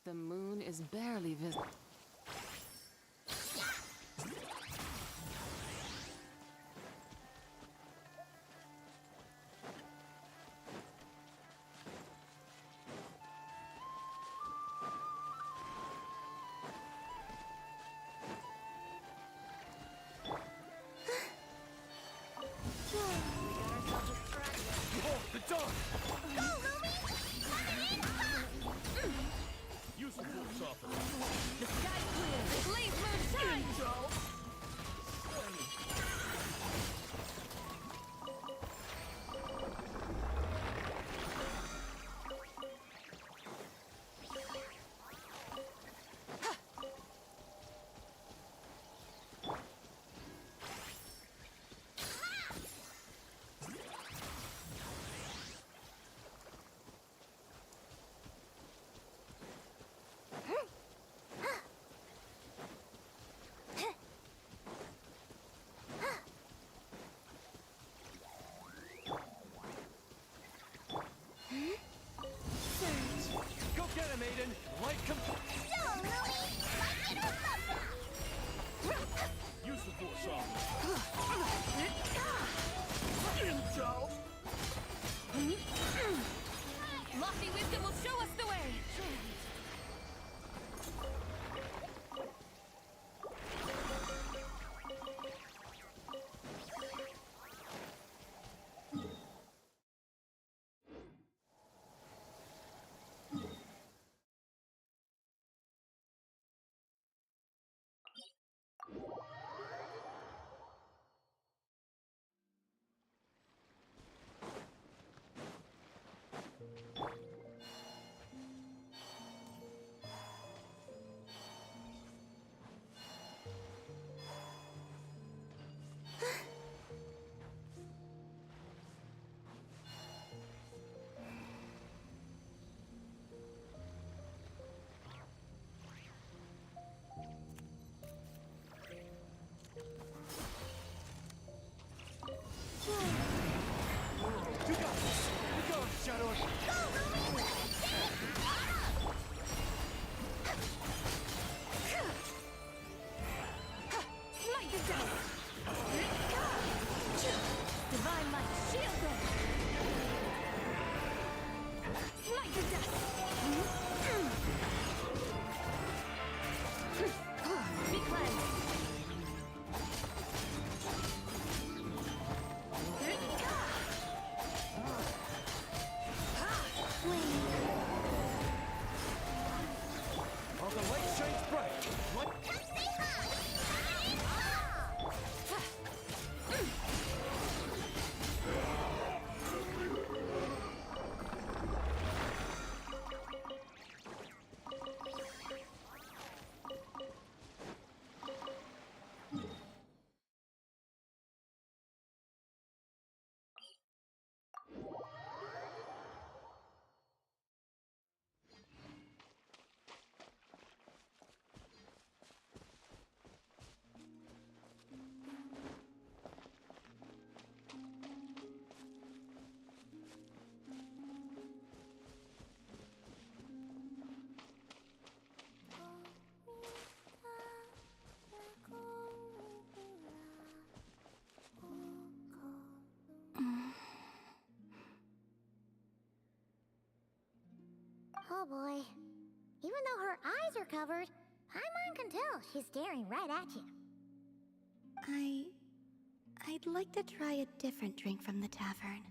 The moon is barely visible. The dog! Go, Lumi! Use the full softener. The sky's clear. Leave moon shine! Go get him, Aiden! Light come... Go, Lumi! Like it or love Use the full softener. Lofty wisdom will show us the way! You got this! You go, Shadow! Go, Lumi! Smite the dust! Divine light, shield them! Smite the dust! Be cleansed! While the light shines bright, light... Come say hi! Oh boy. Even though her eyes are covered, Paimon can tell she's staring right at you. I'd like to try a different drink from the tavern.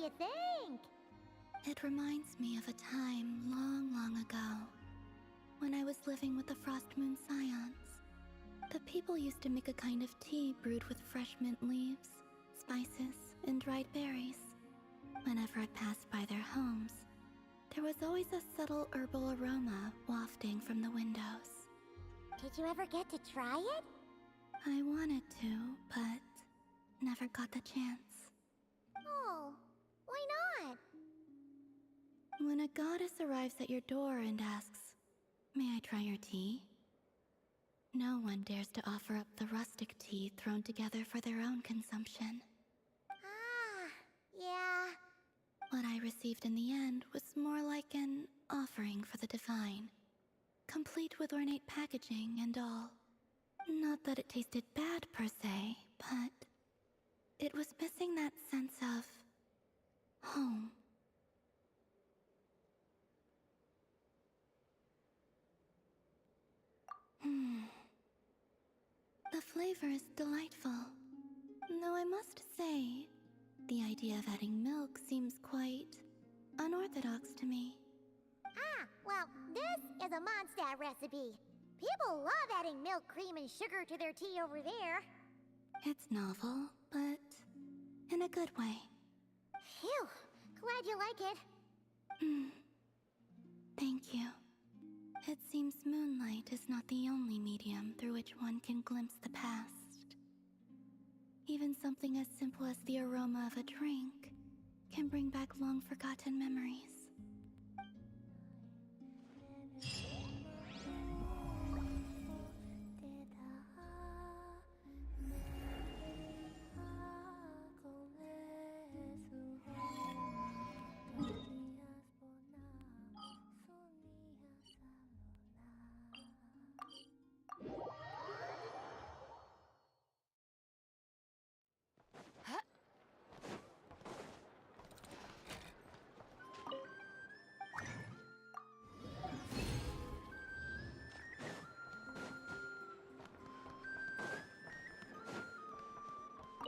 you think? It reminds me of a time long, long ago, when I was living with the Frost Moon Scions. The people used to make a kind of tea brewed with fresh mint leaves, spices, and dried berries. Whenever I passed by their homes, there was always a subtle herbal aroma wafting from the windows. Did you ever get to try it? I wanted to, but never got the chance. Oh, why not? When a goddess arrives at your door and asks, "May I try your tea?" no one dares to offer up the rustic tea thrown together for their own consumption. Ah, yeah. What I received in the end was more like an offering for the divine, complete with ornate packaging and all. Not that it tasted bad per se, but it was missing that sense of home. The flavor is delightful, though I must say, the idea of adding milk seems quite unorthodox to me. Ah, well, this is a Mondstadt recipe. People love adding milk, cream, and sugar to their tea over there. It's novel, but in a good way. Phew, glad you like it. Thank you. It seems moonlight is not the only medium through which one can glimpse the past. Even something as simple as the aroma of a drink can bring back long-forgotten memories.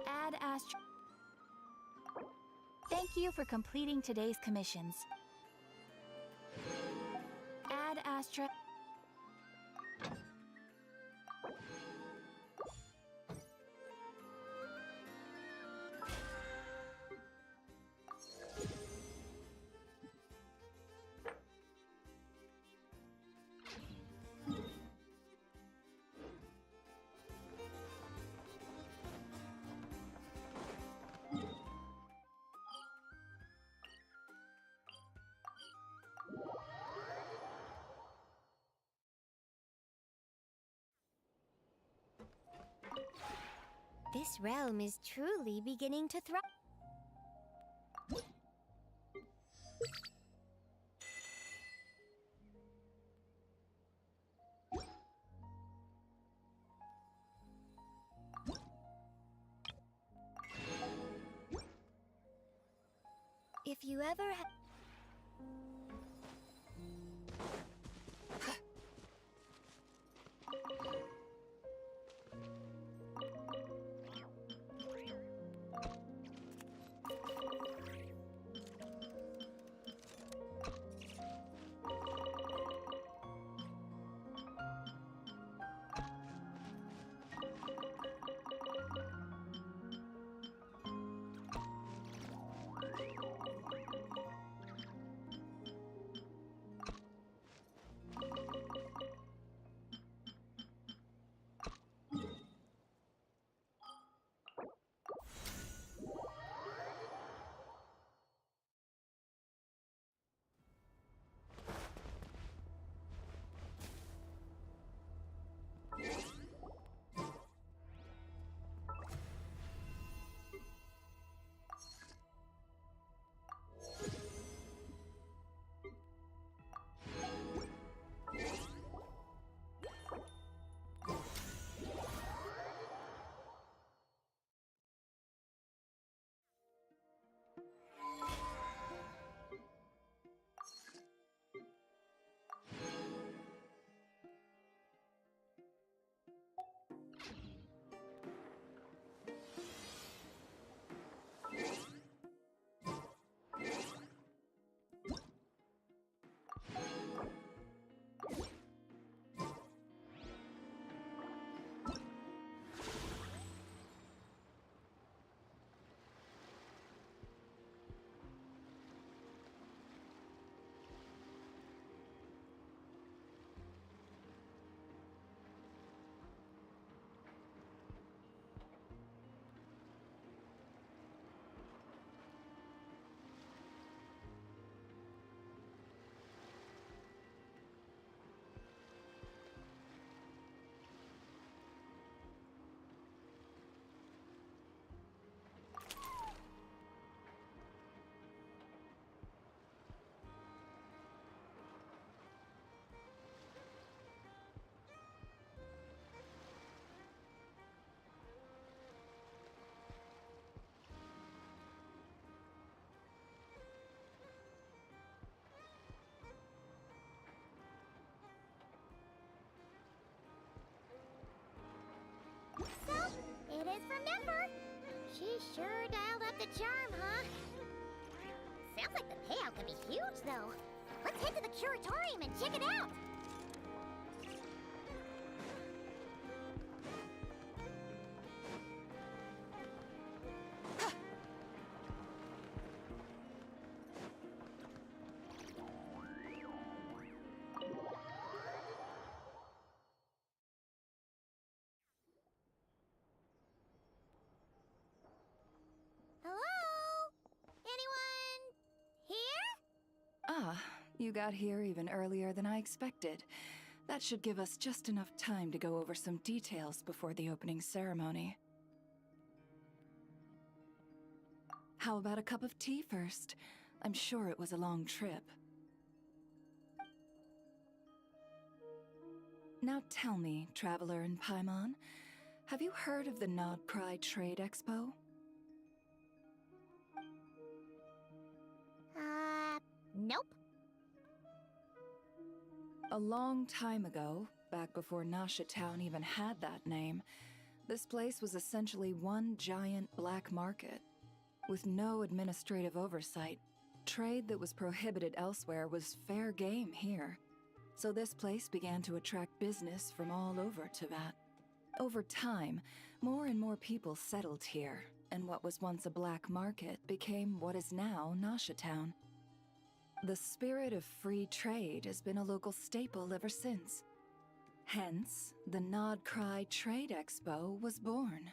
Ad Astra. Thank you for completing today's commissions. Ad Astra. This realm is truly beginning to thrive. If you ever is from Nefer. She sure dialed up the charm, huh? Sounds like the payout could be huge, though. Let's head to the Curatorium and check it out. Hello? Anyone here? Ah, you got here even earlier than I expected. That should give us just enough time to go over some details before the opening ceremony. How about a cup of tea first? I'm sure it was a long trip. Now tell me, Traveler in Paimon, have you heard of the Nod-Krai Trade Expo? Nope. A long time ago, back before Nasha Town even had that name, this place was essentially one giant black market. With no administrative oversight, trade that was prohibited elsewhere was fair game here. So this place began to attract business from all over Teyvat. Over time, more and more people settled here, and what was once a black market became what is now Nasha Town. The spirit of free trade has been a local staple ever since. Hence, the Nod-Krai Trade Expo was born.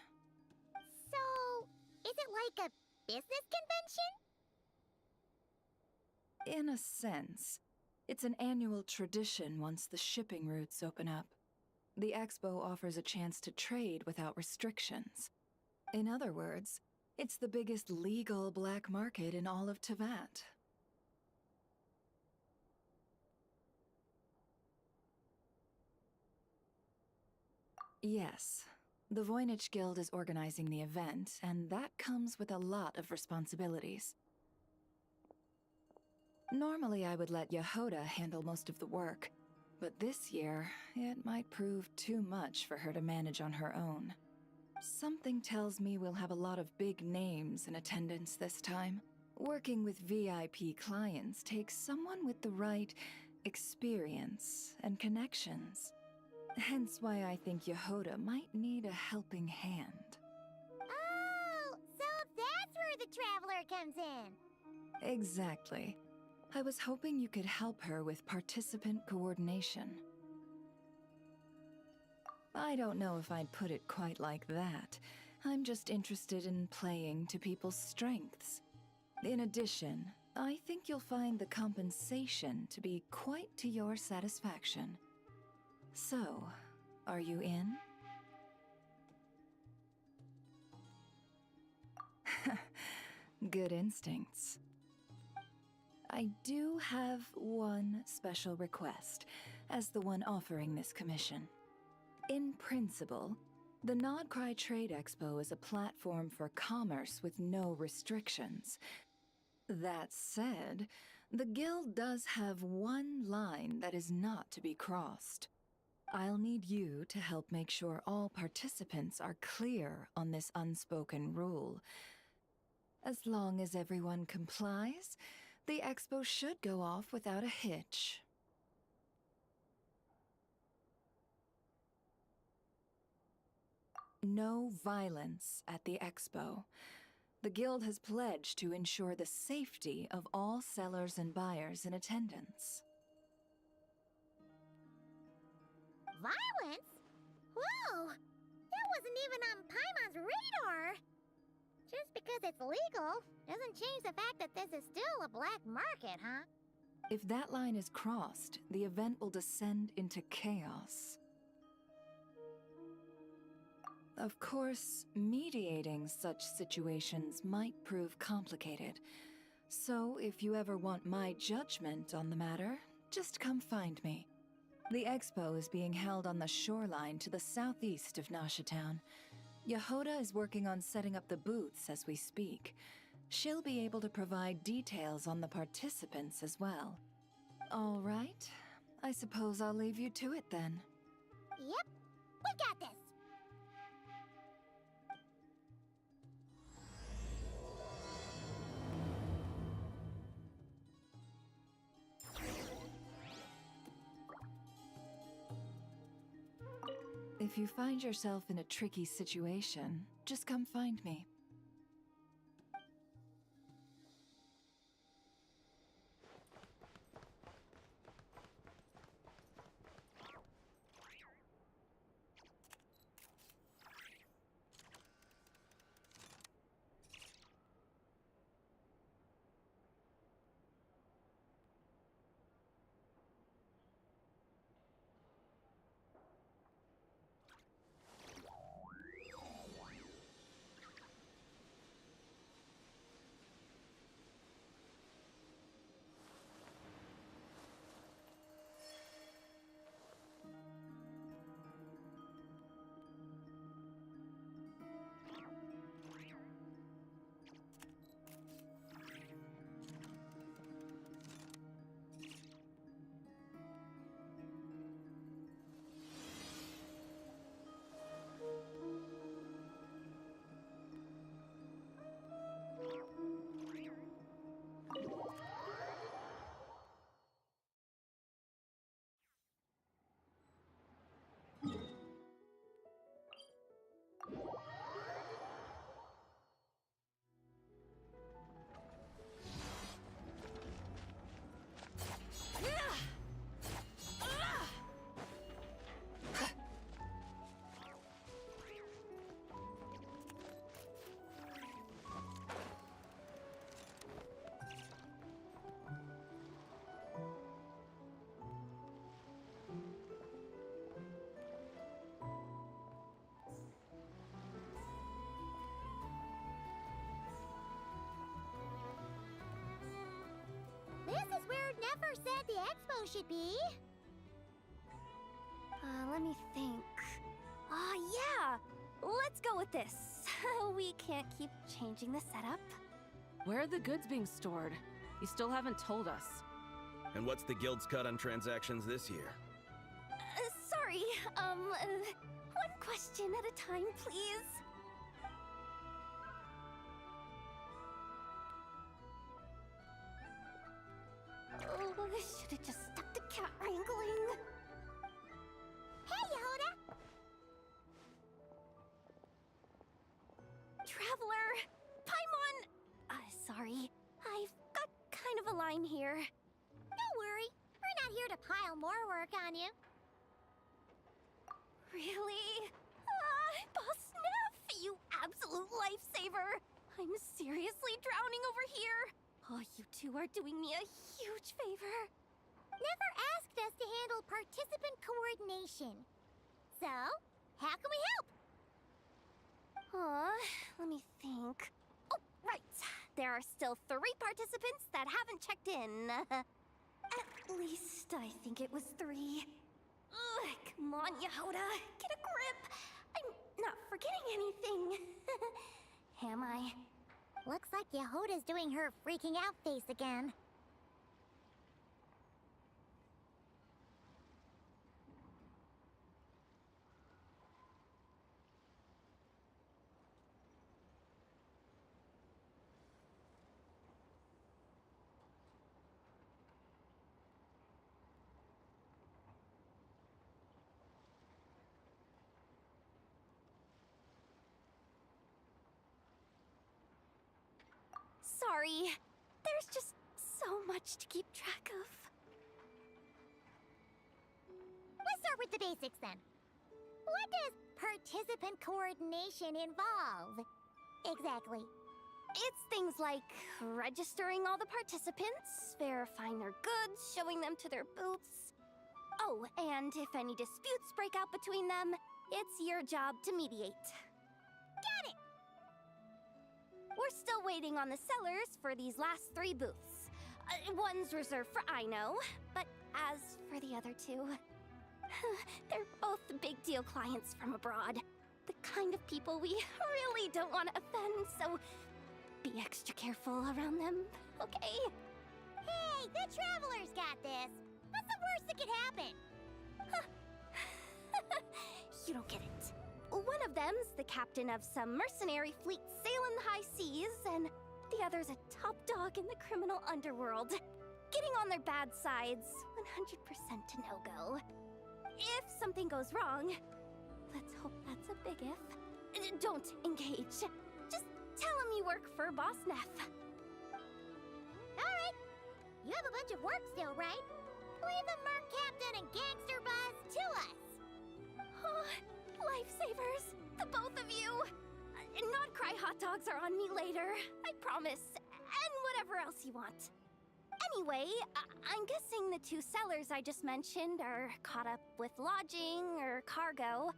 So, is it like a business convention? In a sense, it's an annual tradition once the shipping routes open up. The expo offers a chance to trade without restrictions. In other words, it's the biggest legal black market in all of Teyvat. Yes, the Voynich Guild is organizing the event, and that comes with a lot of responsibilities. Normally I would let Jahoda handle most of the work, but this year, it might prove too much for her to manage on her own. Something tells me we'll have a lot of big names in attendance this time. Working with VIP clients takes someone with the right experience and connections. Hence why I think Jahoda might need a helping hand. Oh, so that's where the Traveler comes in. Exactly. I was hoping you could help her with participant coordination. I don't know if I'd put it quite like that. I'm just interested in playing to people's strengths. In addition, I think you'll find the compensation to be quite to your satisfaction. So, are you in? Good instincts. I do have one special request, as the one offering this commission. In principle, the Nod-Krai Trade Expo is a platform for commerce with no restrictions. That said, the Guild does have one line that is not to be crossed. I'll need you to help make sure all participants are clear on this unspoken rule. As long as everyone complies, the expo should go off without a hitch. No violence at the expo. The Guild has pledged to ensure the safety of all sellers and buyers in attendance. Violence? Whoa! That wasn't even on Paimon's radar! Just because it's legal doesn't change the fact that this is still a black market, huh? If that line is crossed, the event will descend into chaos. Of course, mediating such situations might prove complicated. So if you ever want my judgment on the matter, just come find me. The expo is being held on the shoreline to the southeast of Nasha Town. Jahoda is working on setting up the booths as we speak. She'll be able to provide details on the participants as well. All right, I suppose I'll leave you to it then. Yep, we got this! If you find yourself in a tricky situation, just come find me. This is where Never said the expo should be. Let me think. Yeah! Let's go with this. We can't keep changing the setup. Where are the goods being stored? You still haven't told us. And what's the guild's cut on transactions this year? Sorry, one question at a time, please. Oh, I should've just stuck to cat wrangling. Hey, Jahoda! Traveler! Paimon! Sorry. I've got kind of a line here. Don't worry. We're not here to pile more work on you. Really? Boss Neff, you absolute lifesaver! I'm seriously drowning over here. Oh, you two are doing me a huge favor. Never asked us to handle participant coordination. So, how can we help? Let me think. Oh, right. There are still 3 participants that haven't checked in. At least I think it was 3. Ugh, come on, Jahoda. Get a grip. I'm not forgetting anything. Am I? Looks like Jahoda's doing her freaking out face again. Sorry. There's just so much to keep track of. Let's start with the basics then. What does participant coordination involve? Exactly. It's things like registering all the participants, verifying their goods, showing them to their booths. Oh, and if any disputes break out between them, it's your job to mediate. Got it! We're still waiting on the sellers for these last 3 booths. One's reserved for Aino, but as for the other 2, they're both big deal clients from abroad. The kind of people we really don't want to offend, so be extra careful around them, okay? Hey, the Traveler's got this. What's the worst that could happen? You don't get it. One of them's the captain of some mercenary fleet sailing the high seas, and the other's a top dog in the criminal underworld. Getting on their bad sides, 100% a no-go. If something goes wrong, let's hope that's a big if. Don't engage. Just tell him you work for Boss Neff. Alright. You have a bunch of work still, right? Leave the Merc Captain and Gangster Buzz to us. Oh, lifesavers, the both of you. Nod-Krai hot dogs are on me later, I promise. And whatever else you want. Anyway, I'm guessing the two sellers I just mentioned are caught up with lodging or cargo.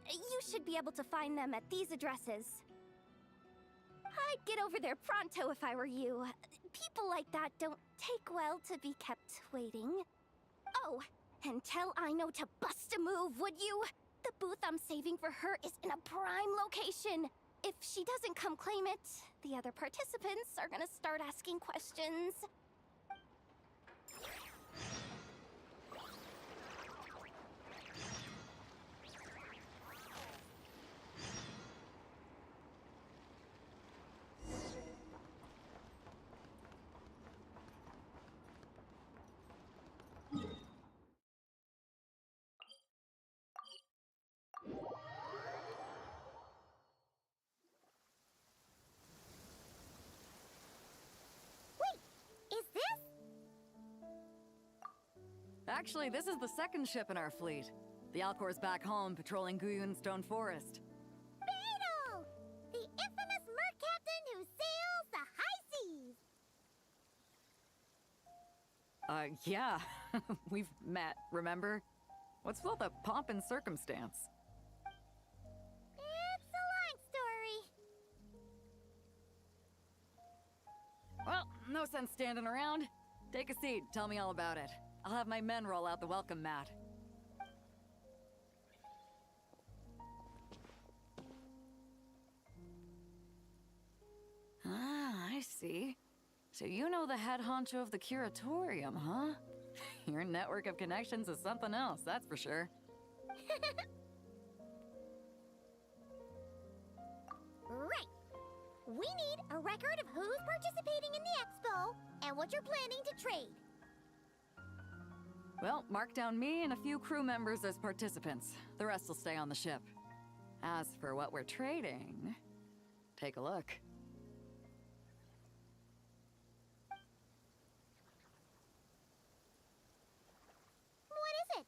You should be able to find them at these addresses. I'd get over there pronto if I were you. People like that don't take well to be kept waiting. Oh, and tell Aino to bust a move, would you? The booth I'm saving for her is in a prime location. If she doesn't come claim it, the other participants are gonna start asking questions. Is this? Actually, this is the second ship in our fleet. The Alcor's back home patrolling Guyun Stone Forest. Beetle! The infamous Merc Captain who sails the high seas! Yeah. We've met, remember? What's with all the pomp and circumstance? It's a long story. Well, no sense standing around. Take a seat, tell me all about it. I'll have my men roll out the welcome mat. Ah, I see. So you know the head honcho of the Curatorium, huh? Your network of connections is something else, that's for sure. Right. We need a record of who's participating in the expo and what you're planning to trade. Well, mark down me and a few crew members as participants. The rest will stay on the ship. As for what we're trading, take a look. What is it?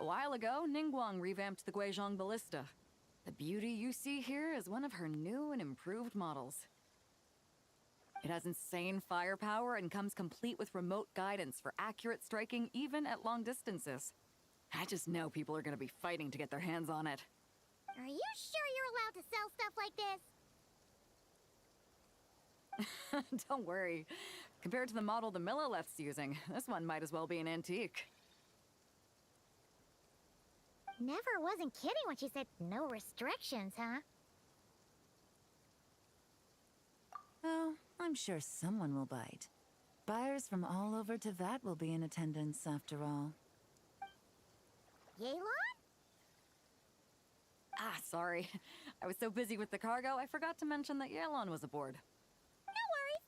A while ago, Ningguang revamped the Guizhong Ballista. The beauty you see here is one of her new and improved models. It has insane firepower and comes complete with remote guidance for accurate striking even at long distances. I just know people are gonna be fighting to get their hands on it. Are you sure you're allowed to sell stuff like this? Don't worry. Compared to the model the Millileth's using, this one might as well be an antique. Never wasn't kidding when she said no restrictions, huh? Oh, I'm sure someone will bite. Buyers from all over Teyvat will be in attendance after all. Yelan? Ah, sorry. I was so busy with the cargo, I forgot to mention that Yelan was aboard. No worries.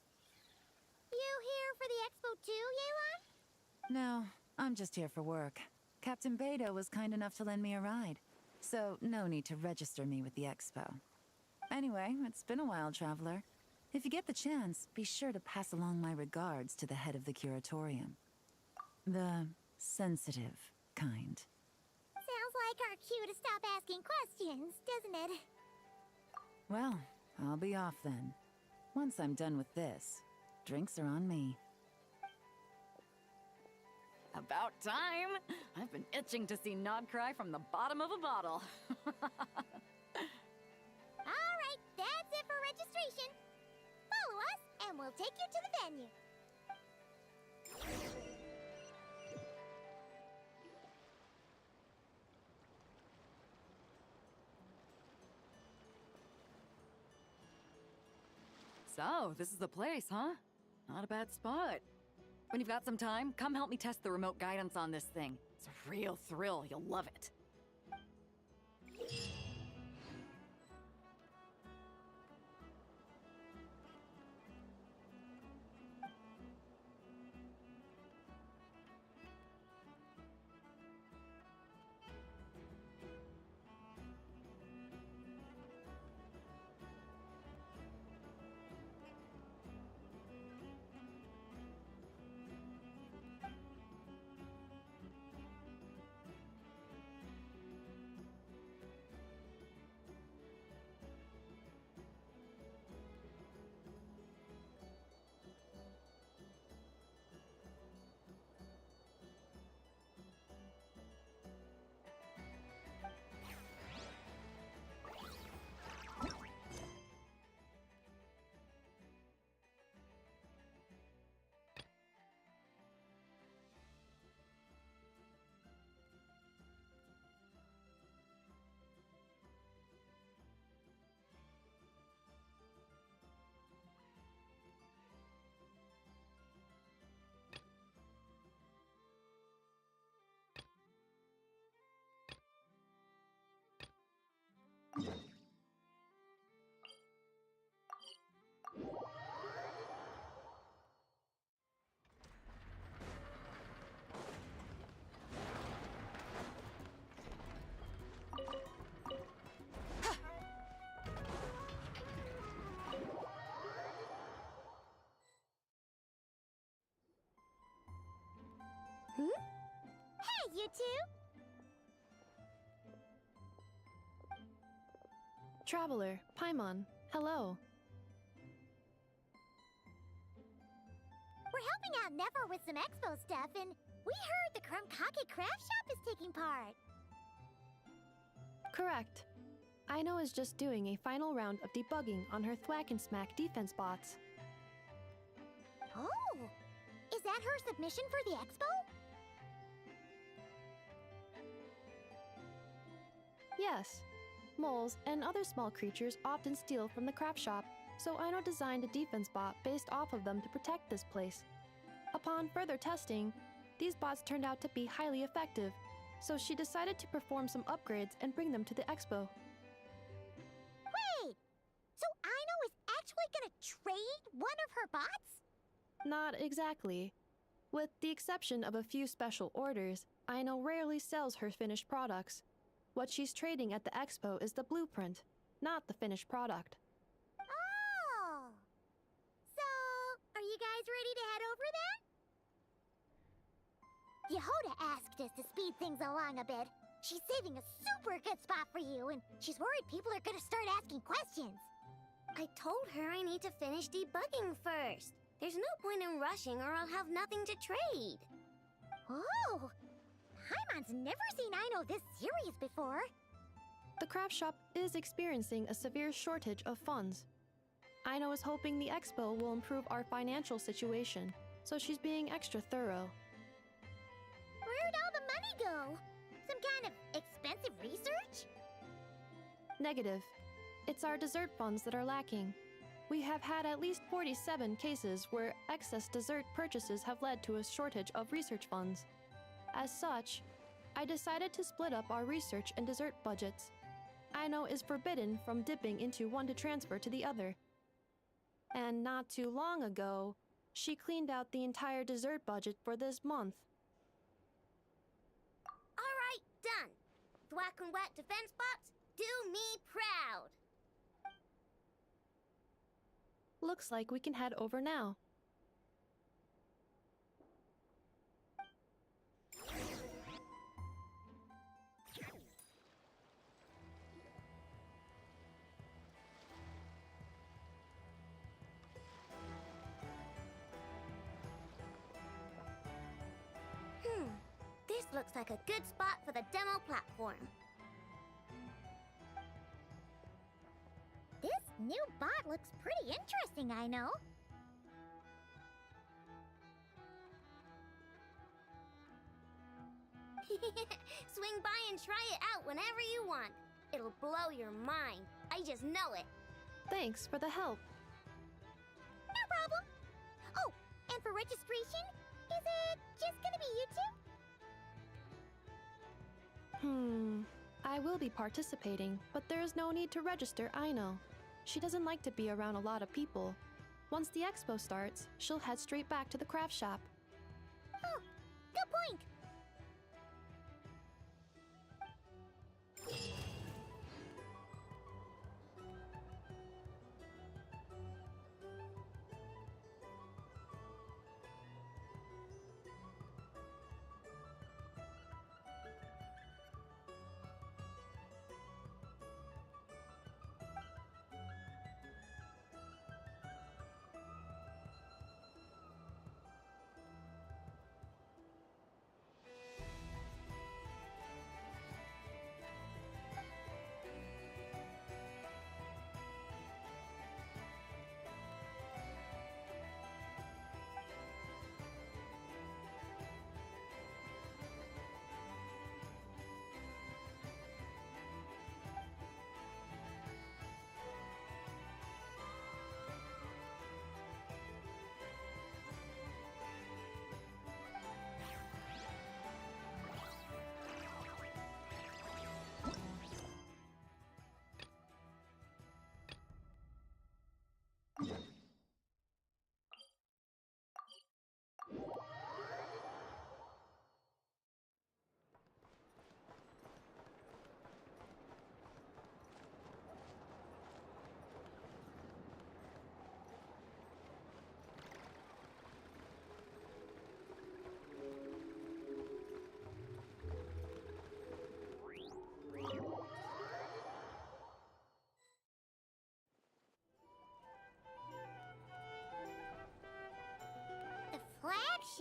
You here for the expo too, Yelan? No, I'm just here for work. Captain Beidou was kind enough to lend me a ride, so no need to register me with the expo. Anyway, it's been a while, Traveler. If you get the chance, be sure to pass along my regards to the head of the Curatorium. The sensitive kind. Sounds like our cue to stop asking questions, doesn't it? Well, I'll be off then. Once I'm done with this, drinks are on me. About time! I've been itching to see Nod-Krai from the bottom of a bottle. Alright, that's it for registration. Follow us, and we'll take you to the venue. So, this is the place, huh? Not a bad spot. When you've got some time, come help me test the remote guidance on this thing. It's a real thrill, you'll love it. you two? Traveler, Paimon, hello. We're helping out Never with some expo stuff, and we heard the Krumkake craft shop is taking part. Correct. Aino is just doing a final round of debugging on her Thwack and Smack defense bots. Oh! Is that her submission for the expo? Yes. Moles and other small creatures often steal from the craft shop, so Aino designed a defense bot based off of them to protect this place. Upon further testing, these bots turned out to be highly effective, so she decided to perform some upgrades and bring them to the expo. Wait! So Aino is actually gonna trade one of her bots? Not exactly. With the exception of a few special orders, Aino rarely sells her finished products. What she's trading at the expo is the blueprint, not the finished product. Oh! So, are you guys ready to head over then? Jahoda asked us to speed things along a bit. She's saving a super good spot for you, and she's worried people are gonna start asking questions. I told her I need to finish debugging first. There's no point in rushing or I'll have nothing to trade. Oh! Paimon's never seen Aino this serious before. The craft shop is experiencing a severe shortage of funds. Aino is hoping the expo will improve our financial situation, so she's being extra thorough. Where'd all the money go? Some kind of expensive research? Negative. It's our dessert funds that are lacking. We have had at least 47 cases where excess dessert purchases have led to a shortage of research funds. As such, I decided to split up our research and dessert budgets. Aino is forbidden from dipping into one to transfer to the other. And not too long ago, she cleaned out the entire dessert budget for this month. Alright, done. Thwack and Whack defense bots, do me proud. Looks like we can head over now. This looks like a good spot for the demo platform. This new bot looks pretty interesting, I know. Swing by and try it out whenever you want. It'll blow your mind. I just know it. Thanks for the help. No problem. Oh, and for registration, is it just gonna be you two? I will be participating, but there is no need to register, Aino. She doesn't like to be around a lot of people. Once the expo starts, she'll head straight back to the craft shop. Oh, good point.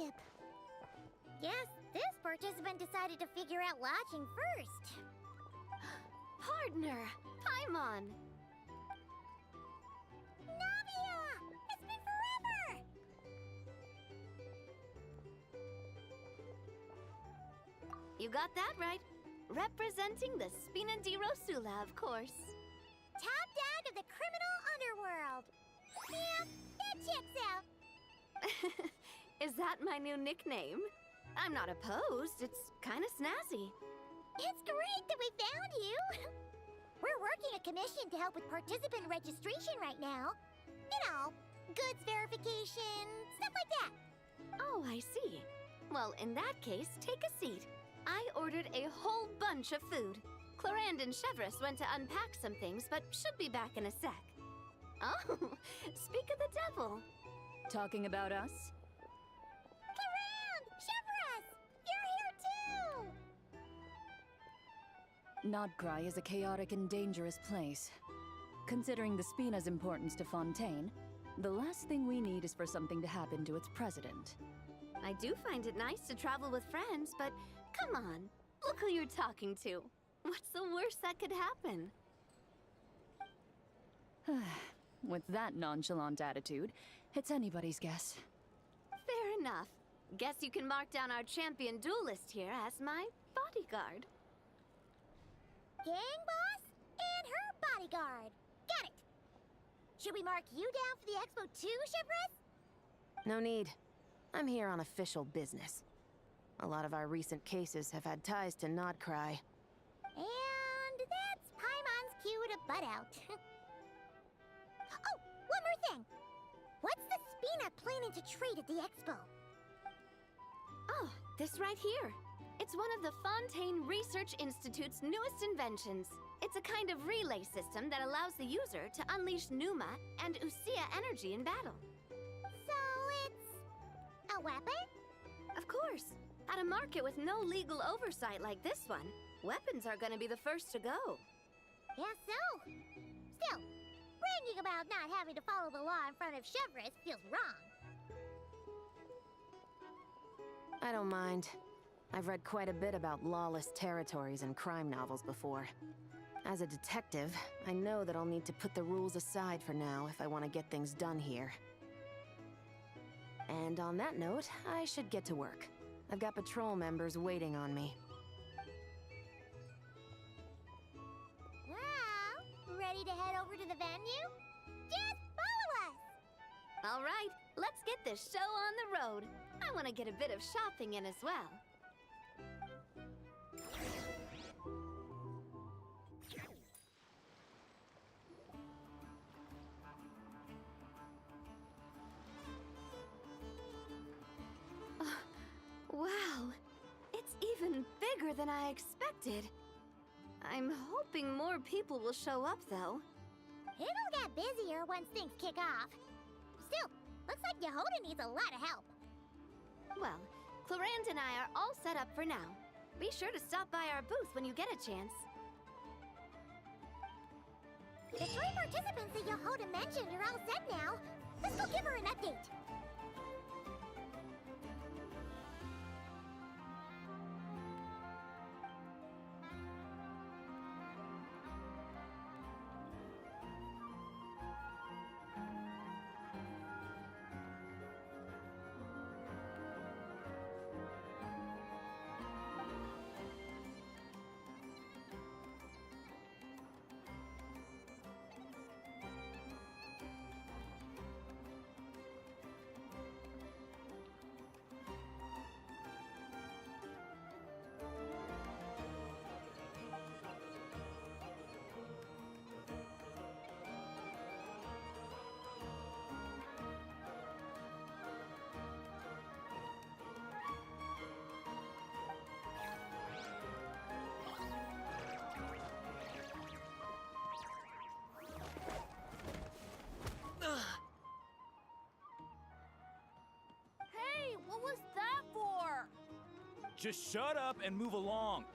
flagship. Guess this participant decided to figure out lodging first. Partner, Paimon. Navia! It's been forever! You got that right. Representing the Spina di Rosula, of course. Top dog of the criminal underworld. Yeah, that checks out. Is that my new nickname? I'm not opposed. It's kind of snazzy. It's great that we found you. We're working a commission to help with participant registration right now. You know, goods verification, stuff like that. Oh, I see. Well, in that case, take a seat. I ordered a whole bunch of food. Clarand and Chevreuse went to unpack some things, but should be back in a sec. Oh, speak of the devil. Talking about us? Clarand! Chevreuse! You're here too! Nod-Krai is a chaotic and dangerous place. Considering the Spina's importance to Fontaine, the last thing we need is for something to happen to its president. I do find it nice to travel with friends, but come on, look who you're talking to. What's the worst that could happen? With that nonchalant attitude, it's anybody's guess. Fair enough. Guess you can mark down our champion duelist here as my bodyguard. Gang boss and her bodyguard. Got it. Should we mark you down for the expo too, Chevreuse? No need. I'm here on official business. A lot of our recent cases have had ties to Nod-Krai. And that's Paimon's cue to butt out. Oh, one more thing. What's the Spina planning to trade at the expo? Oh, this right here. It's one of the Fontaine Research Institute's newest inventions. It's a kind of relay system that allows the user to unleash Numa and Usia energy in battle. So it's a weapon? Of course. At a market with no legal oversight like this one, weapons are gonna be the first to go. Guess so. Still, bragging about not having to follow the law in front of Chevreuse feels wrong. I don't mind. I've read quite a bit about lawless territories and crime novels before. As a detective, I know that I'll need to put the rules aside for now if I want to get things done here. And on that note, I should get to work. I've got patrol members waiting on me. Well, ready to head over to the venue? Just follow us! All right, let's get this show on the road. I want to get a bit of shopping in as well. Wow, it's even bigger than I expected. I'm hoping more people will show up, though. It'll get busier once things kick off. Still, looks like Jahoda needs a lot of help. Well, Clarand and I are all set up for now. Be sure to stop by our booth when you get a chance. The 3 participants that Jahoda mentioned are all set now. Let's go give her an update. Just shut up and move along.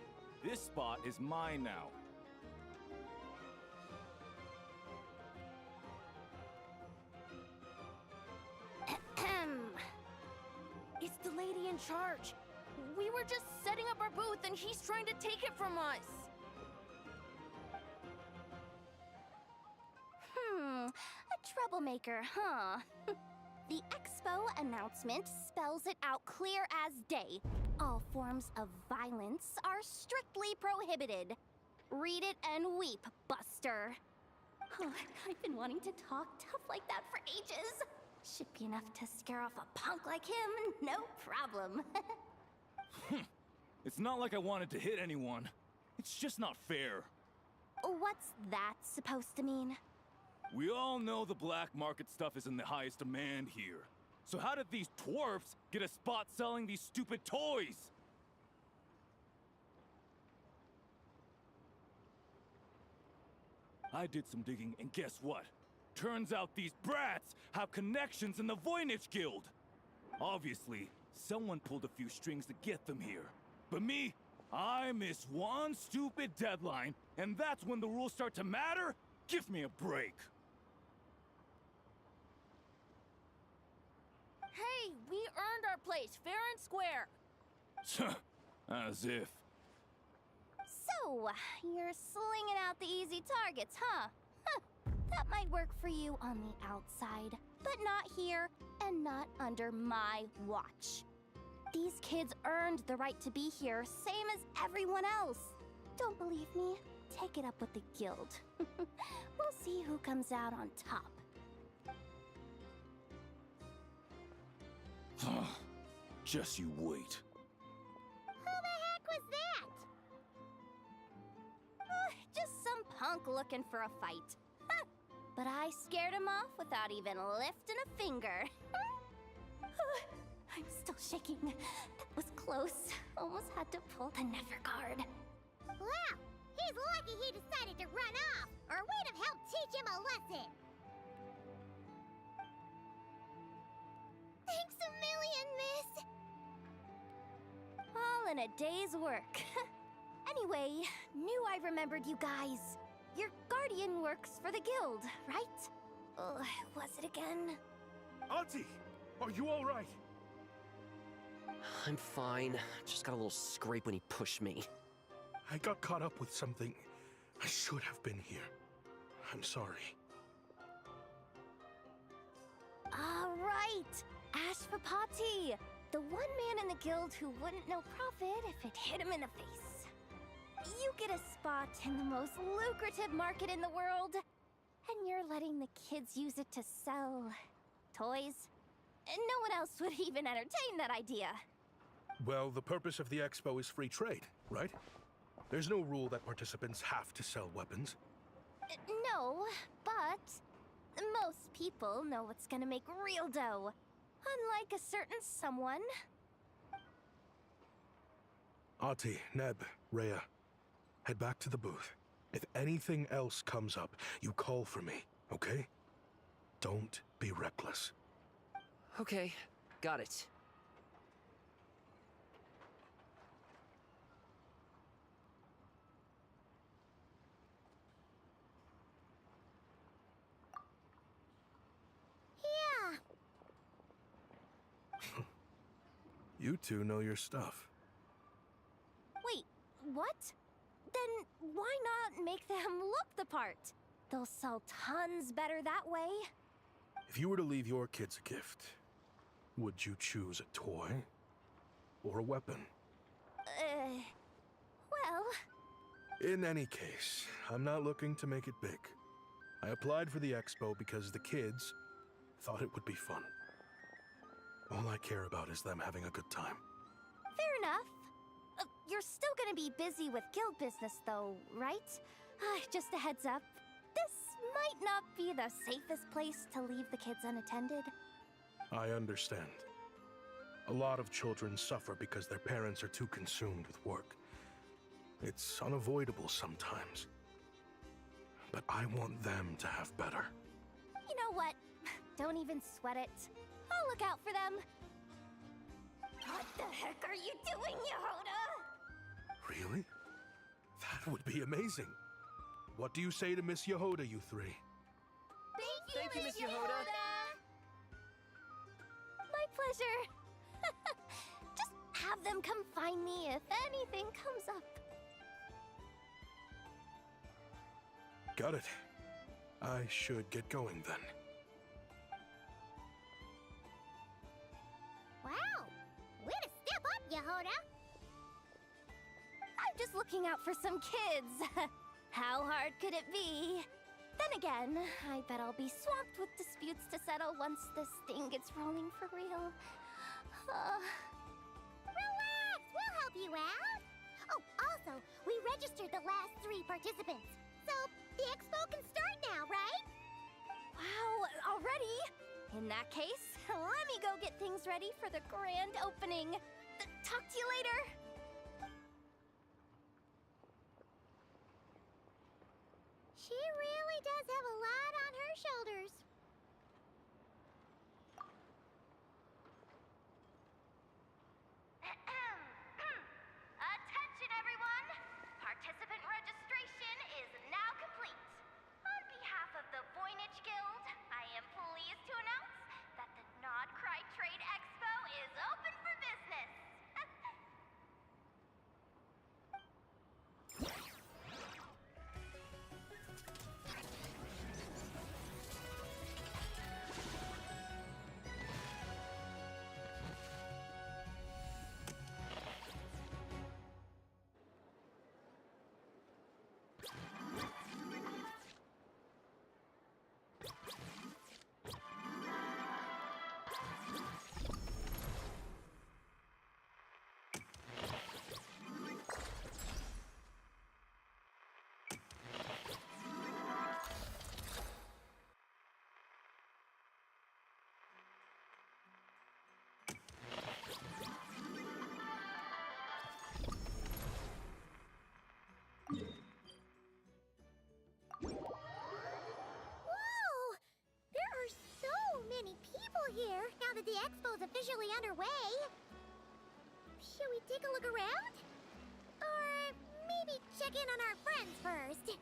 This spot is mine now. It's the already in charge. We were just setting up our booth and he's trying to take it from us. A troublemaker, huh? The expo announcement spells it out clear as day. All forms of violence are strictly prohibited. Read it and weep, Buster. Oh, I've been wanting to talk tough like that for ages. Should be enough to scare off a punk like him, no problem. It's not like I wanted to hit anyone. It's just not fair. What's that supposed to mean? We all know the black market stuff is in the highest demand here. So how did these dwarfs get a spot selling these stupid toys? I did some digging, and guess what? Turns out these brats have connections in the Voynich Guild. Obviously, someone pulled a few strings to get them here. But me, I miss one stupid deadline, and that's when the rules start to matter? Give me a break. Hey, we earned our place, fair and square. As if. So, you're slinging out the easy targets, huh? That might work for you on the outside, but not here and not under my watch. These kids earned the right to be here, same as everyone else. Don't believe me? Take it up with the guild. We'll see who comes out on top. Just you wait. Who the heck was that? Just some punk looking for a fight. But I scared him off without even lifting a finger. I'm still shaking. That was close. Almost had to pull the never guard. Well, he's lucky he decided to run off, or we'd have helped teach him a lesson. Thanks a million, miss. All in a day's work. Anyway, knew I remembered you guys. Your guardian works for the guild, right? Was it again? Auntie, are you all right? I'm fine. Just got a little scrape when he pushed me. I got caught up with something. I should have been here. I'm sorry. Right! Ashvapati! The one man in the guild who wouldn't know profit if it hit him in the face. You get a spot in the most lucrative market in the world, and you're letting the kids use it to sell toys. And no one else would even entertain that idea. Well, the purpose of the expo is free trade, right? There's no rule that participants have to sell weapons. No, but most people know what's gonna make real dough. Unlike a certain someone. Ati, Neb, Rhea, head back to the booth. If anything else comes up, you call for me, okay? Don't be reckless. Okay, got it. Yeah. You two know your stuff. Wait, what? Then why not make them look the part? They'll sell tons better that way. If you were to leave your kids a gift, would you choose a toy or a weapon? Well... In any case, I'm not looking to make it big. I applied for the expo because the kids thought it would be fun. All I care about is them having a good time. Fair enough. You're still gonna be busy with guild business though, right? Just a heads up. This might not be the safest place to leave the kids unattended. I understand. A lot of children suffer because their parents are too consumed with work. It's unavoidable sometimes. But I want them to have better. You know what? Don't even sweat it. I'll look out for them. What the heck are you doing, Jahoda? Really? That would be amazing. What do you say to Miss Jahoda, you three? Thank you, Miss Jahoda. My pleasure. them come find me if anything comes up. Got it. I should get going then. Wow! Way to step up, Jahoda! I'm just looking out for some kids. How hard could it be? Then again, I bet I'll be swamped with disputes to settle once this thing gets rolling for real. Relax! We'll help you out! Oh, also, we registered the last 3 participants. So, the expo can start now, right? Wow, already? In that case, let me go get things ready for the grand opening. Talk to you later. She really does have a lot on her shoulders. Attention, everyone! Participant registration is now complete. On behalf of the Voynich Guild, I am pleased to announce that the Nod-Krai Expo is open for business. Whoa! There are so many people here now that the expo's officially underway. Should we take a look around? Or maybe check in on our friends first?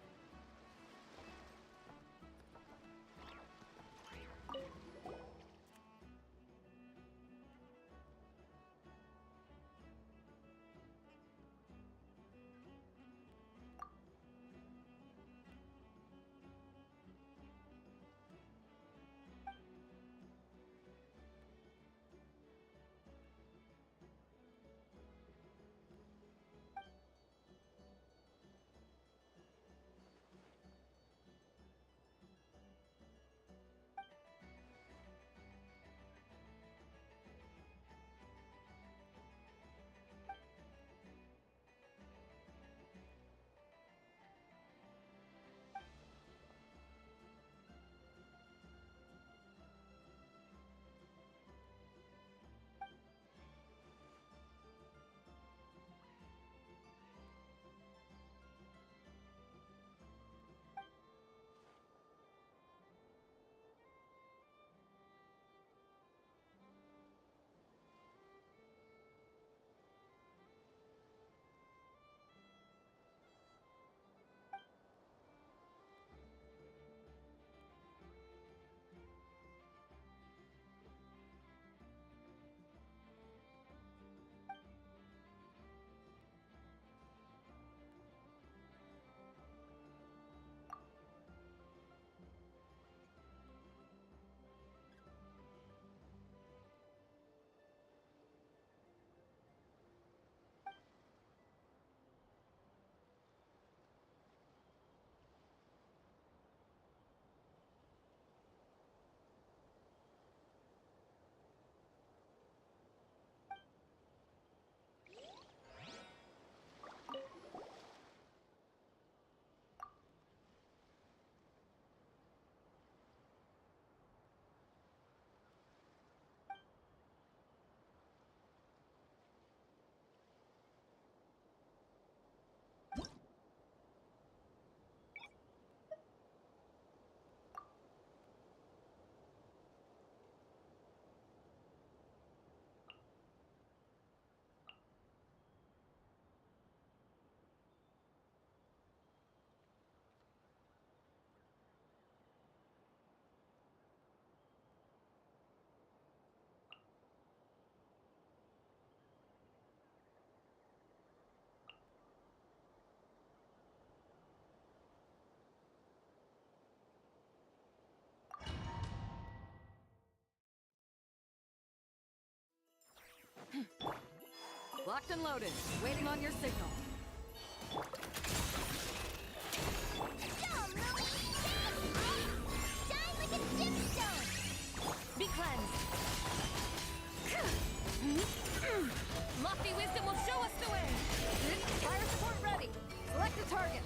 Locked and loaded, waiting on your signal. Shine like a gemstone! Be cleansed. Lofty wisdom will show us the way. Fire support ready. Select a target.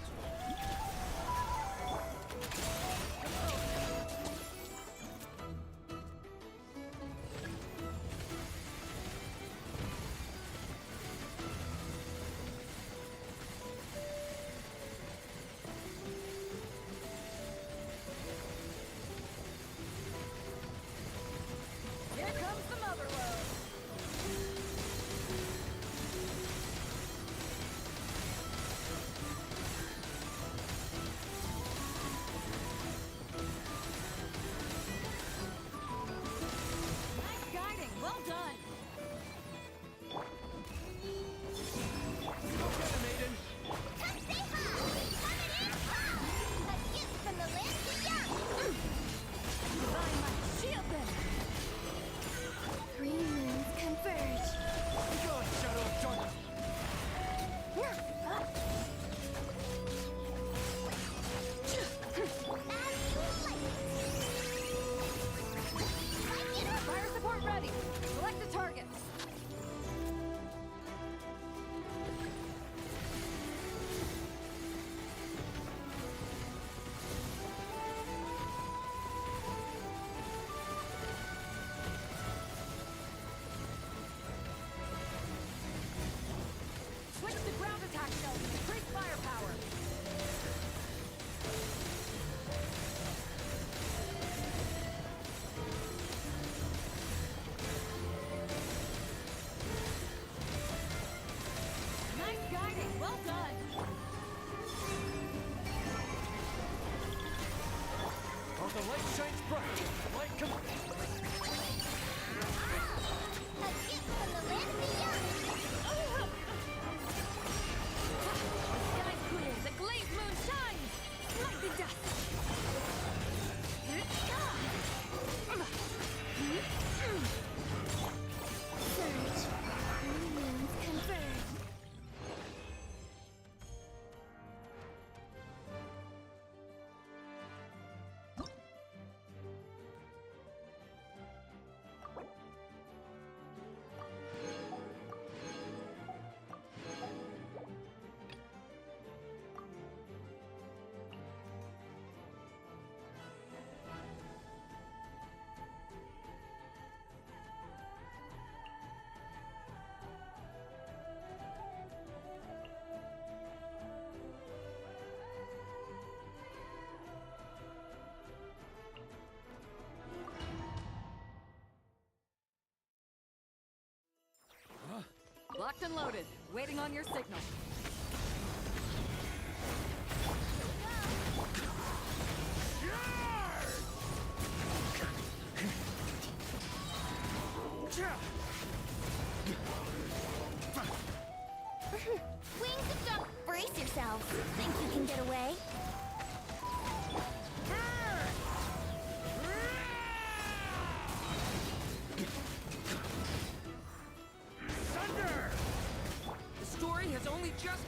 Here comes the mother load. Nice guiding, well done. Maiden. Come say hi! Coming in hot! A gift from the land beyond! Divine might shield them. Three moons converge. God, Shadow of Darkness. Fire support ready. Select a target. Switch to ground attack shells and increase firepower. Nice guiding, well done. Oh, the light shines bright. Light come. A gift from the land beyond! Sky's clear, the glazed moon shines! Light the dust! Surge. Three moons converge. Locked and loaded, waiting on your signal. Wings of Dawn! Brace yourselves! Think you can get away? Thunder! The story has only just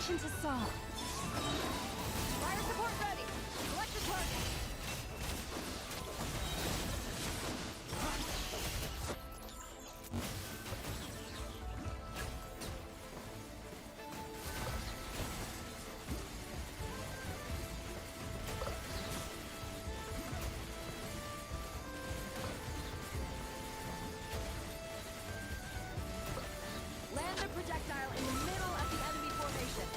Genshin's assault. Fire support ready. Select the target. Land a projectile in the middle of the enemy formation.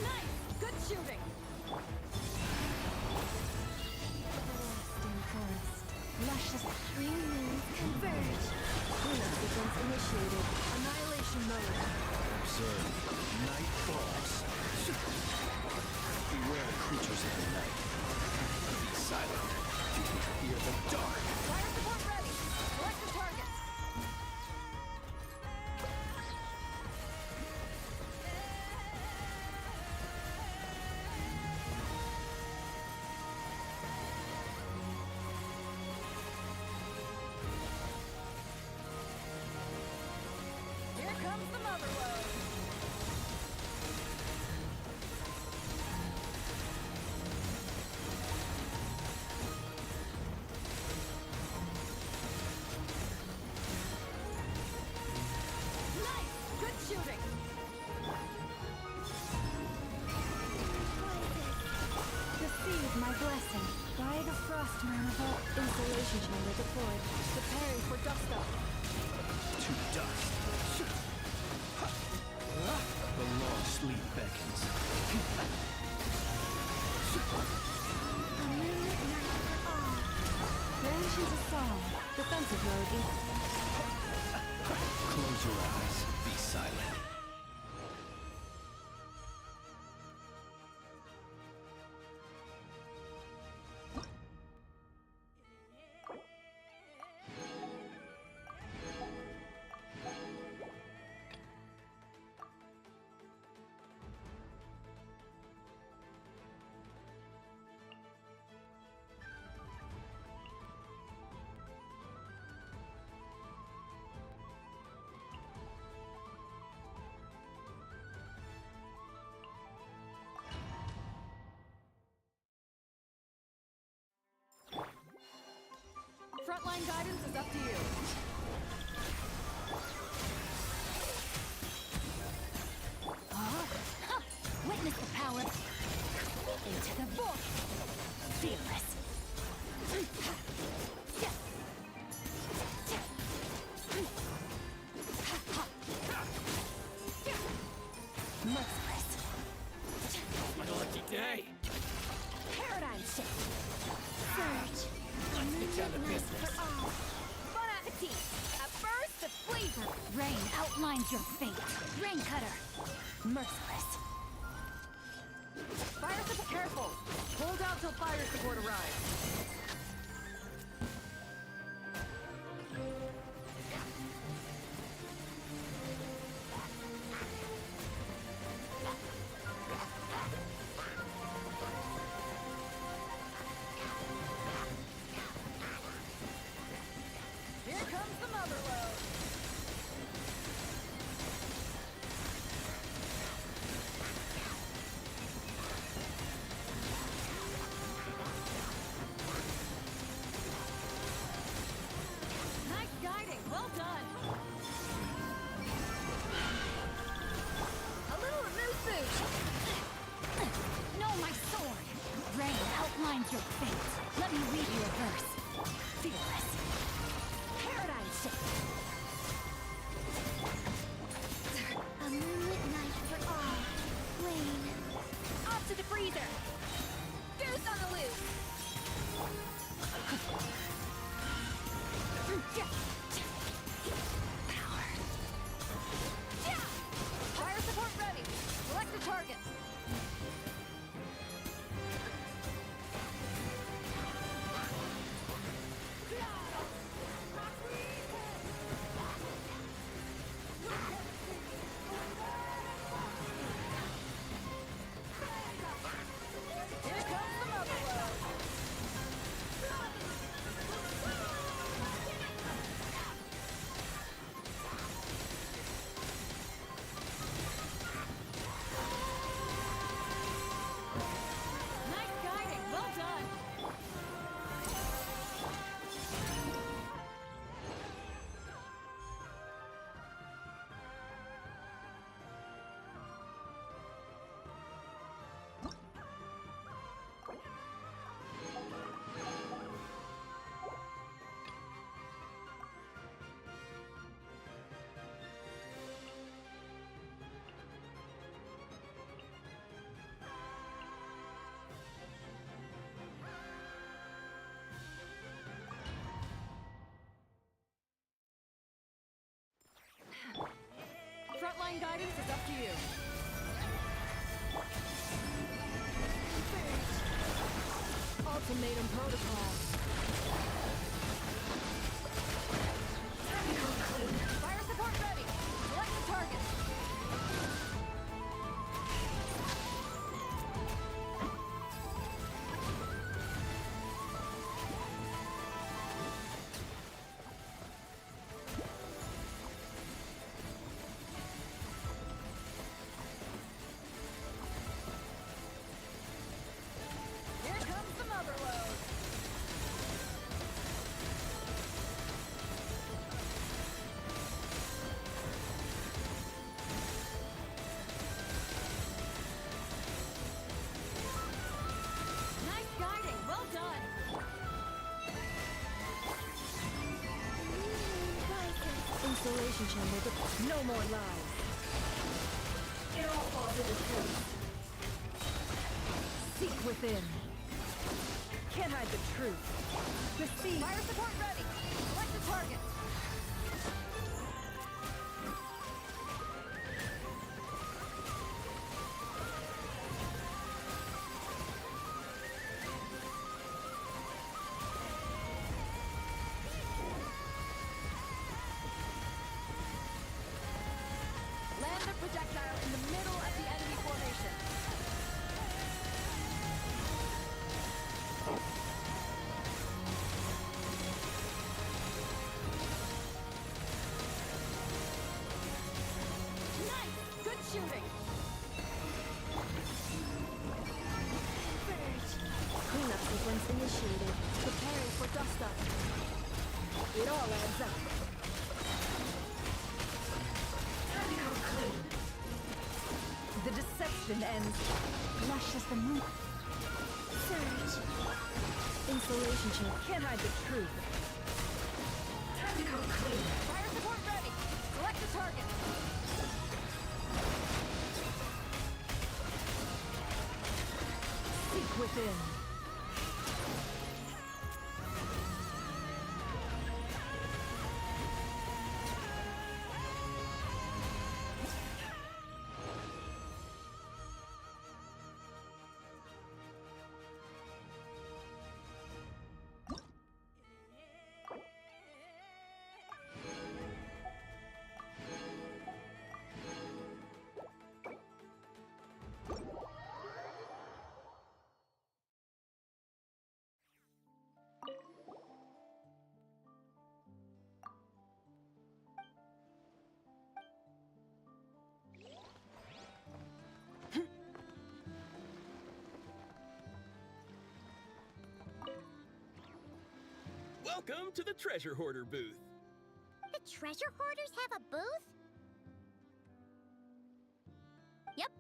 Nice! Good shooting! Everlasting forest. Luscious three moons converge. Cleanup sequence initiated. Annihilation mode. Observe. Night falls. Beware creatures of the night. Be silent. You can fear the dark. Fire support ready! Select the target! Here comes the mother load! Nice! Good shooting! Receive my blessing. By the Frostmoon Hall. Insulation chamber deployed. Preparing for dust up. To dust. The long sleep beckons. A moonlit night for all. Genshin's assault. Defensive mode. Close your eyes. Be silent. Frontline guidance is up to you. Witness the power. Into the void. Fearless. Merciless. My lucky day. Paradigm shift. Surge. Let's get down to Night business. for all. Bon appetit! A burst of flavor! Rain outlines your fate. Rain cutter. Merciless. Fire support careful! Hold out till fire support arrives. Here comes the mother load! Ultimatum protocol. Fire support ready. Select the target. Here comes the mother load. Nice guiding. Well done. Installation chamber, no more lies. It all falls into place. Seek within. Can't hide the truth. Receive. Fire support ready. Select the target. Land the projectile in the middle of the enemy formation. Nice! Good shooting! Cleanup sequence initiated. Preparing for dust up. It all adds up. The deception ends. Lush as the moon. Surge. Installation chamber. Can't hide the truth. Fire support ready! Select the target! Seek within. Welcome to the Treasure Hoarder booth. The treasure hoarders have a booth? Yep,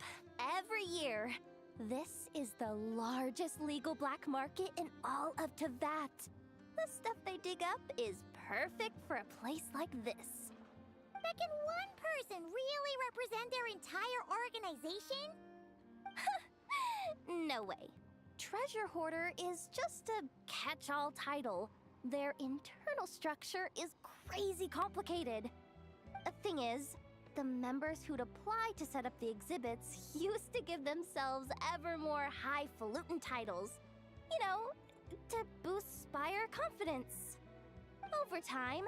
every year. This is the largest legal black market in all of Tevat. The stuff they dig up is perfect for a place like this. But can one person really represent their entire organization? No way. Treasure Hoarder is just a catch-all title. Their internal structure is crazy complicated. The thing is, the members who'd apply to set up the exhibits used to give themselves ever more highfalutin titles. You know, to boost Spire confidence. Over time,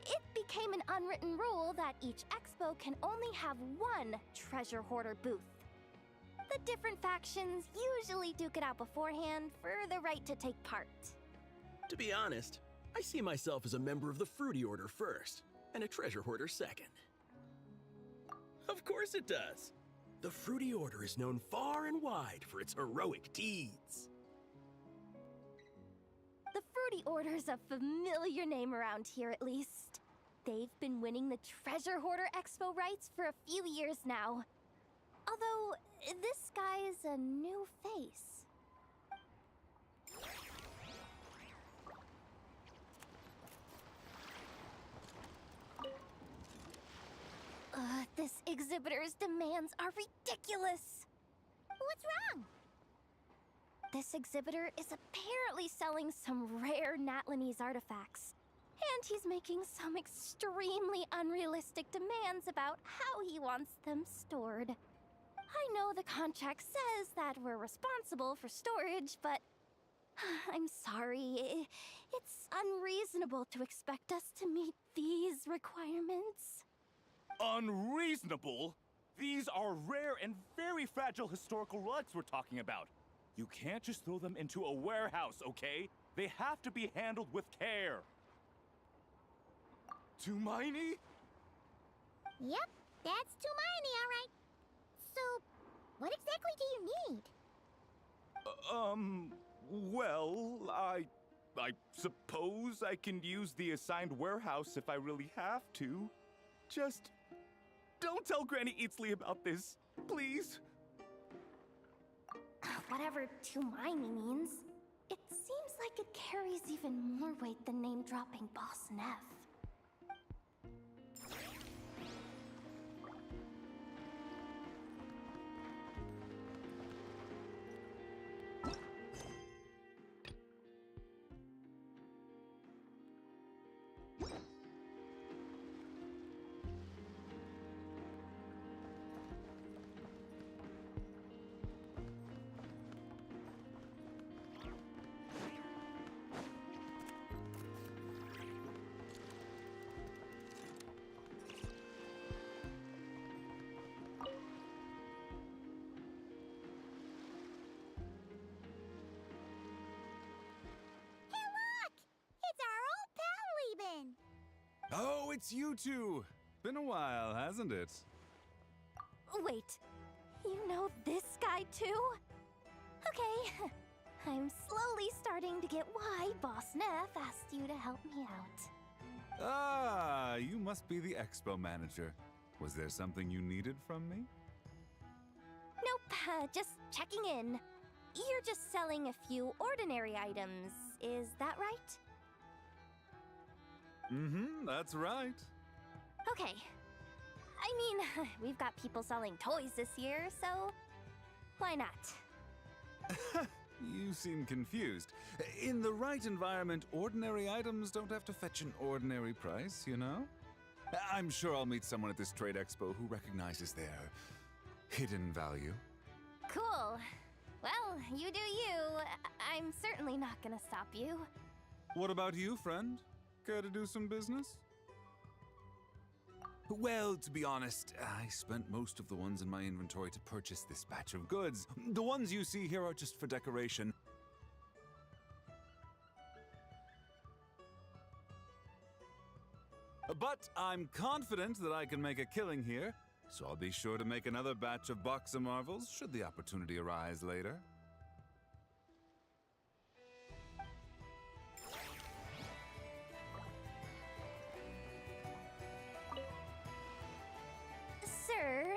it became an unwritten rule that each expo can only have one Treasure Hoarder booth. The different factions usually duke it out beforehand for the right to take part. To be honest, I see myself as a member of the Fruity Order first, and a Treasure Hoarder second. Of course it does. The Fruity Order is known far and wide for its heroic deeds. The Fruity Order's a familiar name around here, at least. They've been winning the Treasure Hoarder Expo rights for a few years now. Although, this guy's a new face. This exhibitor's demands are ridiculous. What's wrong? This exhibitor is apparently selling some rare Natlanese artifacts. And he's making some extremely unrealistic demands about how he wants them stored. I know the contract says that we're responsible for storage, but I'm sorry. It's unreasonable to expect us to meet these requirements. Unreasonable? These are rare and very fragile historical relics we're talking about. You can't just throw them into a warehouse, okay? They have to be handled with care. Tumaini? Yep, that's Tumaini, all right. So, what exactly do you need? Well, I suppose I can use the assigned warehouse if I really have to. Just don't tell Granny Eatsley about this, please. Whatever Tumaini means, it seems like it carries even more weight than name-dropping Boss Neff. Oh, it's you two! Been a while, hasn't it? Wait, you know this guy too? Okay, I'm slowly starting to get why Boss Neff asked you to help me out. Ah, you must be the expo manager. Was there something you needed from me? Nope, just checking in. You're just selling a few ordinary items, is that right? Mm-hmm, that's right. Okay. I mean, we've got people selling toys this year, so why not? You seem confused. In the right environment, ordinary items don't have to fetch an ordinary price, you know? I'm sure I'll meet someone at this trade expo who recognizes their hidden value. Cool. Well, you do you. I'm certainly not gonna stop you. What about you, friend? Care to do some business? Well, to be honest, I spent most of the ones in my inventory to purchase this batch of goods. The ones you see here are just for decoration. But I'm confident that I can make a killing here, so I'll be sure to make another batch of Box of Marvels should the opportunity arise later. Sir,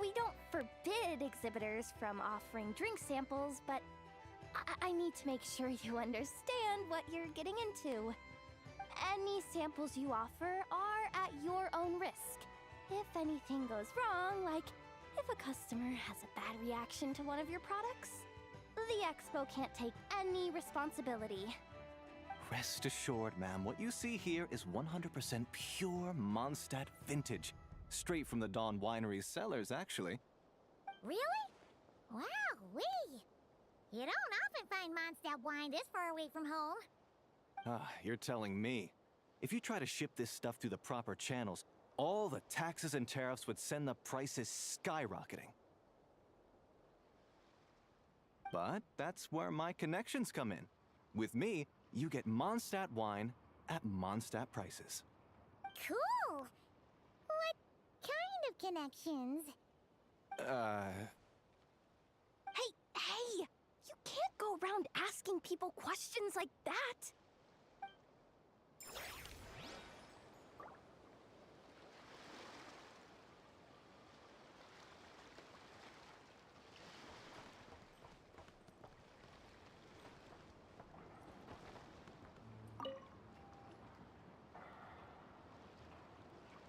we don't forbid exhibitors from offering drink samples, but I need to make sure you understand what you're getting into. Any samples you offer are at your own risk. If anything goes wrong, like if a customer has a bad reaction to one of your products, the expo can't take any responsibility. Rest assured, ma'am, what you see here is 100% pure Mondstadt vintage. Straight from the Dawn Winery's cellars, actually. Really? Wow-wee! You don't often find Mondstadt wine this far away from home. Ah, you're telling me. If you try to ship this stuff through the proper channels, all the taxes and tariffs would send the prices skyrocketing. But that's where my connections come in. With me, you get Mondstadt wine at Mondstadt prices. Cool! What kind of connections? Hey! You can't go around asking people questions like that!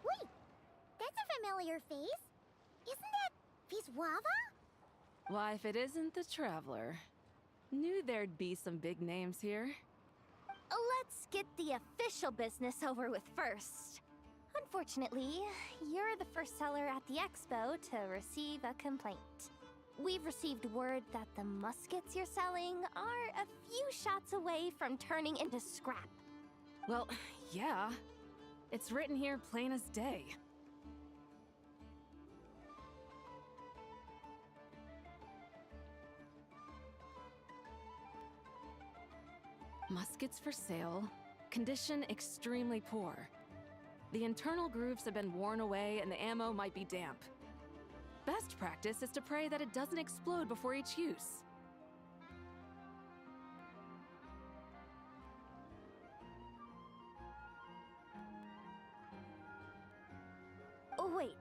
Wait, that's a familiar face. Isn't that Viswava? Why, if it isn't the Traveler. Knew there'd be some big names here. Let's get the official business over with first. Unfortunately, you're the first seller at the expo to receive a complaint. we've received word that the muskets you're selling are a few shots away from turning into scrap. Well, yeah. It's written here plain as day. Muskets for sale. Condition extremely poor. The internal grooves have been worn away and the ammo might be damp. Best practice is to pray that it doesn't explode before each use. Wait,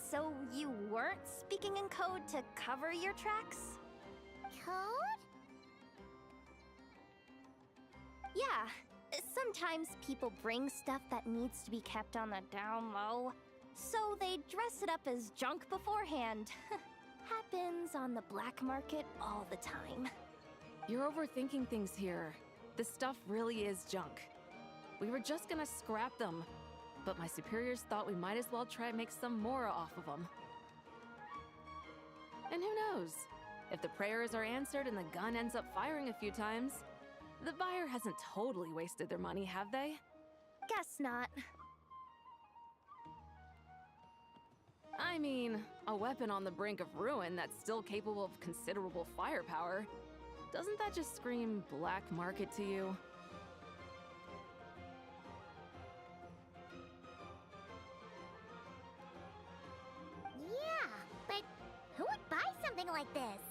so you weren't speaking in code to cover your tracks? Code? Yeah, sometimes people bring stuff that needs to be kept on the down low, so they dress it up as junk beforehand. Happens on the black market all the time. You're overthinking things here. This stuff really is junk. We were just gonna scrap them, but my superiors thought we might as well try and make some more off of them. And who knows? If the prayers are answered and the gun ends up firing a few times, the buyer hasn't totally wasted their money, have they? Guess not. I mean, a weapon on the brink of ruin that's still capable of considerable firepower. Doesn't that just scream black market to you? Yeah, but who would buy something like this?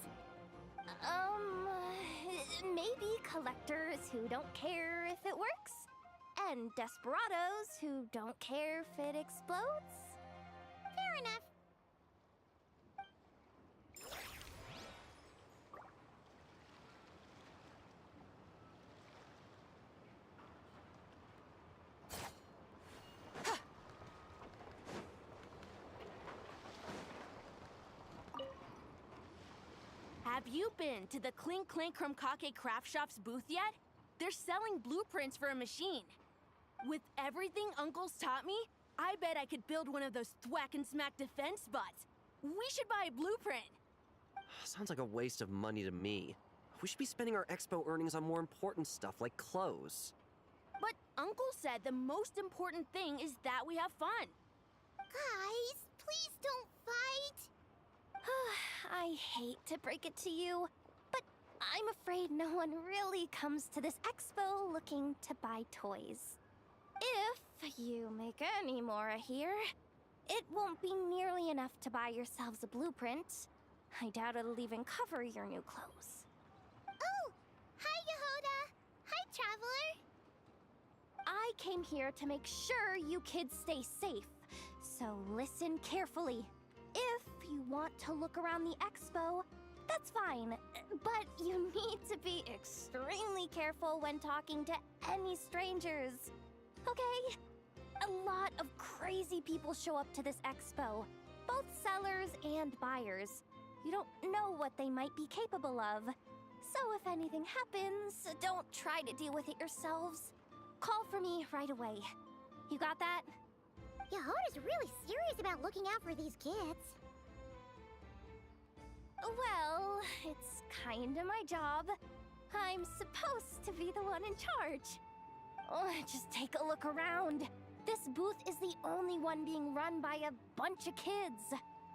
Maybe collectors who don't care if it works, and desperados who don't care if it explodes. Fair enough. Have you been to the Clink Clink Krumkake craft shop's booth yet? They're selling blueprints for a machine. With everything Uncle's taught me, I bet I could build one of those thwack and smack defense bots. We should buy a blueprint. Sounds like a waste of money to me. We should be spending our expo earnings on more important stuff like clothes. But Uncle said the most important thing is that we have fun. Guys, please don't fight. I hate to break it to you, but I'm afraid no one really comes to this expo looking to buy toys. If you make any more here, it won't be nearly enough to buy yourselves a blueprint. I doubt it'll even cover your new clothes. Oh! Hi, Jahoda! Hi, Traveler! I came here to make sure you kids stay safe, so listen carefully. If you want to look around the expo, that's fine, but you need to be extremely careful when talking to any strangers, okay? A lot of crazy people show up to this expo, both sellers and buyers. You don't know what they might be capable of. So if anything happens, don't try to deal with it yourselves. Call for me right away. You got that? Jahoda's really serious about looking out for these kids. Well, it's kinda my job. I'm supposed to be the one in charge. Oh, just take a look around. This booth is the only one being run by a bunch of kids.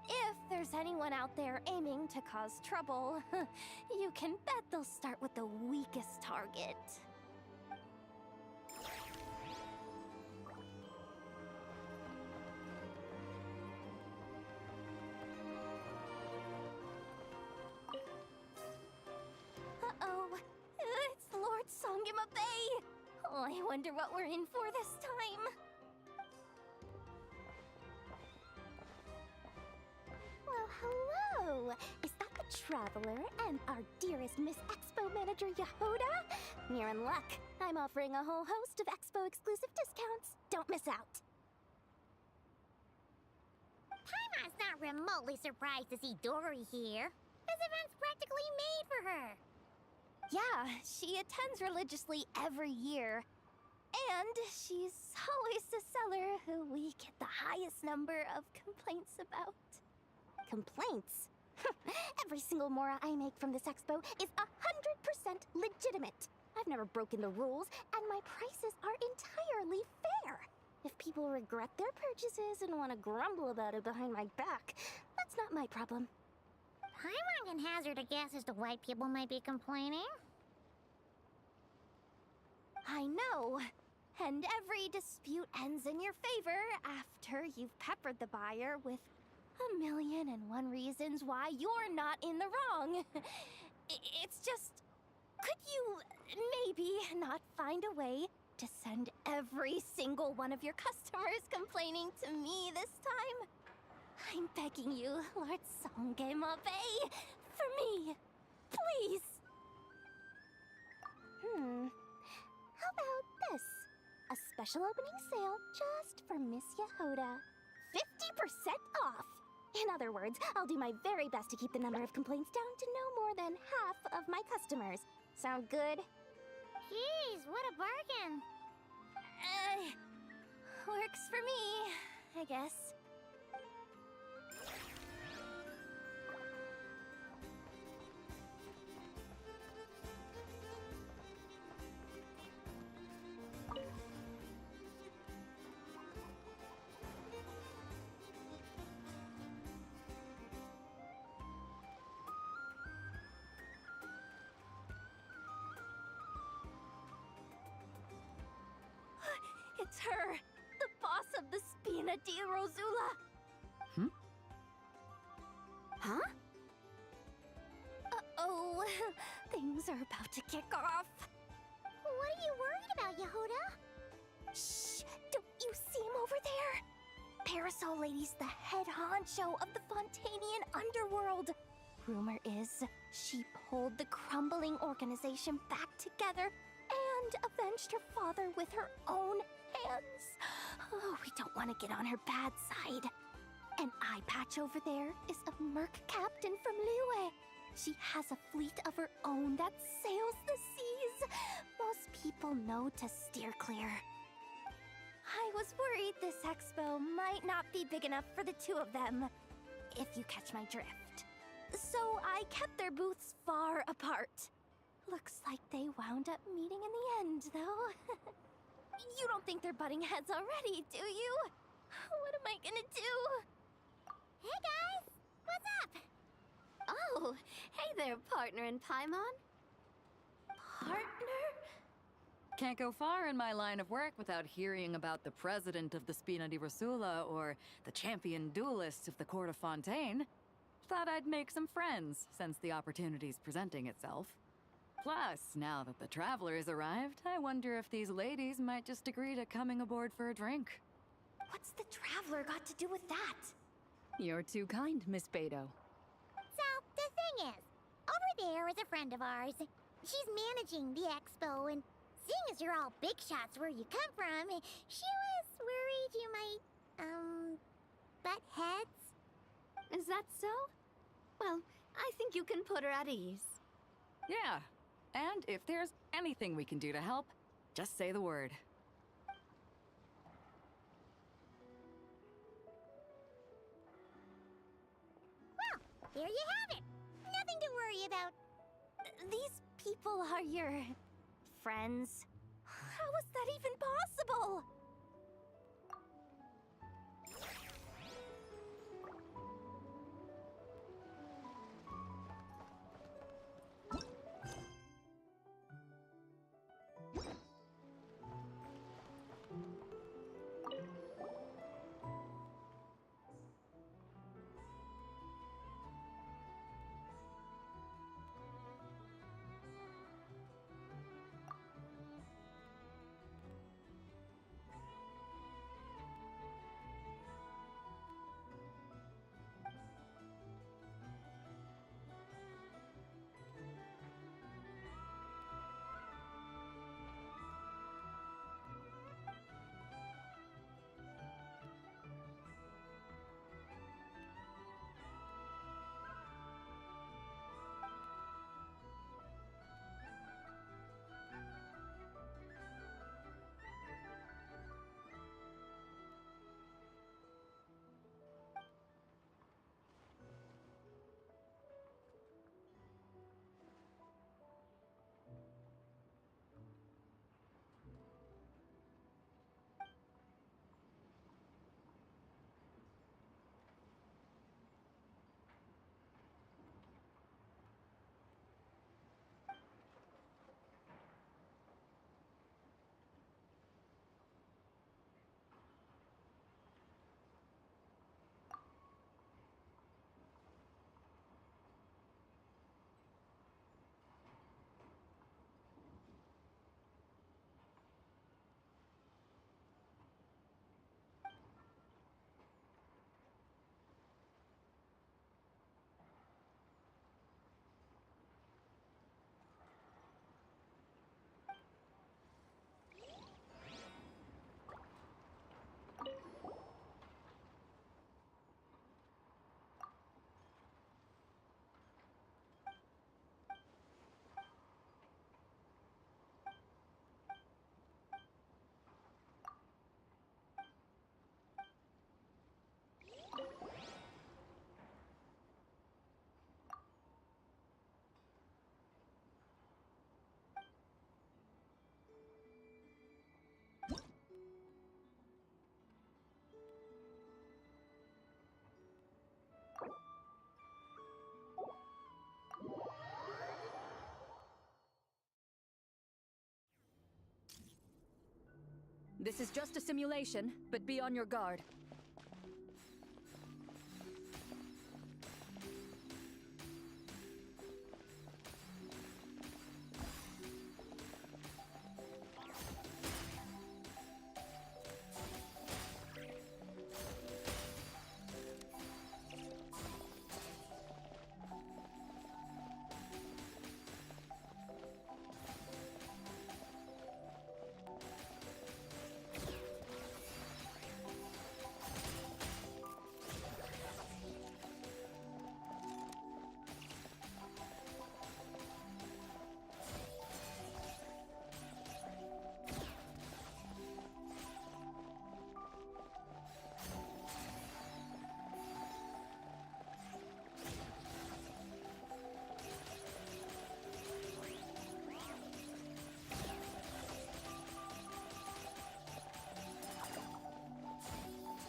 If there's anyone out there aiming to cause trouble, you can bet they'll start with the weakest target. Uh-oh, it's Lord Songima Bay. Oh, I wonder what we're in for this time. Well, hello! Is that the Traveler and our dearest Miss Expo Manager Jahoda? You're in luck. I'm offering a whole host of Expo exclusive discounts. Don't miss out. Paimon's not remotely surprised to see Dory here. This event's practically made for her. Yeah, she attends religiously every year. And she's always the seller who we get the highest number of complaints about. Complaints? Every single mora I make from this expo is 100% legitimate. I've never broken the rules, and my prices are entirely fair. If people regret their purchases and want to grumble about it behind my back, that's not my problem. Paimon can hazard a guess as to why people might be complaining. I know. And every dispute ends in your favor after you've peppered the buyer with 1,000,001 reasons why you're not in the wrong. It's just, could you maybe not find a way to send every single one of your customers complaining to me this time? I'm begging you, Lord Songemabe, for me, please. How about this? A special opening sale just for Miss Jahoda. 50% off! In other words, I'll do my very best to keep the number of complaints down to no more than half of my customers. Sound good? Jeez, what a bargain! Works for me, I guess. It's her! The boss of the Spina di Rosula! Huh? Uh-oh, things are about to kick off. What are you worried about, Jahoda? Shh! Don't you see him over there? Parasol Lady's the head honcho of the Fontanian underworld. Rumor is she pulled the crumbling organization back together and avenged her father with her own hands. Oh, we don't want to get on her bad side. An eye patch over there is a merc captain from Liyue. She has a fleet of her own that sails the seas. Most people know to steer clear. I was worried this expo might not be big enough for the two of them, if you catch my drift. So I kept their booths far apart. Looks like they wound up meeting in the end, though. You don't think they're butting heads already, do you? What am I gonna do? Hey guys! What's up? Oh, hey there, partner in Paimon. Partner? Can't go far in my line of work without hearing about the president of the Spina di Rosula or the champion duelist of the court of Fontaine. Thought I'd make some friends since the opportunity's presenting itself. Plus, now that the traveler's arrived, I wonder if these ladies might just agree to coming aboard for a drink. What's the traveler got to do with that? You're too kind, Miss Beto. So, the thing is, over there is a friend of ours. She's managing the expo, and seeing as you're all big shots where you come from, she was worried you might, butt heads. Is that so? Well, I think you can put her at ease. Yeah, and if there's anything we can do to help, just say the word. Well, there you have it. Nothing to worry about. These people are your friends? How is that even possible? This is just a simulation, but be on your guard.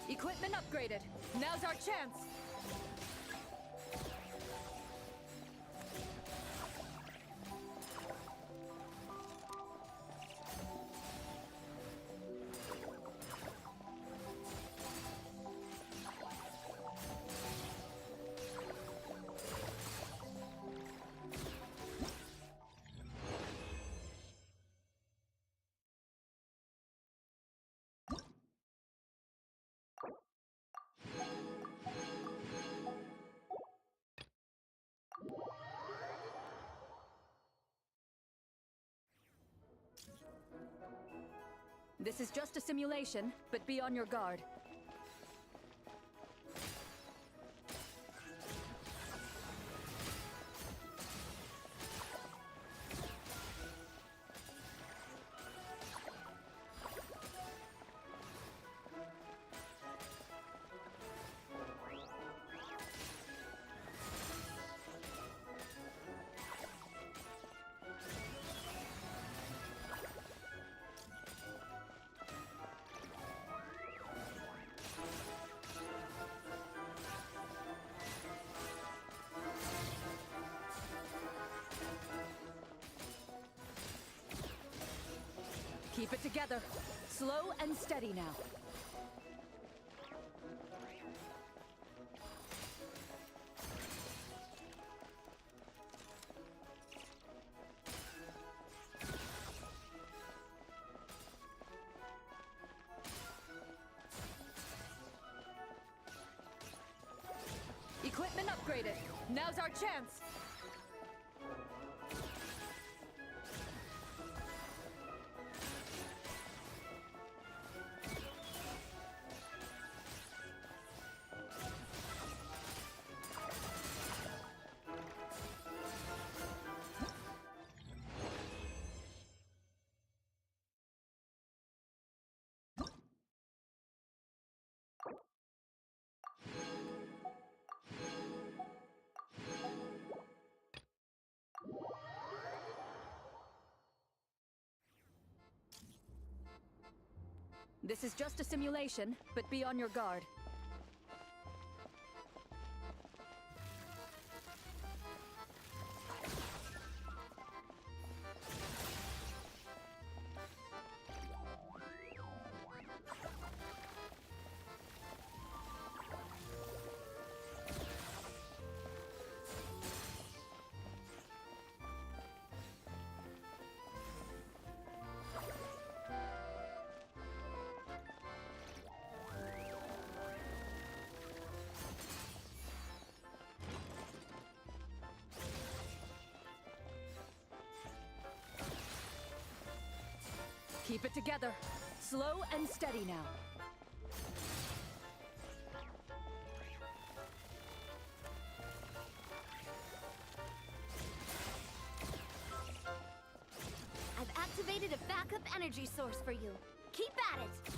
Equipment upgraded. Now's our chance. This is just a simulation, but be on your guard. Keep it together. Slow and steady now. Equipment upgraded. Now's our chance. This is just a simulation, but be on your guard. Keep it together. Slow and steady now. I've activated a backup energy source for you. Keep at it!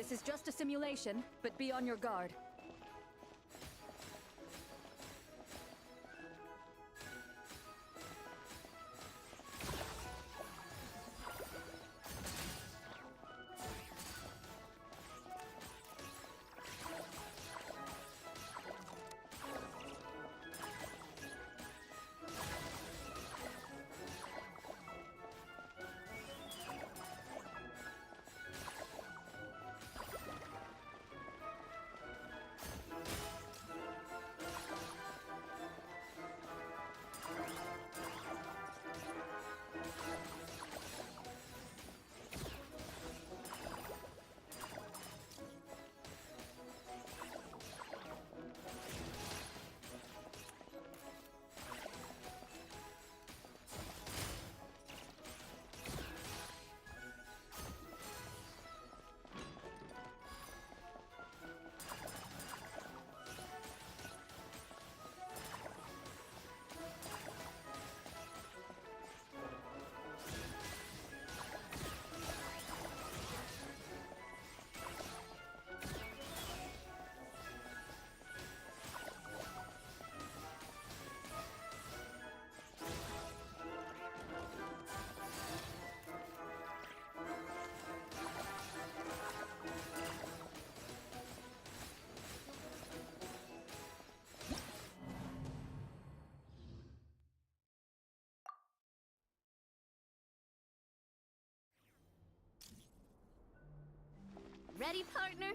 This is just a simulation, but be on your guard. Ready, partner?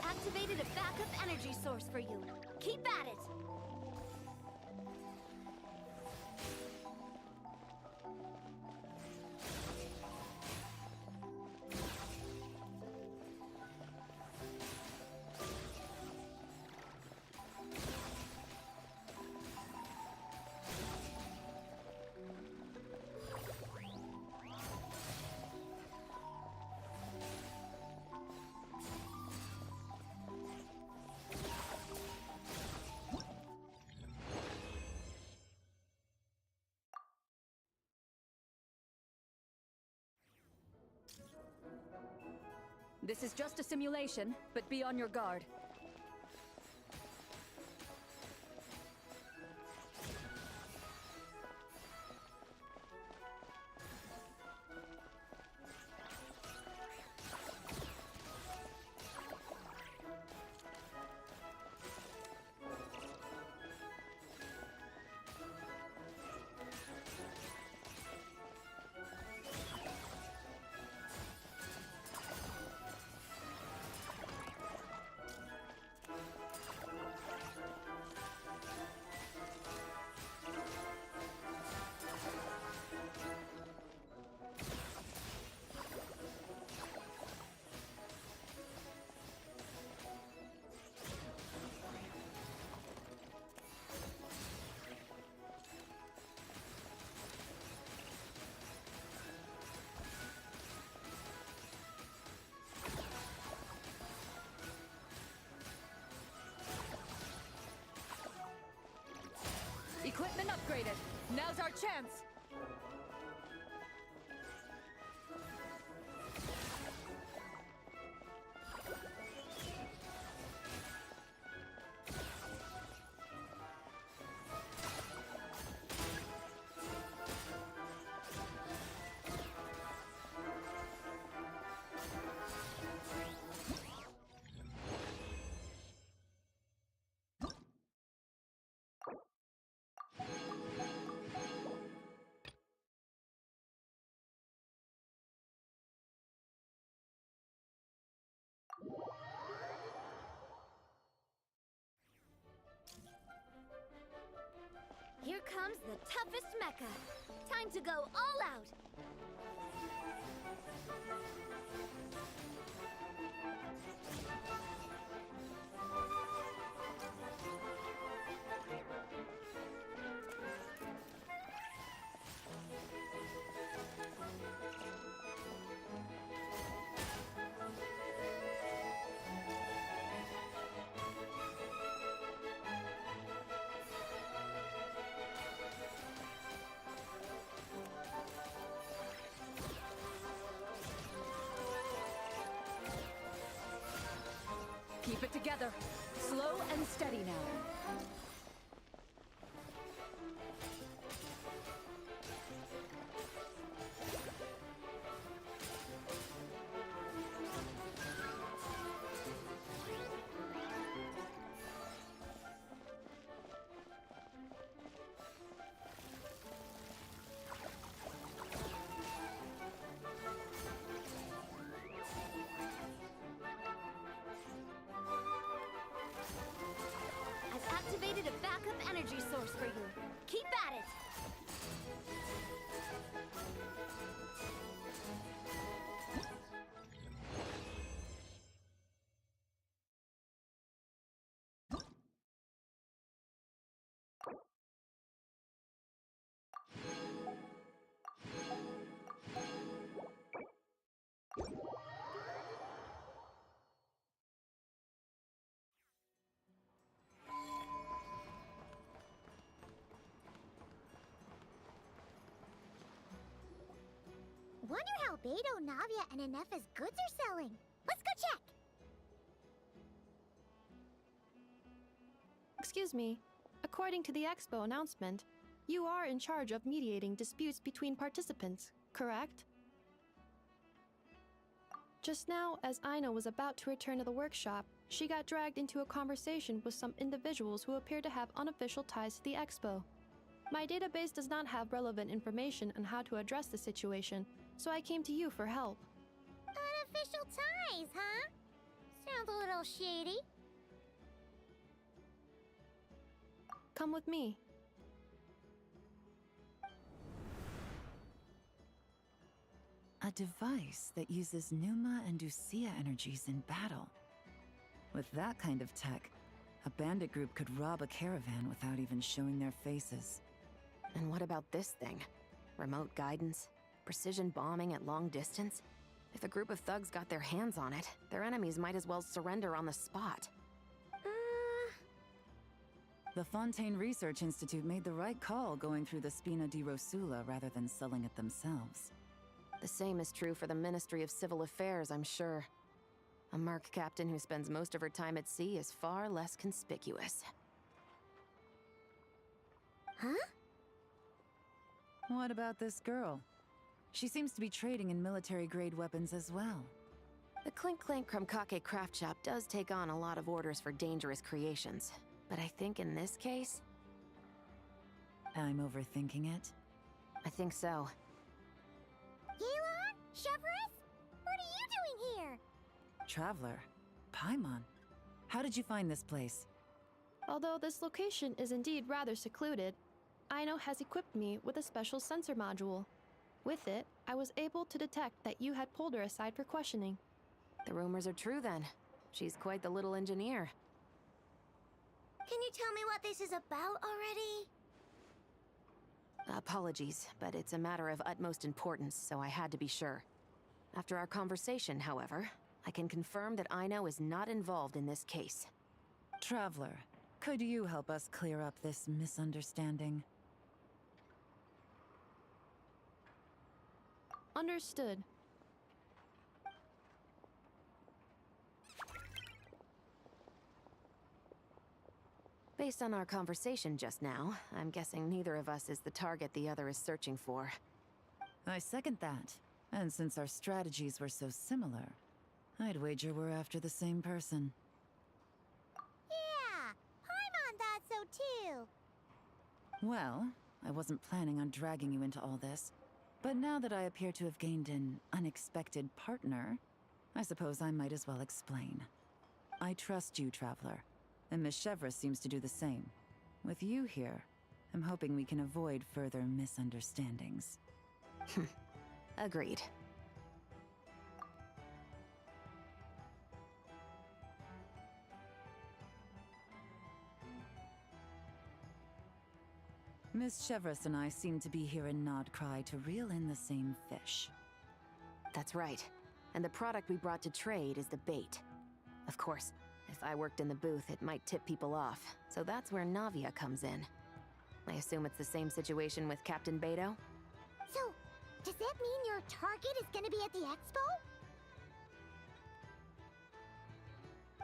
Activated a backup energy source for you. Keep at it! This is just a simulation, but be on your guard. Now's our chance! Here comes the toughest mecha. Time to go all out. Keep it together. Slow and steady now. Activated a backup energy source for you. Keep at it! Wonder how Beto, Navia, and Anefa's goods are selling. Let's go check! Excuse me. According to the Expo announcement, you are in charge of mediating disputes between participants, correct? Just now, as Aino was about to return to the workshop, she got dragged into a conversation with some individuals who appear to have unofficial ties to the Expo. My database does not have relevant information on how to address the situation, so I came to you for help. Unofficial ties, huh? Sounds a little shady. Come with me. A device that uses Pneuma and Usia energies in battle. With that kind of tech, a bandit group could rob a caravan without even showing their faces. And what about this thing? Remote guidance? Precision bombing at long distance? If a group of thugs got their hands on it, their enemies might as well surrender on the spot. The Fontaine Research Institute made the right call going through the Spina di Rosula rather than selling it themselves. The same is true for the Ministry of Civil Affairs, I'm sure. A merc captain who spends most of her time at sea is far less conspicuous. Huh? What about this girl? She seems to be trading in military-grade weapons as well. The Clink Clank Krumkake craft shop does take on a lot of orders for dangerous creations. But I think in this case... I'm overthinking it? I think so. Yelan? Chevres? What are you doing here? Traveler? Paimon? How did you find this place? Although this location is indeed rather secluded, Aino has equipped me with a special sensor module. With it, I was able to detect that you had pulled her aside for questioning. The rumors are true then. She's quite the little engineer. Can you tell me what this is about already? Apologies, but it's a matter of utmost importance, so I had to be sure. After our conversation, however, I can confirm that Aino is not involved in this case. Traveler, could you help us clear up this misunderstanding? Understood. Based on our conversation just now, I'm guessing neither of us is the target the other is searching for. I second that. And since our strategies were so similar, I'd wager we're after the same person. Yeah, Paimon thought so too. Well, I wasn't planning on dragging you into all this, but now that I appear to have gained an unexpected partner, I suppose I might as well explain. I trust you, Traveler, and Miss Chevreuse seems to do the same. With you here, I'm hoping we can avoid further misunderstandings. Agreed. Miss Chevreuse and I seem to be here in Nod-Krai to reel in the same fish. That's right. And the product we brought to trade is the bait. Of course, if I worked in the booth, it might tip people off, so that's where Navia comes in. I assume it's the same situation with Captain Beto? So, does that mean your target is gonna be at the expo?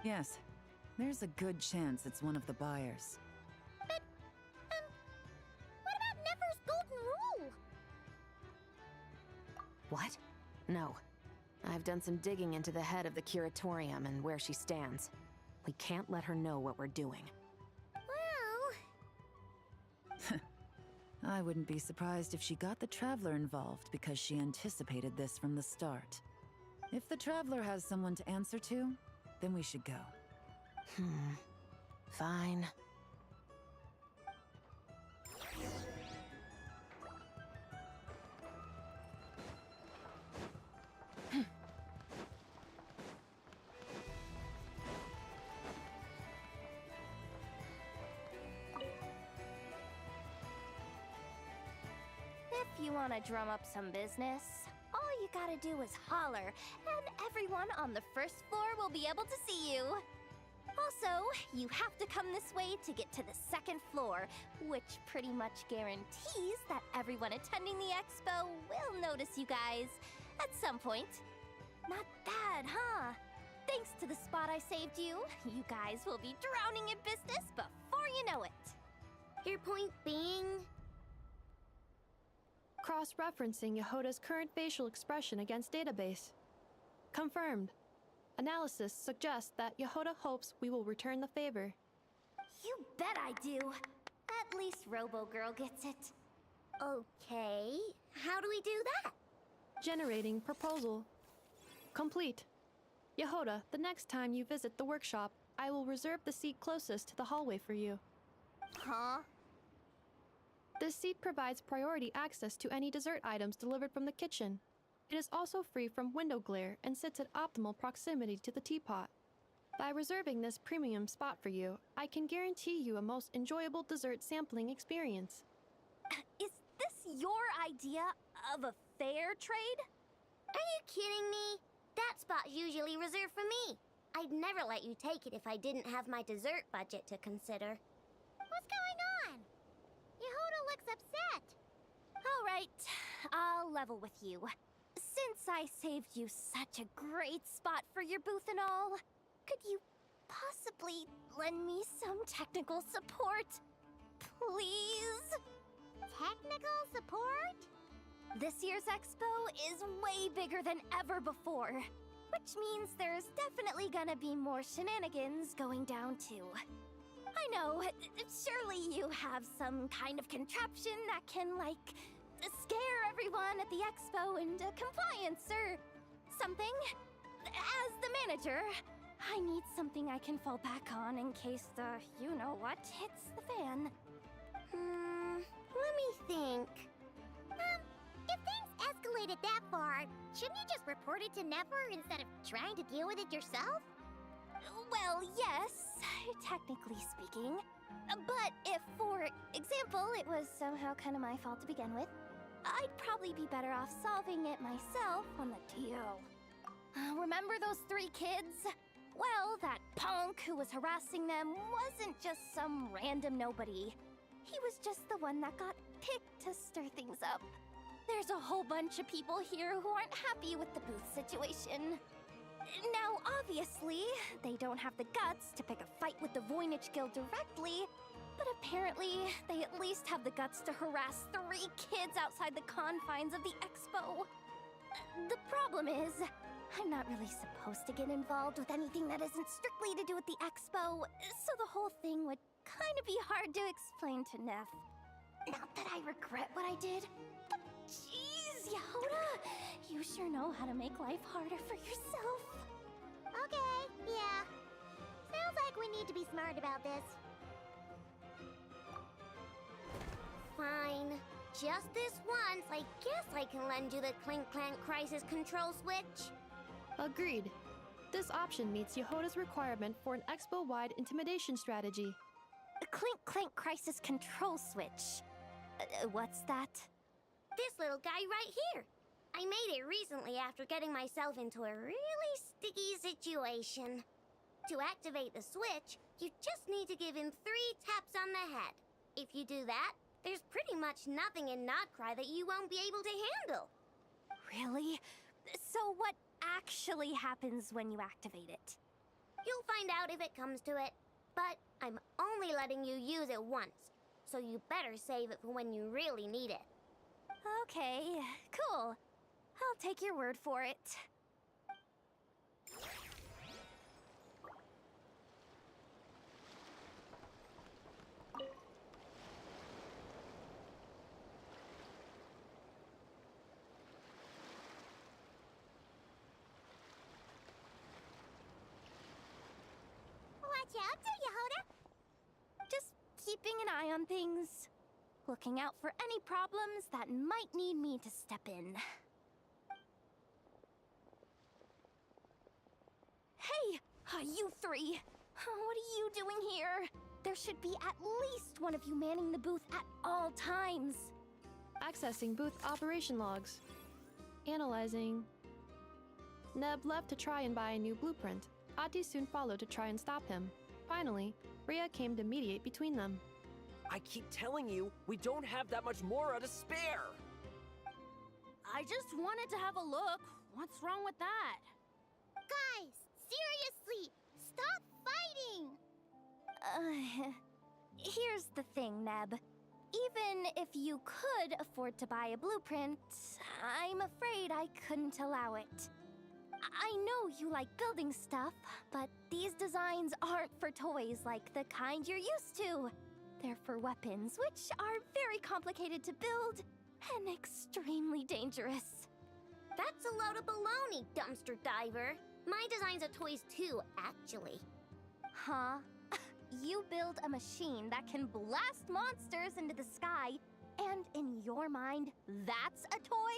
Yes, there's a good chance it's one of the buyers. But, what about Nefer's golden rule? What? No. I've done some digging into the head of the Curatorium and where she stands. We can't let her know what we're doing. Well... I wouldn't be surprised if she got the Traveler involved because she anticipated this from the start. If the Traveler has someone to answer to, then we should go. Fine. If you want to drum up some business, all you gotta do is holler, and everyone on the first floor will be able to see you. Also, you have to come this way to get to the second floor, which pretty much guarantees that everyone attending the expo will notice you guys at some point. Not bad, huh? Thanks to the spot I saved you, you guys will be drowning in business before you know it. Your point being... Cross-referencing Jahoda's current facial expression against database. Confirmed. Analysis suggests that Jahoda hopes we will return the favor. You bet I do. At least Robo-Girl gets it. Okay, how do we do that? Generating proposal. Complete. Jahoda, the next time you visit the workshop, I will reserve the seat closest to the hallway for you. Huh? This seat provides priority access to any dessert items delivered from the kitchen. It is also free from window glare and sits at optimal proximity to the teapot. By reserving this premium spot for you, I can guarantee you a most enjoyable dessert sampling experience. Is this your idea of a fair trade? Are you kidding me? That spot's usually reserved for me. I'd never let you take it if I didn't have my dessert budget to consider. What's going on? Jahoda looks upset. All right, I'll level with you. Since I saved you such a great spot for your booth and all, could you possibly lend me some technical support? Please? Technical support? This year's expo is way bigger than ever before, which means there's definitely gonna be more shenanigans going down too. I know, surely you have some kind of contraption that can, like, scare everyone at the expo into compliance or something. As the manager, I need something I can fall back on in case the you-know-what hits the fan. Let me think. If things escalated that far, shouldn't you just report it to Nefer instead of trying to deal with it yourself? Well, yes, technically speaking. But if, for example, it was somehow kind of my fault to begin with, I'd probably be better off solving it myself on the DO. Remember those 3 kids? Well, that punk who was harassing them wasn't just some random nobody. He was just the one that got picked to stir things up. There's a whole bunch of people here who aren't happy with the booth situation. Now, obviously, they don't have the guts to pick a fight with the Voynich Guild directly, but apparently, they at least have the guts to harass 3 kids outside the confines of the expo. The problem is, I'm not really supposed to get involved with anything that isn't strictly to do with the expo, so the whole thing would kind of be hard to explain to Neff. Not that I regret what I did, but jeez, Jahoda, you sure know how to make life harder for yourself. Okay, yeah. Sounds like we need to be smart about this. Fine. Just this once, I guess I can lend you the Clink Clank Crisis Control Switch. Agreed. This option meets Jahoda's requirement for an expo-wide intimidation strategy. A Clink Clank Crisis Control Switch. What's that? This little guy right here. I made it recently after getting myself into a really sticky situation. To activate the switch, you just need to give him 3 taps on the head. If you do that, there's pretty much nothing in Nod-Krai that you won't be able to handle. Really? So what actually happens when you activate it? You'll find out if it comes to it, but I'm only letting you use it once, so you better save it for when you really need it. Okay, cool. I'll take your word for it. Watch out, Jahoda! Just keeping an eye on things. Looking out for any problems that might need me to step in. Hey! You 3! What are you doing here? There should be at least one of you manning the booth at all times. Accessing booth operation logs. Analyzing. Neb left to try and buy a new blueprint. Ati soon followed to try and stop him. Finally, Rhea came to mediate between them. I keep telling you, we don't have that much Mora to spare! I just wanted to have a look. What's wrong with that? Guys, seriously! Stop fighting! Here's the thing, Neb. Even if you could afford to buy a blueprint, I'm afraid I couldn't allow it. I know you like building stuff, but these designs aren't for toys like the kind you're used to. They're for weapons, which are very complicated to build and extremely dangerous. That's a load of baloney, dumpster diver. My designs are toys too, actually. Huh? You build a machine that can blast monsters into the sky, and in your mind, that's a toy?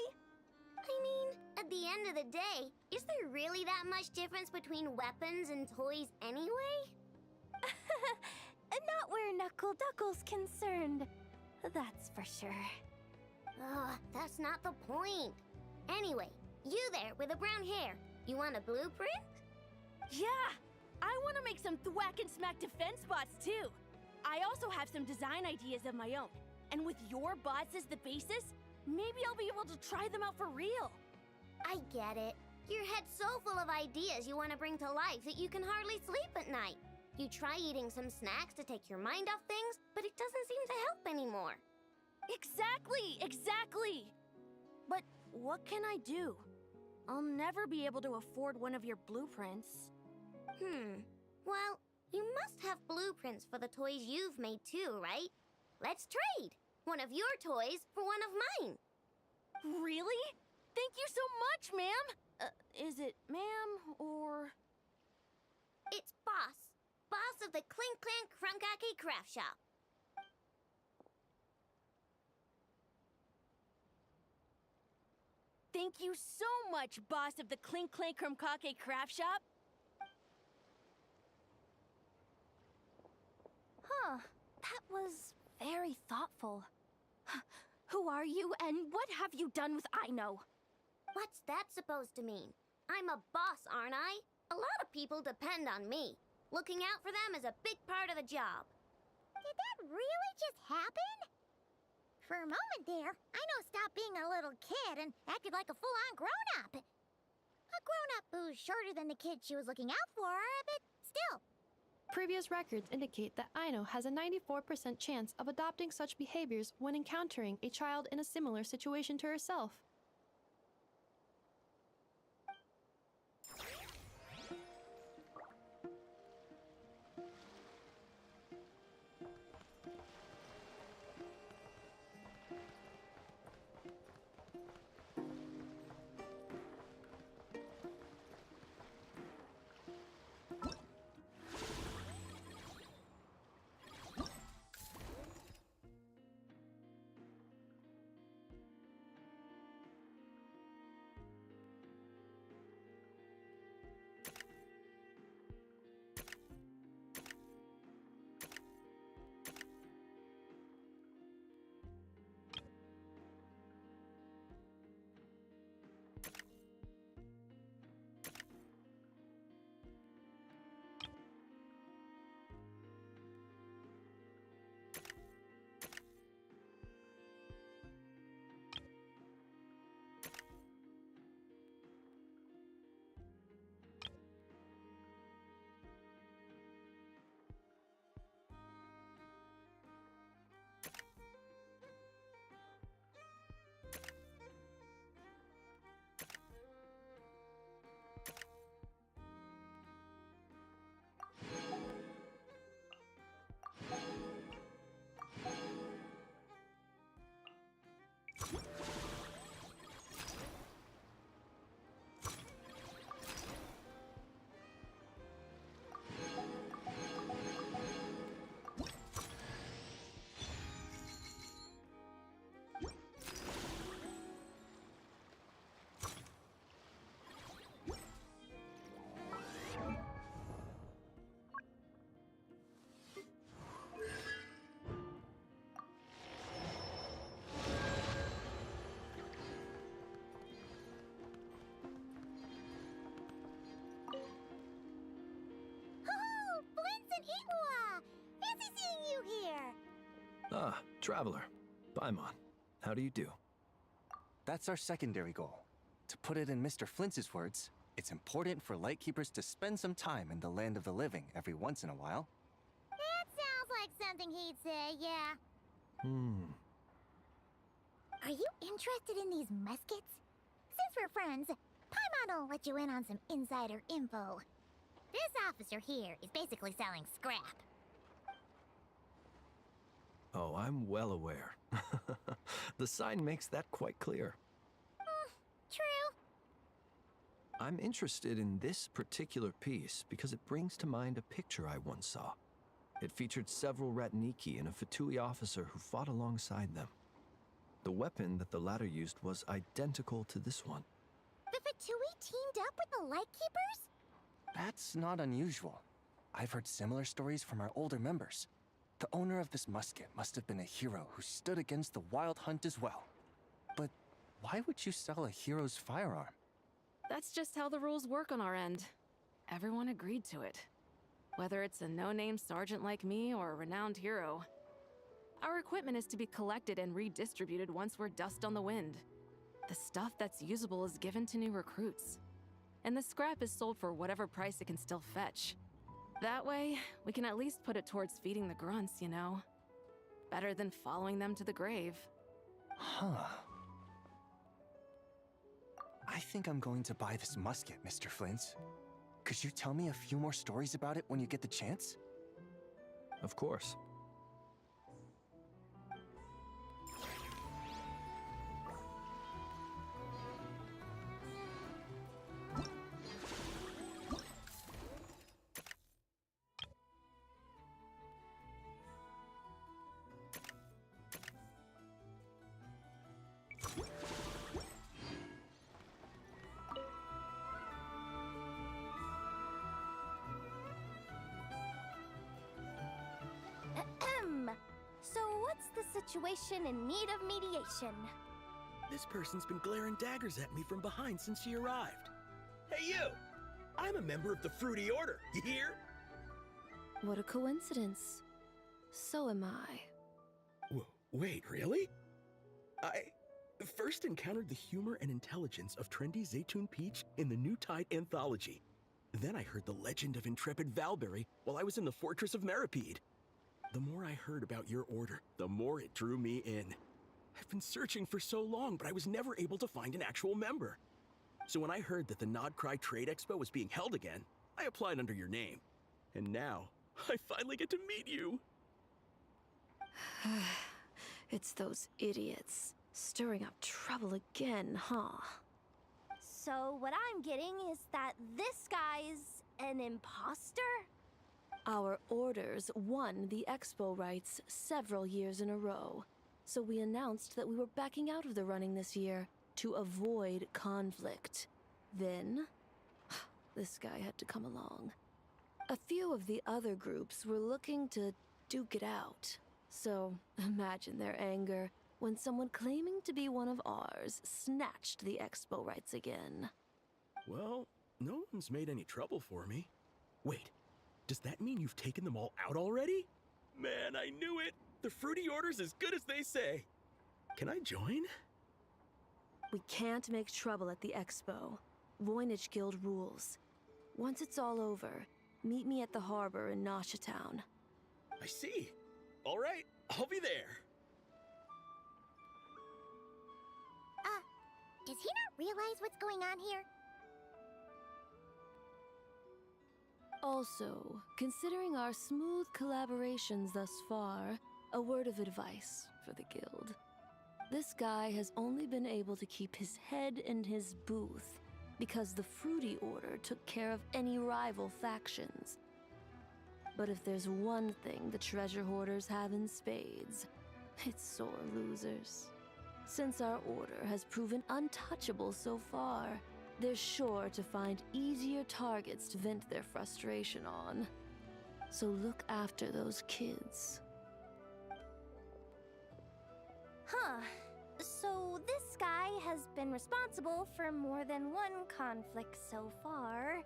I mean, at the end of the day, is there really that much difference between weapons and toys anyway? Not where Knuckle Duckle's concerned. That's for sure. Ugh, that's not the point. Anyway, you there with the brown hair, you want a blueprint? Yeah! I want to make some thwack and smack defense bots too. I also have some design ideas of my own. And with your bots as the basis, maybe I'll be able to try them out for real. I get it. Your head's so full of ideas you want to bring to life that you can hardly sleep at night. You try eating some snacks to take your mind off things, but it doesn't seem to help anymore. Exactly! But what can I do? I'll never be able to afford one of your blueprints. Well, you must have blueprints for the toys you've made too, right? Let's trade! One of your toys for one of mine. Really? Thank you so much, ma'am! Is it ma'am, or...? It's Boss. Boss of the Clink Clank Crunkake Craft Shop. Thank you so much, boss of the Clink Clank Crunkake Craft Shop. Huh. That was very thoughtful. Who are you, and what have you done with Aino? What's that supposed to mean? I'm a boss, aren't I? A lot of people depend on me. Looking out for them is a big part of the job. Did that really just happen? For a moment there, Aino stopped being a little kid and acted like a full-on grown-up. A grown-up who's shorter than the kid she was looking out for, but still. Previous records indicate that Aino has a 94% chance of adopting such behaviors when encountering a child in a similar situation to herself. Ah, Traveler. Paimon, how do you do? That's our secondary goal. To put it in Mr. Flintz's words, it's important for Lightkeepers to spend some time in the land of the living every once in a while. That sounds like something he'd say, yeah. Are you interested in these muskets? Since we're friends, Paimon will let you in on some insider info. This officer here is basically selling scrap. Oh, I'm well aware. The sign makes that quite clear. True. I'm interested in this particular piece because it brings to mind a picture I once saw. It featured several Ratniki and a Fatui officer who fought alongside them. The weapon that the latter used was identical to this one. The Fatui teamed up with the Lightkeepers? That's not unusual. I've heard similar stories from our older members. The owner of this musket must have been a hero who stood against the Wild Hunt as well. But why would you sell a hero's firearm? That's just how the rules work on our end. Everyone agreed to it. Whether it's a no-name sergeant like me or a renowned hero. Our equipment is to be collected and redistributed once we're dust on the wind. The stuff that's usable is given to new recruits. And the scrap is sold for whatever price it can still fetch. That way, we can at least put it towards feeding the grunts, you know? Better than following them to the grave. Huh. I think I'm going to buy this musket, Mr. Flintz. Could you tell me a few more stories about it when you get the chance? Of course. So what's the situation in need of mediation? This person's been glaring daggers at me from behind since she arrived. Hey, you! I'm a member of the Fruity Order, you hear? What a coincidence. So am I. Wait, really? I first encountered the humor and intelligence of trendy Zaytune Peach in the New Tide anthology. Then I heard the legend of intrepid Valberry while I was in the Fortress of Meripede. The more I heard about your order, the more it drew me in. I've been searching for so long, but I was never able to find an actual member. So when I heard that the Nod-Krai Trade Expo was being held again, I applied under your name. And now, I finally get to meet you. It's those idiots. Stirring up trouble again, huh? So what I'm getting is that this guy's an imposter? Our orders won the expo rights several years in a row, so we announced that we were backing out of the running this year to avoid conflict. Then, this guy had to come along. A few of the other groups were looking to duke it out, so imagine their anger when someone claiming to be one of ours snatched the expo rights again. Well, no one's made any trouble for me. Wait, does that mean you've taken them all out already? Man, I knew it! The Fruity Order's as good as they say! Can I join? We can't make trouble at the expo. Voynich Guild rules. Once it's all over, meet me at the harbor in Nasha Town. I see. All right, I'll be there. Does he not realize what's going on here? Also, considering our smooth collaborations thus far, a word of advice for the guild. This guy has only been able to keep his head in his booth because the Fruity Order took care of any rival factions. But if there's one thing the treasure hoarders have in spades, it's sore losers. Since our order has proven untouchable so far, they're sure to find easier targets to vent their frustration on. So look after those kids. Huh. So this guy has been responsible for more than one conflict so far.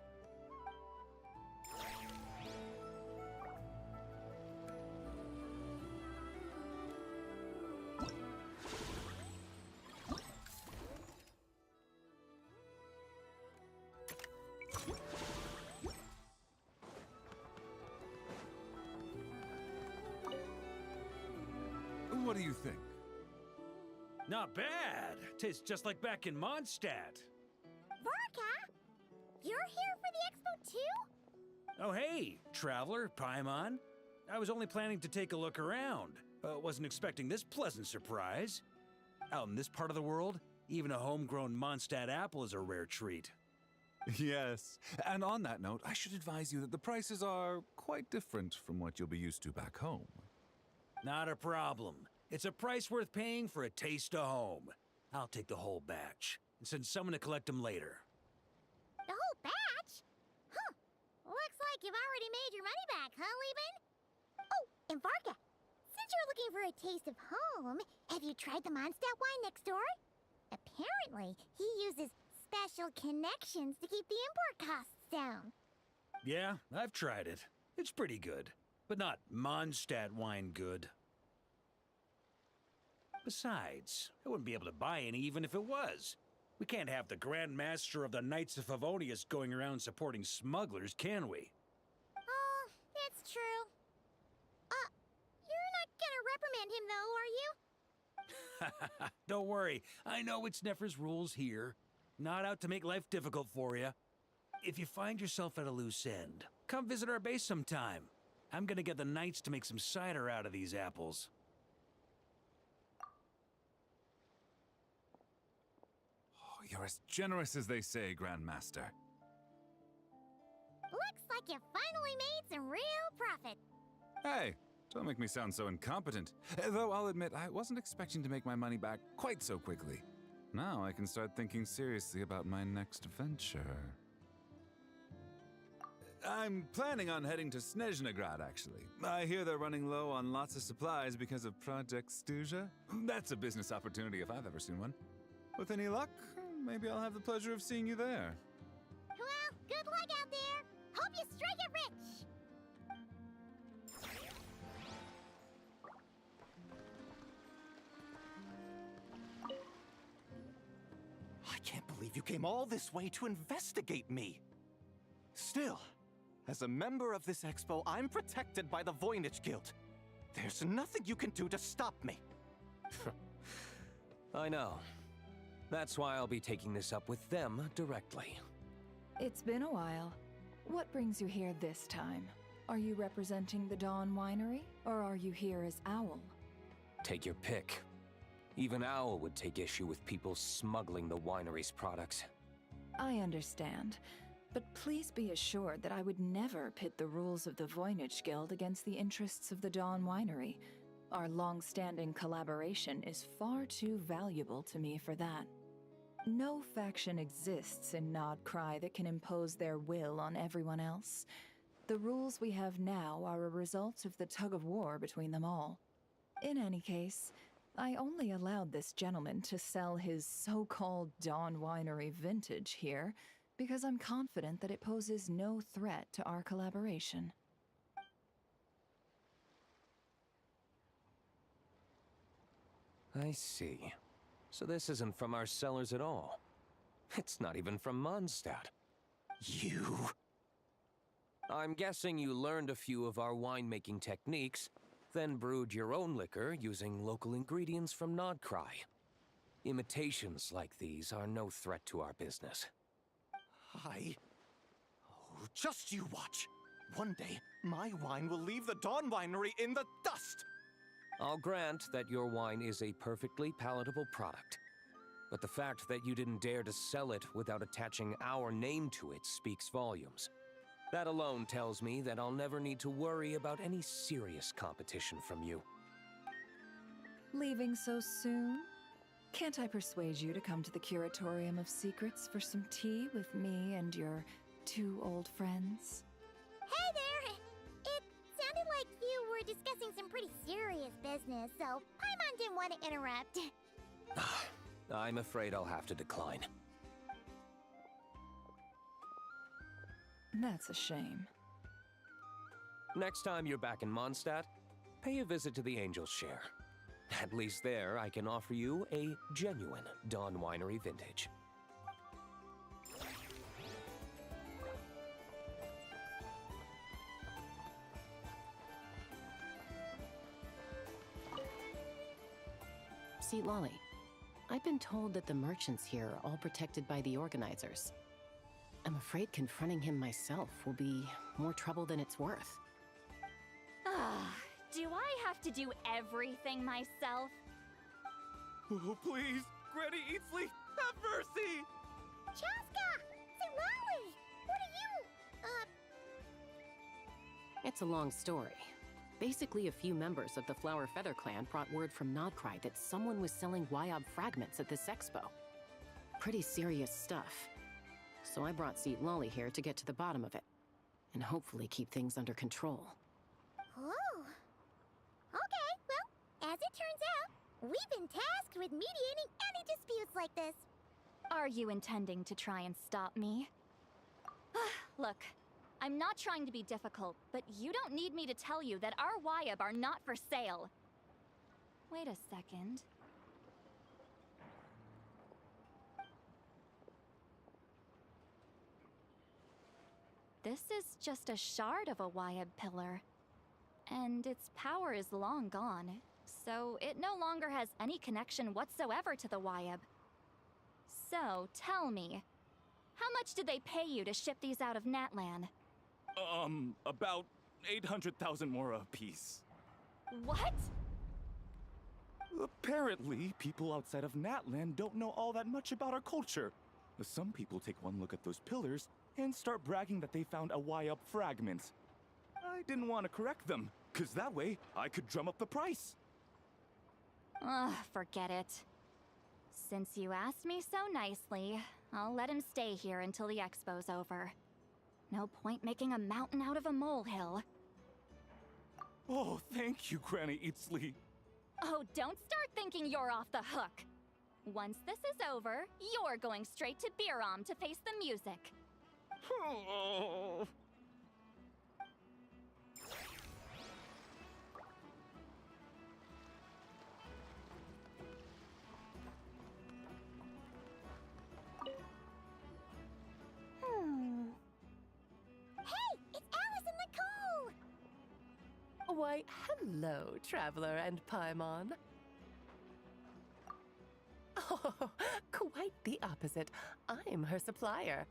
What do you think? Not bad. Tastes just like back in Mondstadt. Varka! You're here for the expo too? Oh hey, Traveler, Paimon. I was only planning to take a look around. Wasn't expecting this pleasant surprise. Out in this part of the world, even a homegrown Mondstadt apple is a rare treat. Yes, and on that note, I should advise you that the prices are quite different from what you'll be used to back home. Not a problem. It's a price worth paying for a taste of home. I'll take the whole batch and send someone to collect them later. The whole batch? Huh. Looks like you've already made your money back, huh, Lieben? Oh, and Varka, since you're looking for a taste of home, have you tried the Mondstadt wine next door? Apparently, he uses special connections to keep the import costs down. Yeah, I've tried it. It's pretty good, but not Mondstadt wine good. Besides, I wouldn't be able to buy any even if it was. We can't have the Grand Master of the Knights of Favonius going around supporting smugglers, can we? Oh, that's true. You're not gonna reprimand him though, are you? Don't worry, I know it's Nefer's rules here. Not out to make life difficult for you. If you find yourself at a loose end, come visit our base sometime. I'm gonna get the Knights to make some cider out of these apples. You're as generous as they say, Grandmaster. Looks like you finally made some real profit. Hey, don't make me sound so incompetent. Though I'll admit, I wasn't expecting to make my money back quite so quickly. Now I can start thinking seriously about my next venture. I'm planning on heading to Snezhnegrad, actually. I hear they're running low on lots of supplies because of Project Stuja. That's a business opportunity if I've ever seen one. With any luck, maybe I'll have the pleasure of seeing you there. Well, good luck out there. Hope you strike it rich. believe you came all this way to investigate me. Still, as a member of this expo, I'm protected by the Voynich Guild. There's nothing you can do to stop me. I know. That's why I'll be taking this up with them directly. It's been a while. What brings you here this time? Are you representing the Dawn Winery, or are you here as Owl? Take your pick. Even Owl would take issue with people smuggling the winery's products. I understand, but please be assured that I would never pit the rules of the Voynich Guild against the interests of the Dawn Winery. Our long-standing collaboration is far too valuable to me for that. No faction exists in Nod-Krai that can impose their will on everyone else. The rules we have now are a result of the tug-of-war between them all. In any case, I only allowed this gentleman to sell his so-called Dawn Winery vintage here because I'm confident that it poses no threat to our collaboration. I see. So this isn't from our cellars at all. It's not even from Mondstadt. You... I'm guessing you learned a few of our winemaking techniques, then brewed your own liquor using local ingredients from Nod-Krai. Imitations like these are no threat to our business. Oh, just you watch. One day, my wine will leave the Dawn Winery in the dust! I'll grant that your wine is a perfectly palatable product. But the fact that you didn't dare to sell it without attaching our name to it speaks volumes. That alone tells me that I'll never need to worry about any serious competition from you. Leaving so soon? Can't I persuade you to come to the Curatorium of Secrets for some tea with me and your 2 old friends? Hey there! It sounded like you were discussing some pretty serious business, so Paimon didn't want to interrupt. I'm afraid I'll have to decline. That's a shame. Next time you're back in Mondstadt, pay a visit to the Angel's Share. At least there, I can offer you a genuine Dawn Winery vintage. See, Lolly, I've been told that the merchants here are all protected by the organizers. I'm afraid confronting him myself will be more trouble than it's worth. Do I have to do everything myself? Oh, please! Granny Eatsley, have mercy! Chaska! Lolly! What are you... It's a long story. Basically, a few members of the Flower Feather clan brought word from Nod-Krai that someone was selling Wyob fragments at this expo. Pretty serious stuff. So I brought Seat Lolly here to get to the bottom of it, and hopefully keep things under control. Oh. Okay, well, as it turns out, we've been tasked with mediating any disputes like this. Are you intending to try and stop me? Look, I'm not trying to be difficult, but you don't need me to tell you that our Wyob are not for sale. Wait a second. This is just a shard of a Wyob pillar. And its power is long gone, so it no longer has any connection whatsoever to the Wyob. So, tell me, how much did they pay you to ship these out of Natlan? About 800,000 more apiece. What? Apparently, people outside of Natlan don't know all that much about our culture. Some people take one look at those pillars and start bragging that they found a Wyob fragment. I didn't want to correct them, because that way I could drum up the price. Ugh, forget it. Since you asked me so nicely, I'll let him stay here until the expo's over. No point making a mountain out of a molehill. Oh, thank you, Granny Eatsley. Oh, don't start thinking you're off the hook. Once this is over, you're going straight to Biram to face the music. Why, hello, Traveler and Paimon. Oh, quite the opposite. I'm her supplier.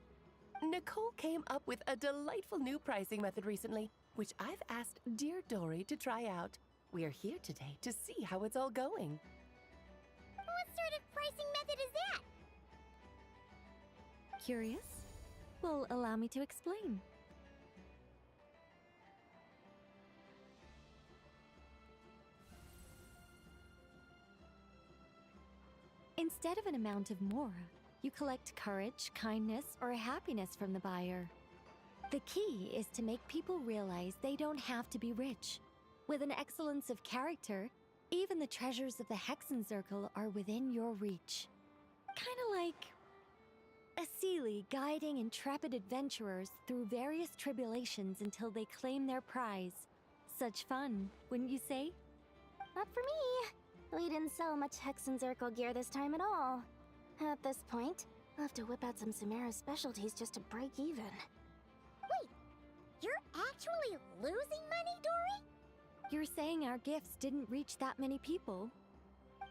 Nicole came up with a delightful new pricing method recently, which I've asked dear Dory to try out. We're here today to see how it's all going. What sort of pricing method is that? Curious? Well, allow me to explain. Instead of an amount of mora, you collect courage, kindness, or happiness from the buyer. The key is to make people realize they don't have to be rich. With an excellence of character, even the treasures of the Hexen Circle are within your reach. Kinda like a Seelie guiding intrepid adventurers through various tribulations until they claim their prize. Such fun, wouldn't you say? Not for me. We didn't sell much Hexen Circle gear this time at all. At this point, I'll have to whip out some Samara's specialties just to break even. Wait, you're actually losing money, Dory? You're saying our gifts didn't reach that many people?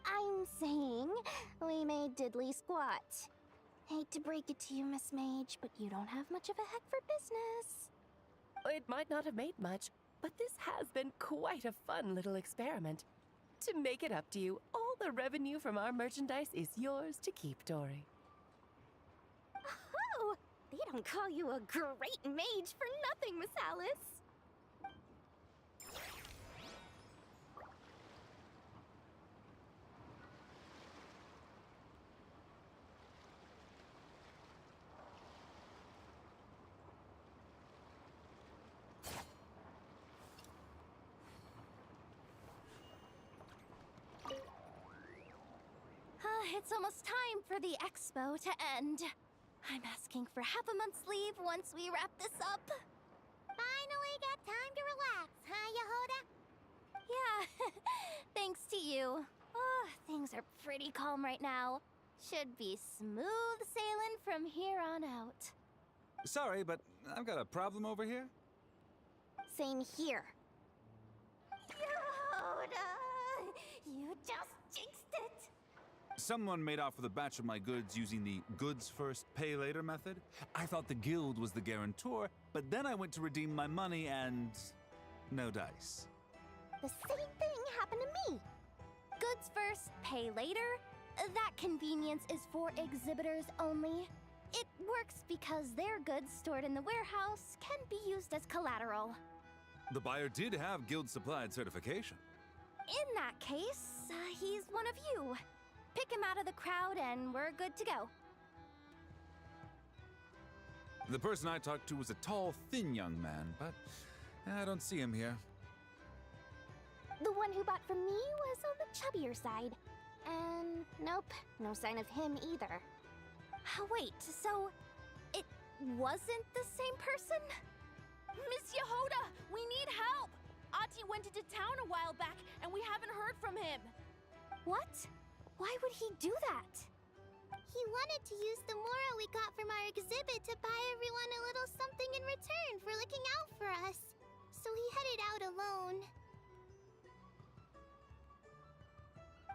I'm saying we made diddly squat. Hate to break it to you, Miss Mage, but you don't have much of a heck for business. It might not have made much, but this has been quite a fun little experiment. To make it up to you, all the revenue from our merchandise is yours to keep, Dory. Oh, they don't call you a great mage for nothing, Miss Alice. It's almost time for the expo to end. I'm asking for half a month's leave once we wrap this up. Finally got time to relax, huh, Jahoda? Yeah, thanks to you. Oh, things are pretty calm right now. Should be smooth sailing from here on out. Sorry, but I've got a problem over here. Same here. Jahoda, you just jinxed it. Someone made off with a batch of my goods using the goods first, pay later method. I thought the guild was the guarantor, but then I went to redeem my money and no dice. The same thing happened to me. Goods first, pay later. That convenience is for exhibitors only. It works because their goods stored in the warehouse can be used as collateral. The buyer did have guild supplied certification. In that case, he's one of you. Pick him out of the crowd and we're good to go. The person I talked to was a tall, thin young man, but I don't see him here. The one who bought from me was on the chubbier side. And nope, no sign of him either. Wait, so it wasn't the same person? Miss Jahoda, we need help! Ati went into town a while back and we haven't heard from him. What? Why would he do that? He wanted to use the mora we got from our exhibit to buy everyone a little something in return for looking out for us. So he headed out alone.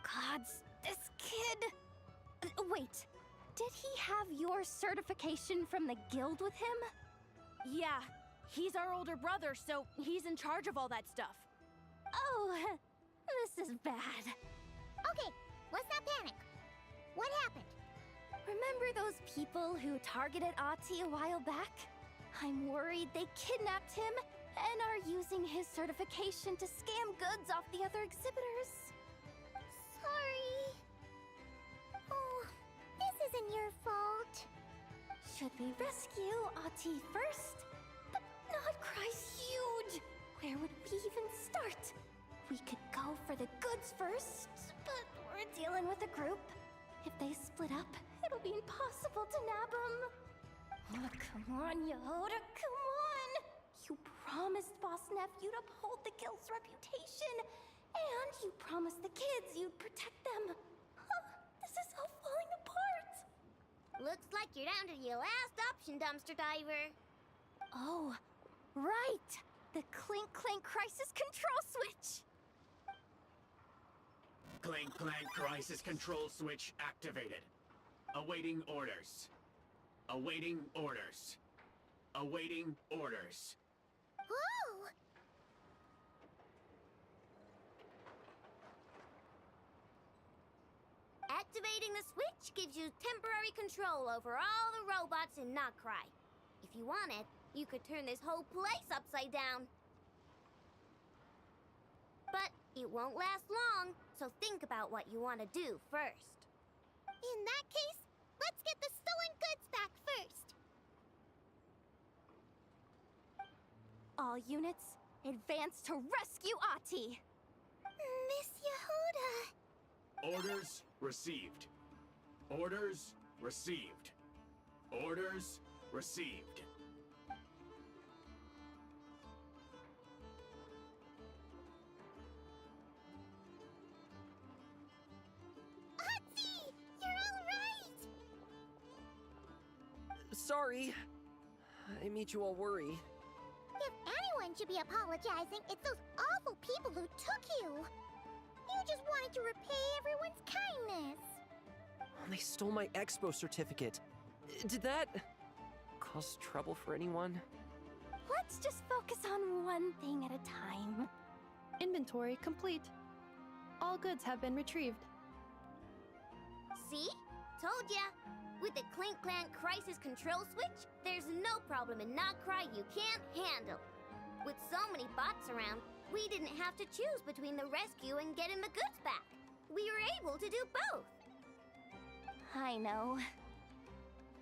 Gods, this kid... Wait, did he have your certification from the guild with him? Yeah, he's our older brother, so he's in charge of all that stuff. Oh, this is bad. Okay, let's not panic. What happened? Remember those people who targeted Ati a while back? I'm worried they kidnapped him and are using his certification to scam goods off the other exhibitors. Sorry. Oh, this isn't your fault. Should we rescue Ati first? But Nod-Krai's huge! Where would we even start? We could go for the goods first, but we're dealing with a group. If they split up, it'll be impossible to nab them. Oh, come on, Jahoda, come on! You promised Boss Nephew to uphold the guild's reputation, and you promised the kids you'd protect them. This is all falling apart. Looks like you're down to your last option, dumpster diver. Oh, right! The Clink Clank Crisis Control Switch! Clank Clank Crisis Control Switch activated. Awaiting orders. Awaiting orders. Awaiting orders. Whoa! Activating the switch gives you temporary control over all the robots in Nod-Krai. If you wanted, you could turn this whole place upside down. But it won't last long, so think about what you want to do first. In that case, let's get the stolen goods back first. All units, advance to rescue Ahti! Miss Jahoda! Orders received. Orders received. Orders received. Ahti! You're all right! Sorry. I made you all worry. If anyone should be apologizing, it's those awful people who took you. You just wanted to repay everyone's kindness. They stole my expo certificate. Did that cause trouble for anyone? Let's just focus on one thing at a time. Inventory complete. All goods have been retrieved. See? Told ya! With the Clink Clank Crisis Control Switch, there's no problem in Nod-Krai you can't handle. With so many bots around, we didn't have to choose between the rescue and getting the goods back. We were able to do both. I know.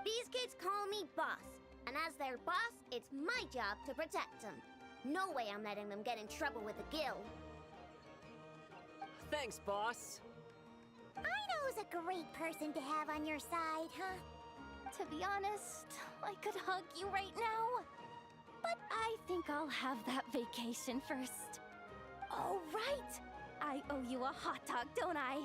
These kids call me boss, and as their boss, it's my job to protect them. No way I'm letting them get in trouble with the guild. Thanks, boss. Aino's a great person to have on your side, huh? To be honest, I could hug you right now. But I think I'll have that vacation first. Oh, right! I owe you a hot dog, don't I?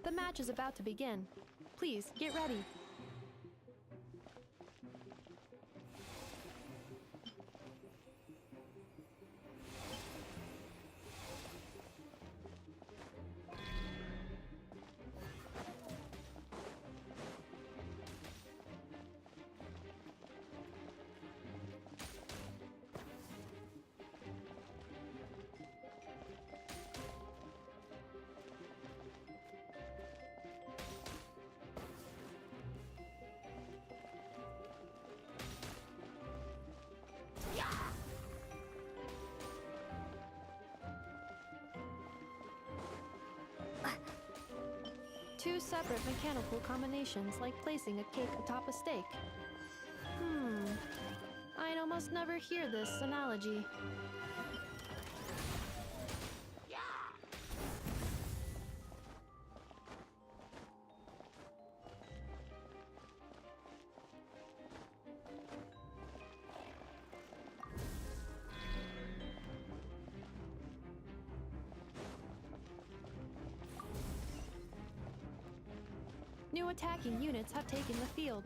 The match is about to begin. Please, get ready. Two separate mechanical combinations, like placing a cake atop a steak. I'd almost never hear this analogy. New attacking units have taken the field.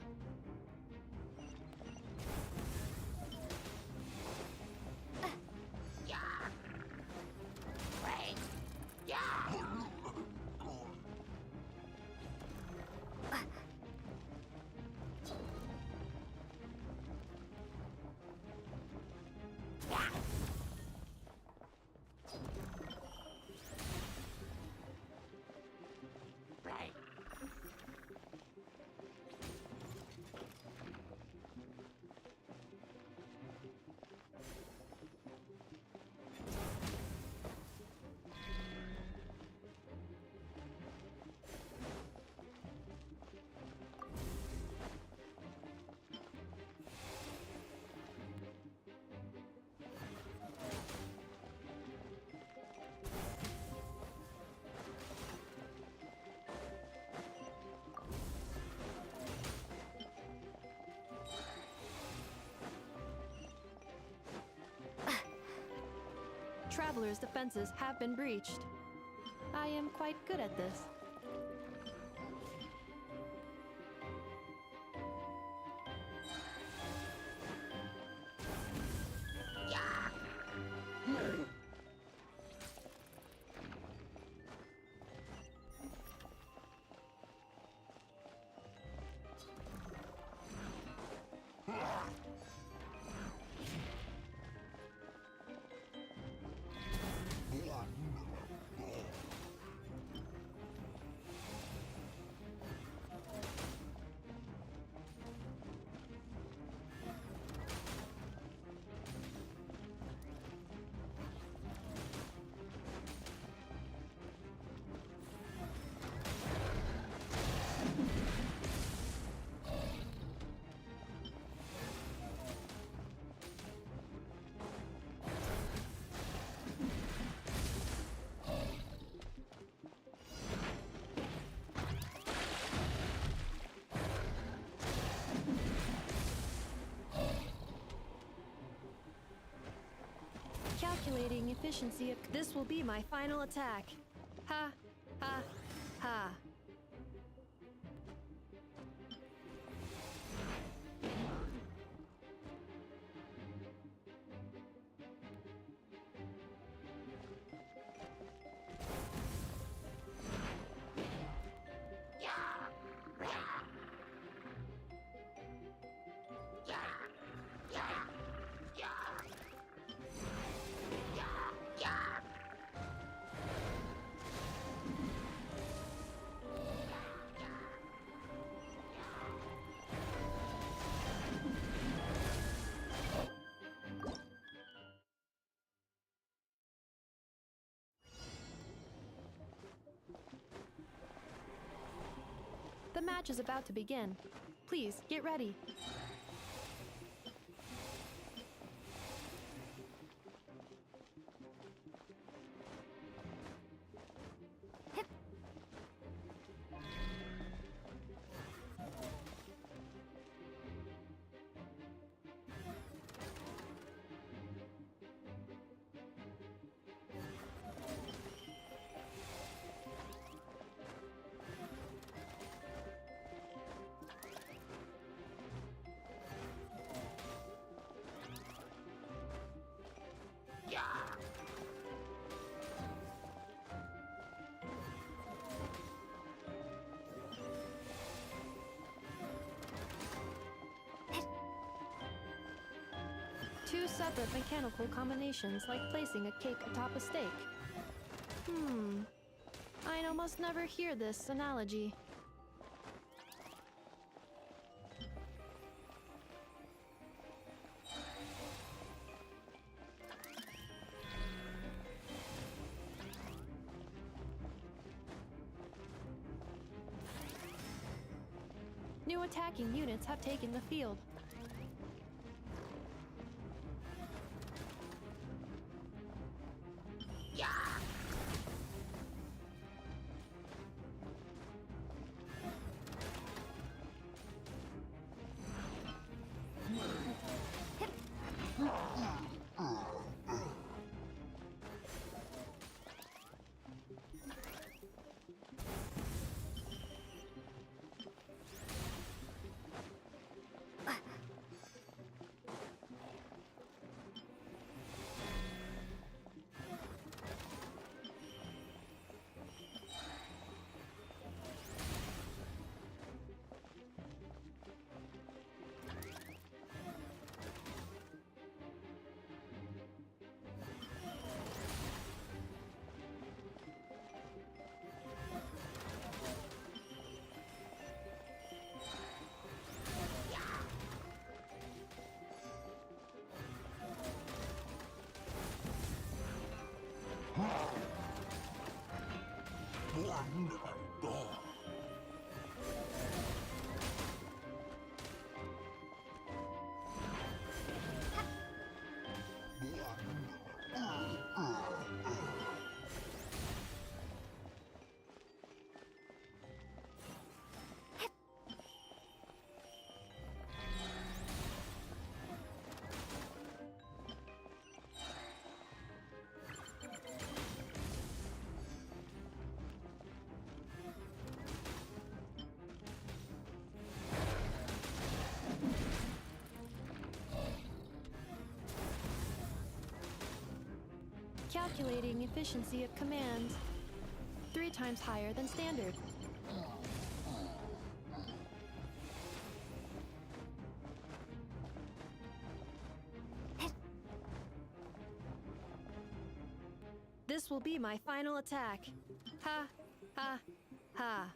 Traveler's defenses have been breached. I am quite good at this. Calculating efficiency of... This will be my final attack. Ha, ha, ha. The match is about to begin. Please, get ready. two separate mechanical combinations like placing a cake atop a steak. I almost never hear this analogy. New attacking units have taken the field. Calculating efficiency of command. 3 times higher than standard. This will be my final attack. Ha, ha, ha.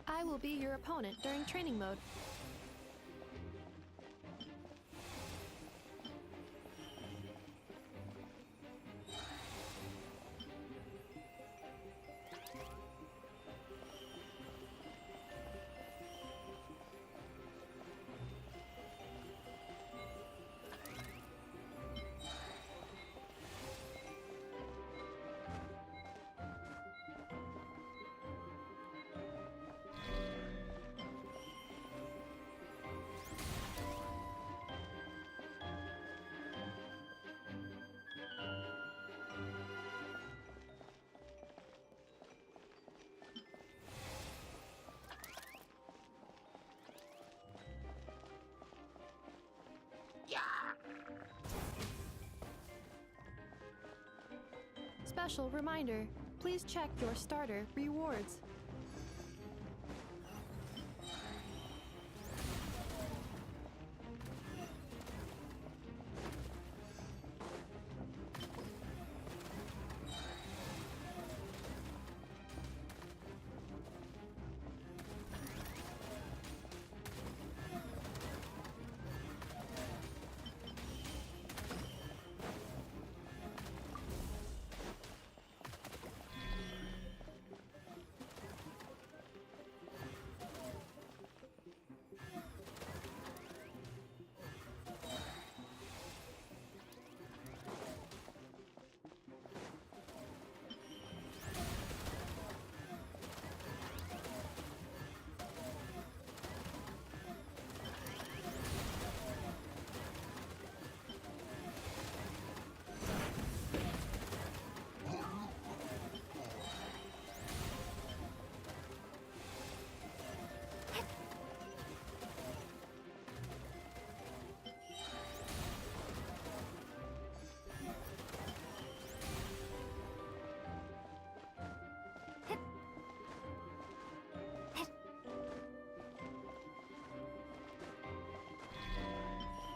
I will be your opponent during training mode. Special reminder, Please check your starter rewards.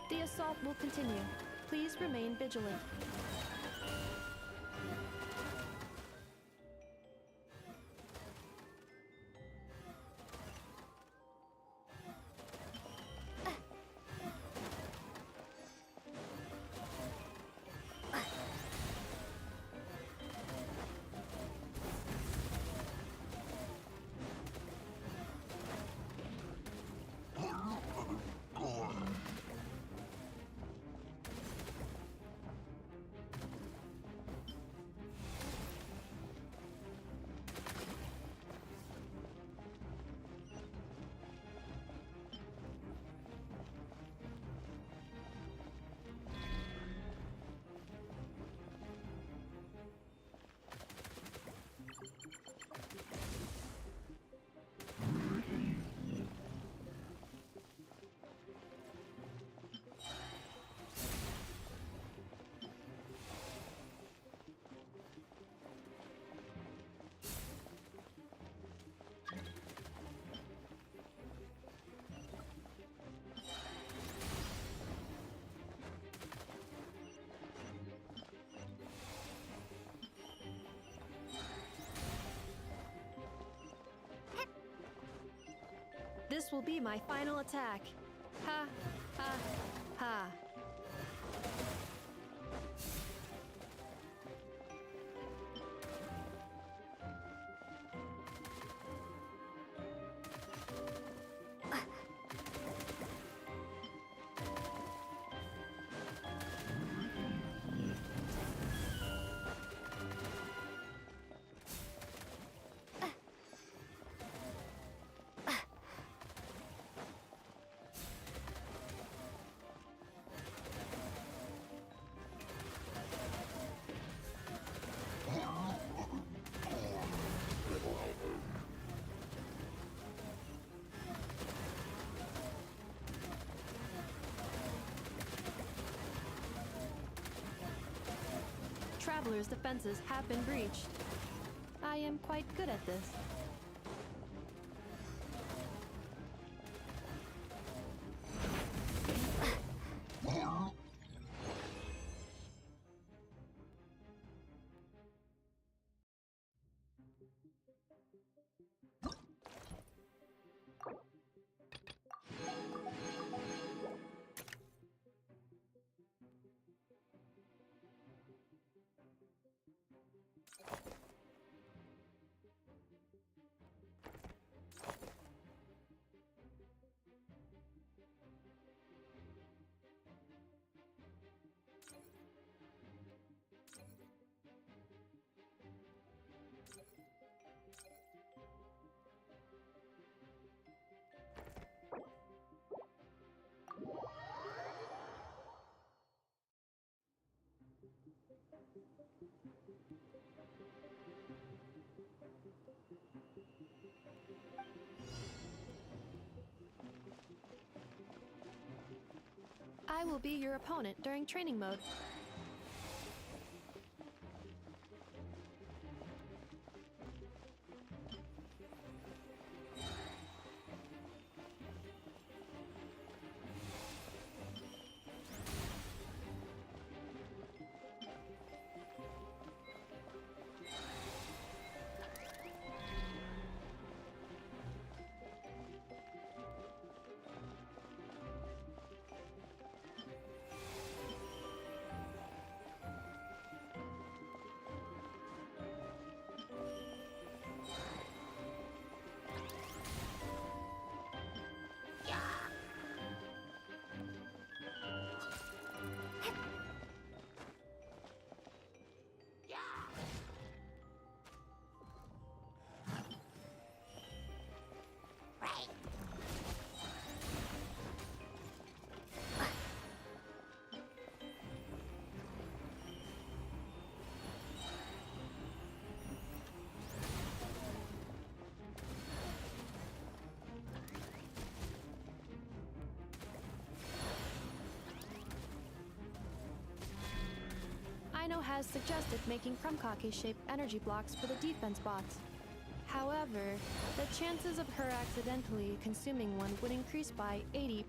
The assault will continue. Please remain vigilant. This will be my final attack. Ha, ha, ha. Traveler's defenses have been breached. I am quite good at this. I will be your opponent during training mode. has suggested making crumkake-shaped energy blocks for the defense bots. However, the chances of her accidentally consuming one would increase by 80%.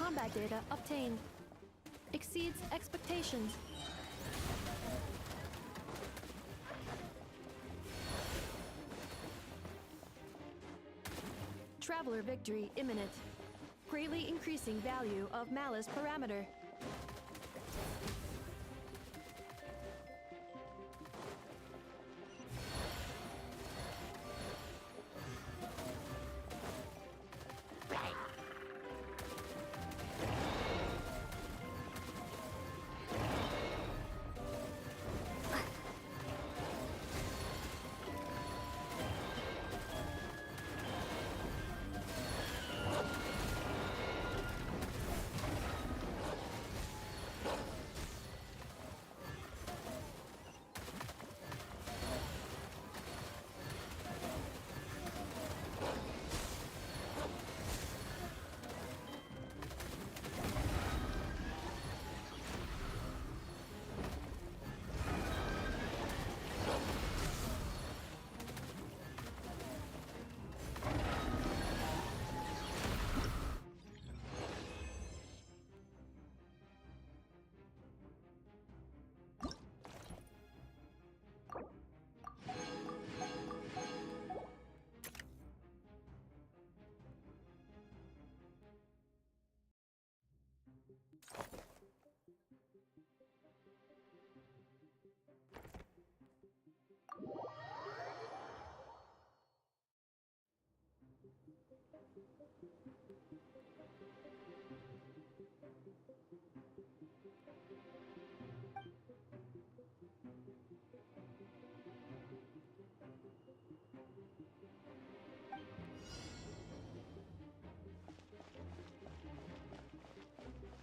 Combat data obtained. Exceeds expectations. Traveler victory imminent. Greatly increasing value of malice parameter.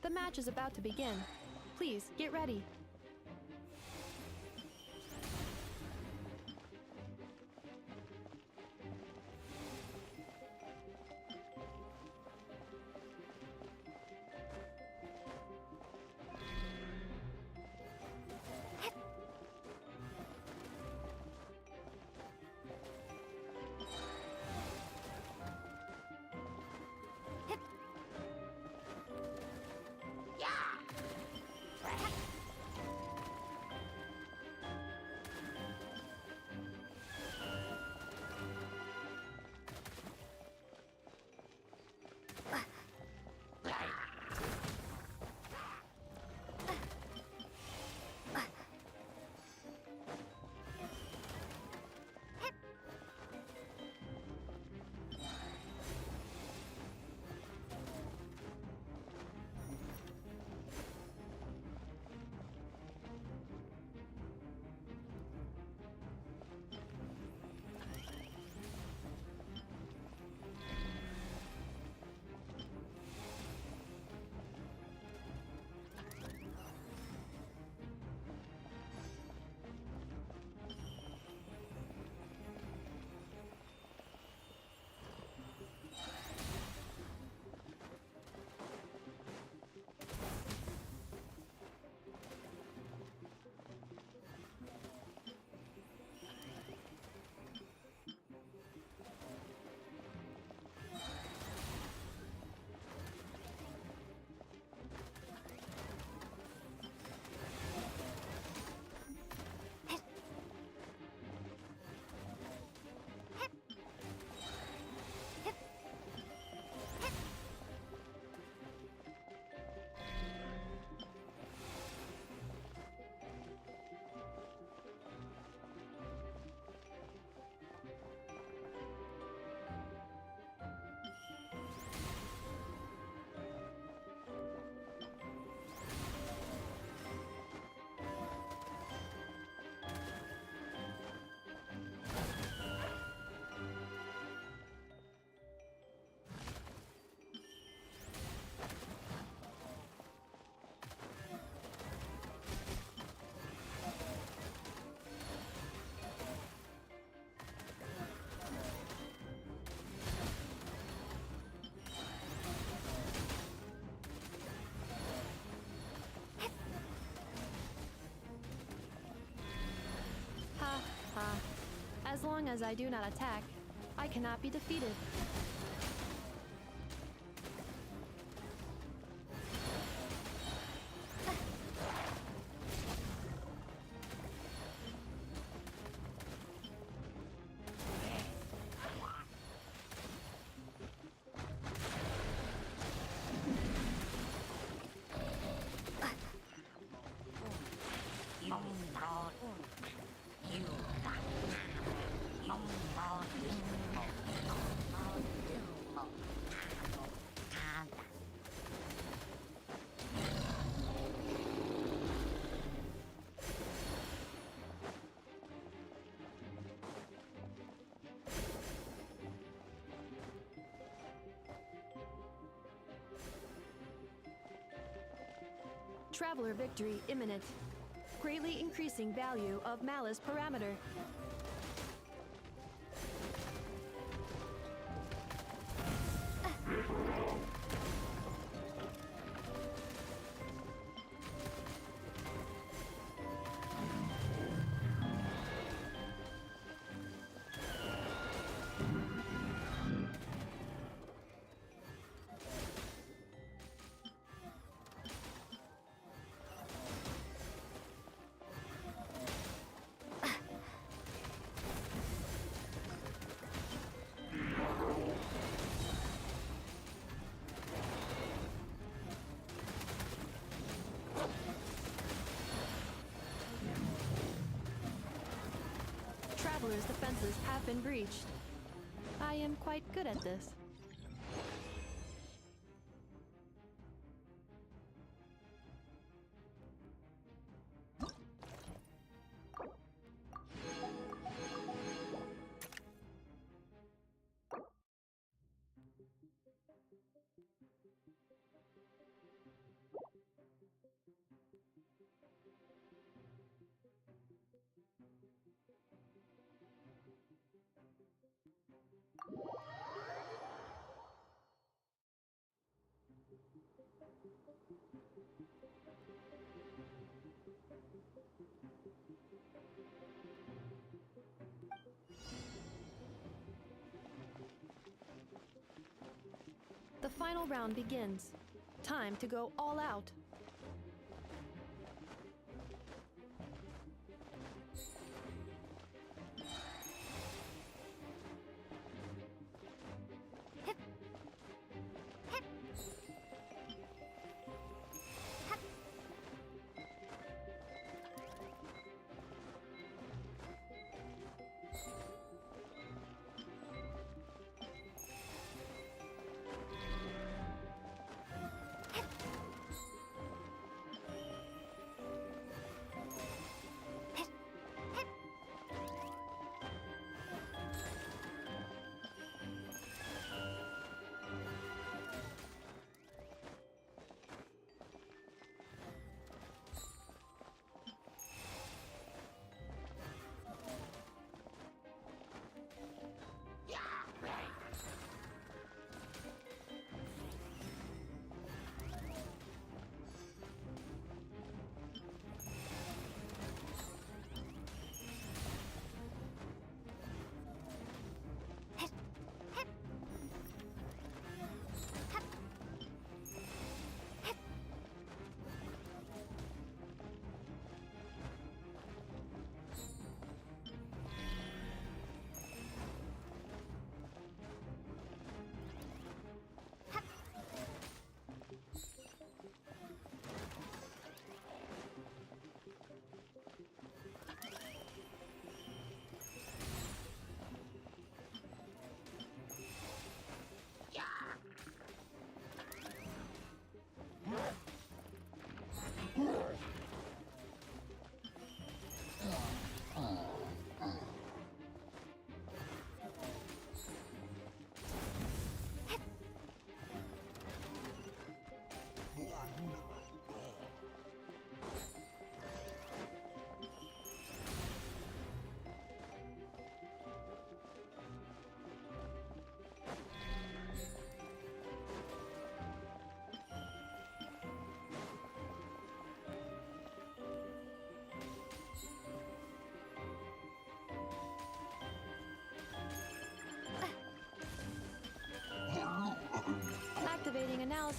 The match is about to begin. Please, get ready. As long as I do not attack, I cannot be defeated. Traveler victory imminent. Greatly increasing value of malice parameter. Traveler's defenses have been breached. I am quite good at this. The final round begins. Time to go all out.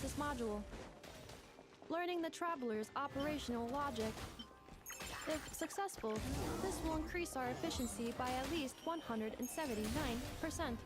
analysis module. Learning the Traveler's operational logic. If successful, this will increase our efficiency by at least 179%.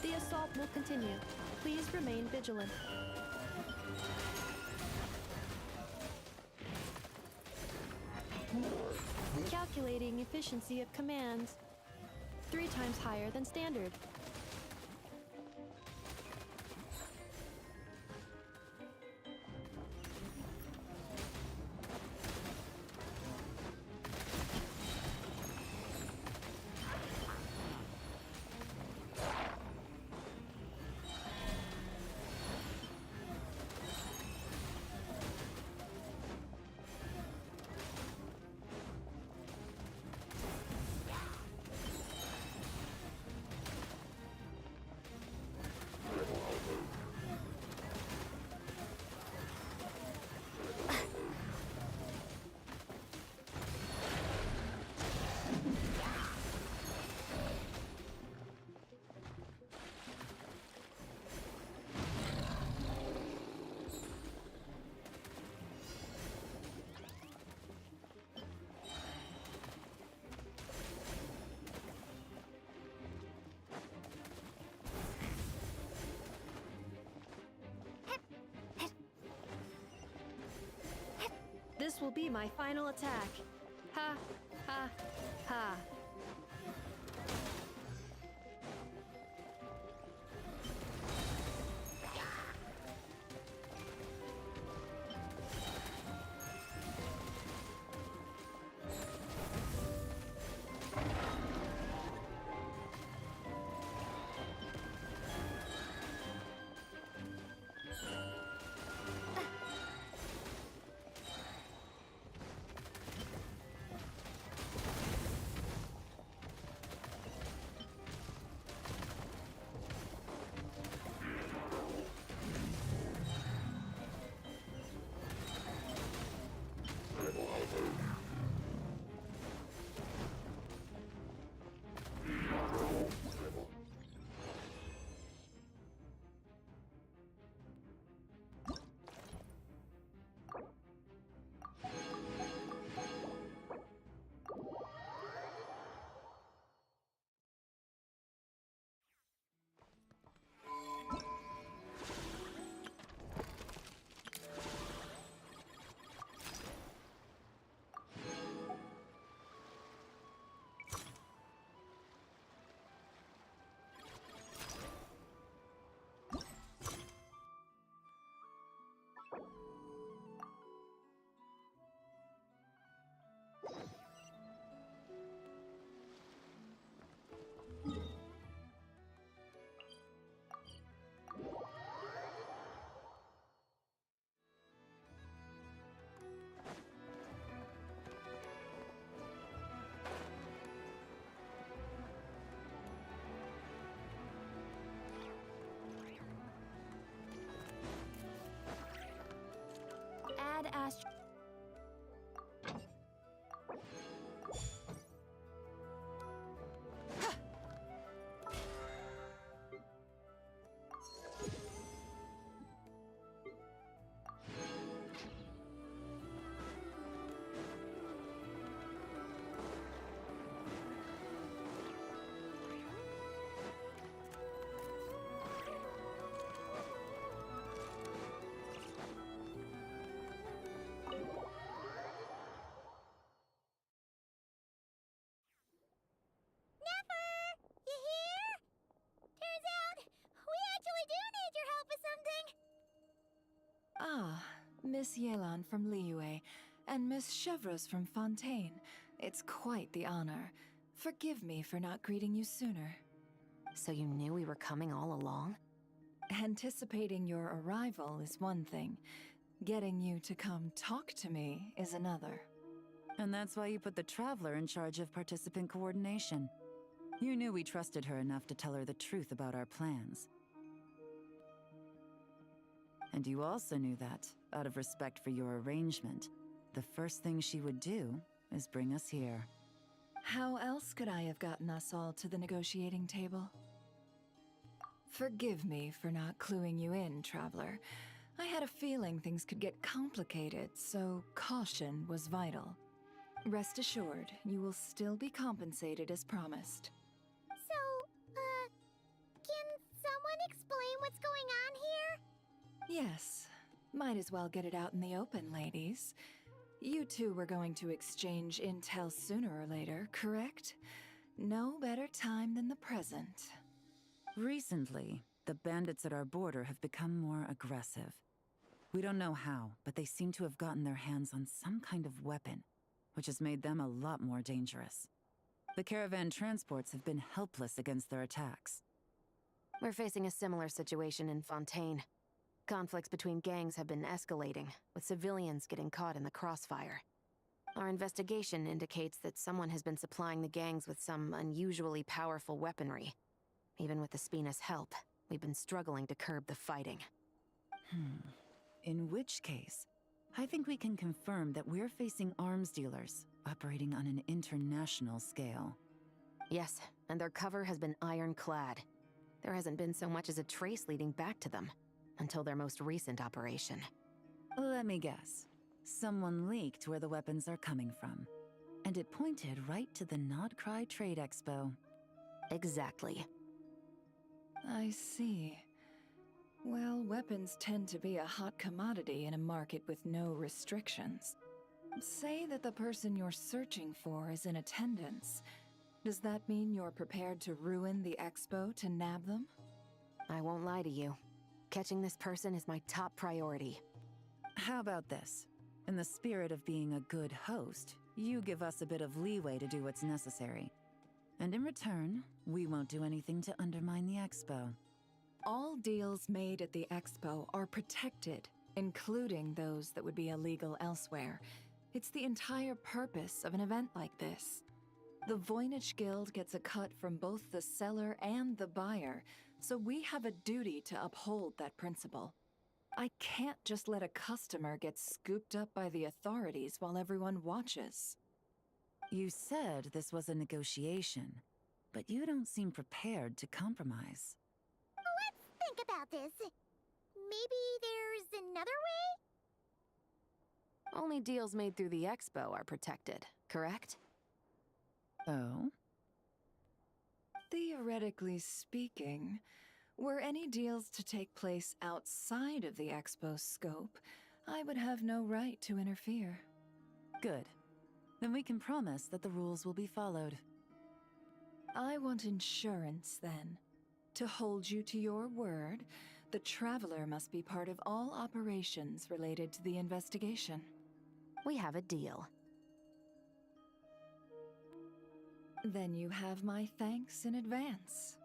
The assault will continue. Please remain vigilant. Calculating efficiency of commands. 3 times higher than standard. This will be my final attack. Ha, ha, ha. Miss Yelan from Liyue, and Miss Chevreuse from Fontaine. It's quite the honor. Forgive me for not greeting you sooner. So you knew we were coming all along? Anticipating your arrival is one thing. Getting you to come talk to me is another. And that's why you put the Traveler in charge of participant coordination. You knew we trusted her enough to tell her the truth about our plans. And you also knew that, out of respect for your arrangement, the first thing she would do is bring us here. How else could I have gotten us all to the negotiating table? Forgive me for not cluing you in, Traveler. I had a feeling things could get complicated, so caution was vital. Rest assured, you will still be compensated as promised. So, can someone explain what's going on here? Yes. Might as well get it out in the open, ladies. You two were going to exchange intel sooner or later, correct? No better time than the present. Recently, the bandits at our border have become more aggressive. We don't know how, but they seem to have gotten their hands on some kind of weapon, which has made them a lot more dangerous. The caravan transports have been helpless against their attacks. We're facing a similar situation in Fontaine. Conflicts between gangs have been escalating, with civilians getting caught in the crossfire. Our investigation indicates that someone has been supplying the gangs with some unusually powerful weaponry. Even with the Spina's help, we've been struggling to curb the fighting. In which case, I think we can confirm that we're facing arms dealers operating on an international scale. Yes, and their cover has been ironclad. There hasn't been so much as a trace leading back to them, until their most recent operation. Let me guess. Someone leaked where the weapons are coming from. And it pointed right to the Nod-Krai Trade Expo. Exactly. I see. Well, weapons tend to be a hot commodity in a market with no restrictions. Say that the person you're searching for is in attendance. Does that mean you're prepared to ruin the expo to nab them? I won't lie to you. Catching this person is my top priority. How about this? In the spirit of being a good host, you give us a bit of leeway to do what's necessary. And in return, we won't do anything to undermine the expo. All deals made at the expo are protected, including those that would be illegal elsewhere. It's the entire purpose of an event like this. The Voynich Guild gets a cut from both the seller and the buyer, so we have a duty to uphold that principle. I can't just let a customer get scooped up by the authorities while everyone watches. You said this was a negotiation, but you don't seem prepared to compromise. Let's think about this. Maybe there's another way? Only deals made through the expo are protected, correct? Oh? Theoretically speaking, were any deals to take place outside of the expo's scope, I would have no right to interfere. Good. Then we can promise that the rules will be followed. I want insurance, then. To hold you to your word, the Traveler must be part of all operations related to the investigation. We have a deal. Then you have my thanks in advance.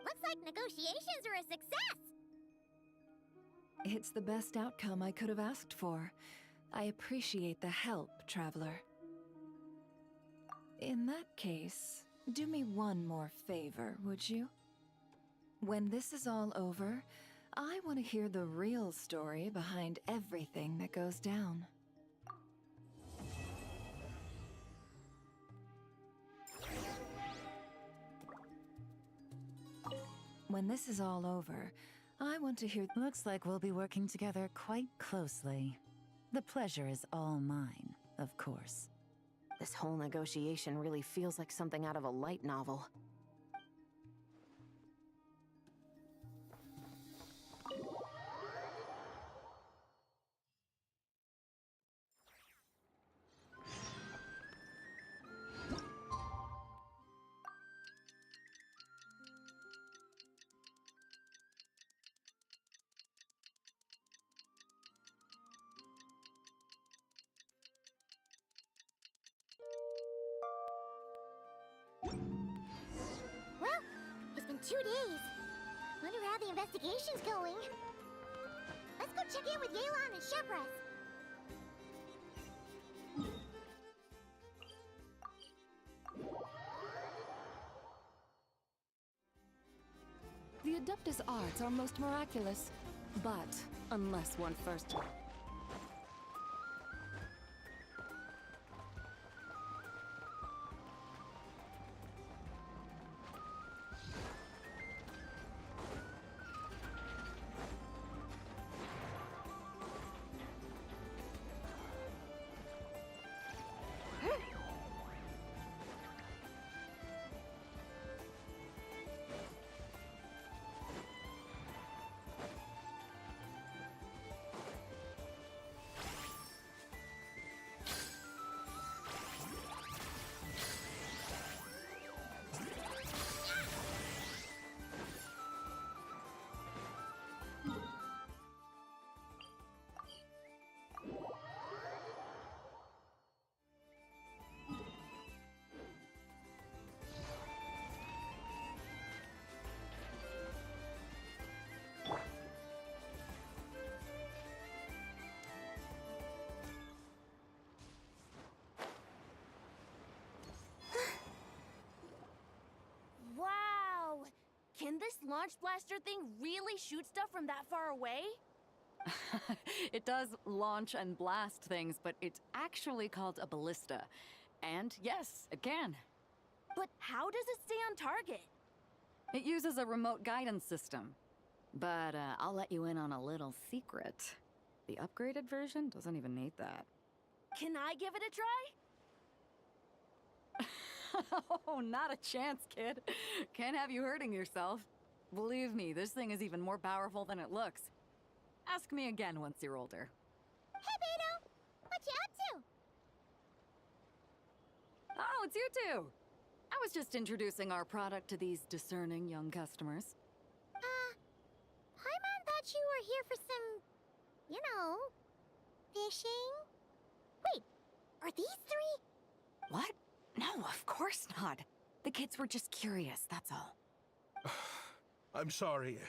Looks like negotiations are a success! It's the best outcome I could have asked for. I appreciate the help, Traveler. In that case, do me one more favor, would you? When this is all over, I want to hear the real story behind everything that goes down. When this is all over, I want to hear— Looks like we'll be working together quite closely. The pleasure is all mine, of course. This whole negotiation really feels like something out of a light novel. 2 days. Wonder how the investigation's going. Let's go check in with Yelan and Shepras. The Adeptus arts are most miraculous, but unless one first... Wow! Can this launch blaster thing really shoot stuff from that far away? It does launch and blast things, but it's actually called a ballista. And yes, it can. But how does it stay on target? It uses a remote guidance system. But I'll let you in on a little secret. The upgraded version doesn't even need that. Can I give it a try? Oh, not a chance, kid. Can't have you hurting yourself. Believe me, this thing is even more powerful than it looks. Ask me again once you're older. Hey, Beto! What you up to? Oh, it's you two! I was just introducing our product to these discerning young customers. Paimon thought you were here for some, you know, fishing? Wait, are these 3? What? No, of course not. The kids were just curious, that's all. I'm sorry.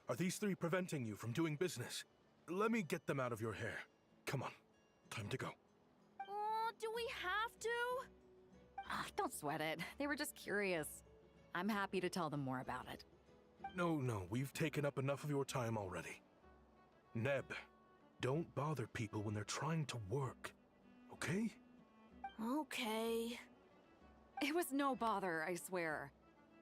Are these 3 preventing you from doing business? Let me get them out of your hair. Come on, time to go. Oh, do we have to? Don't sweat it. They were just curious. I'm happy to tell them more about it. No, we've taken up enough of your time already. Neb, don't bother people when they're trying to work, okay? Okay. It was no bother, I swear.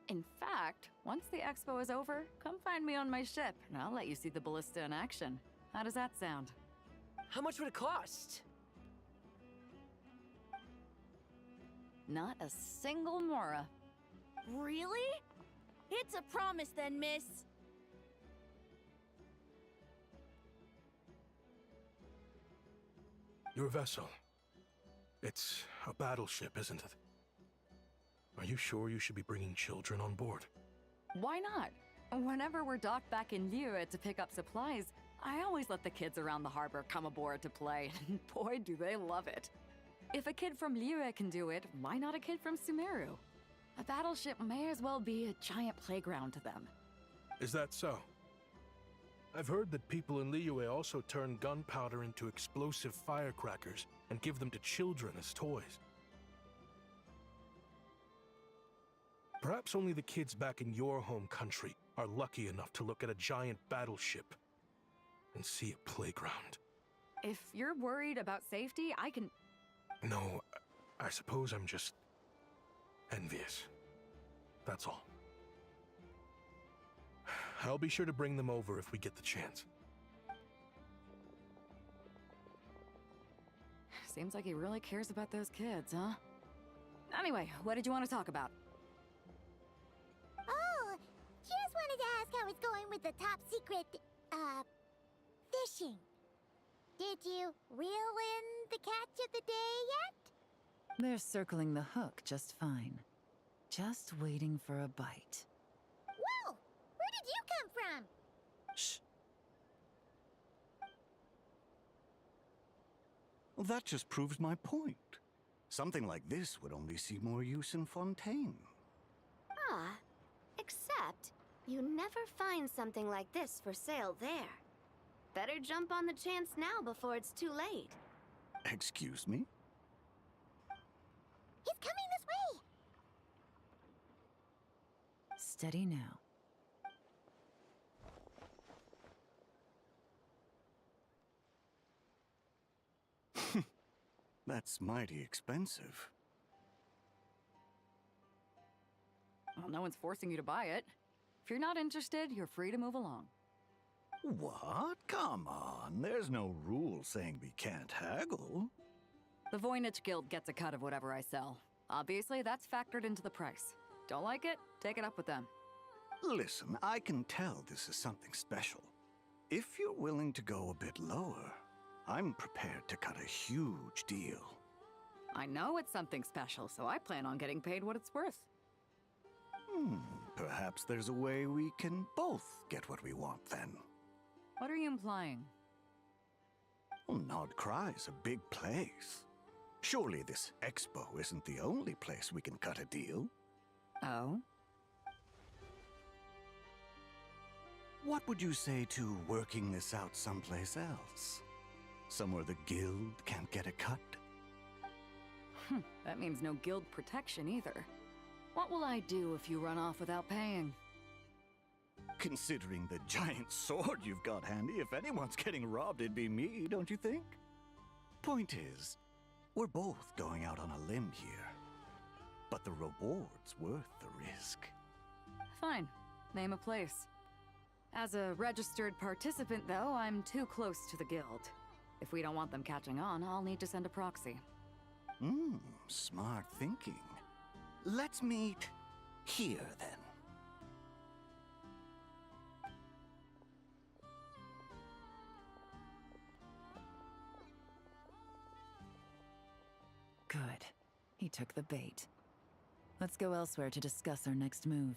In fact, once the expo is over, come find me on my ship, and I'll let you see the ballista in action. How does that sound? How much would it cost? Not a single mora. Really? It's a promise then, miss. Your vessel. It's a battleship, isn't it? Are you sure you should be bringing children on board? Why not? Whenever we're docked back in Liyue to pick up supplies, I always let the kids around the harbor come aboard to play, and boy do they love it. If a kid from Liyue can do it, why not a kid from Sumeru? A battleship may as well be a giant playground to them. Is that so? I've heard that people in Liyue also turn gunpowder into explosive firecrackers and give them to children as toys. Perhaps only the kids back in your home country are lucky enough to look at a giant battleship and see a playground. If you're worried about safety, I can... No, I suppose I'm just envious. That's all. I'll be sure to bring them over if we get the chance. Seems like he really cares about those kids, huh? Anyway, what did you want to talk about? Oh, just wanted to ask how it's going with the top secret, fishing. Did you reel in the catch of the day yet? They're circling the hook just fine. Just waiting for a bite. Whoa! Where did you come from? Shh. Well, that just proves my point. Something like this would only see more use in Fontaine. Ah, except You never find something like this for sale there. Better jump on the chance now before it's too late. Excuse me? He's coming this way! Steady now. That's mighty expensive. Well, no one's forcing you to buy it. If you're not interested, you're free to move along. What? Come on. There's no rule saying we can't haggle. The Voynich Guild gets a cut of whatever I sell. Obviously, that's factored into the price. Don't like it? Take it up with them. Listen, I can tell this is something special. If you're willing to go a bit lower, I'm prepared to cut a huge deal. I know it's something special, so I plan on getting paid what it's worth. Perhaps there's a way we can both get what we want then. What are you implying? Well, Nod-Krai is a big place. Surely this expo isn't the only place we can cut a deal. Oh? What would you say to working this out someplace else? Somewhere the guild can't get a cut? That means no guild protection either. What will I do if you run off without paying? Considering the giant sword you've got handy, if anyone's getting robbed, it'd be me, don't you think? Point is, we're both going out on a limb here. But the reward's worth the risk. Fine. Name a place. As a registered participant, though, I'm too close to the guild. If we don't want them catching on, I'll need to send a proxy. Smart thinking. Let's meet here, then. Good. He took the bait. Let's go elsewhere to discuss our next move.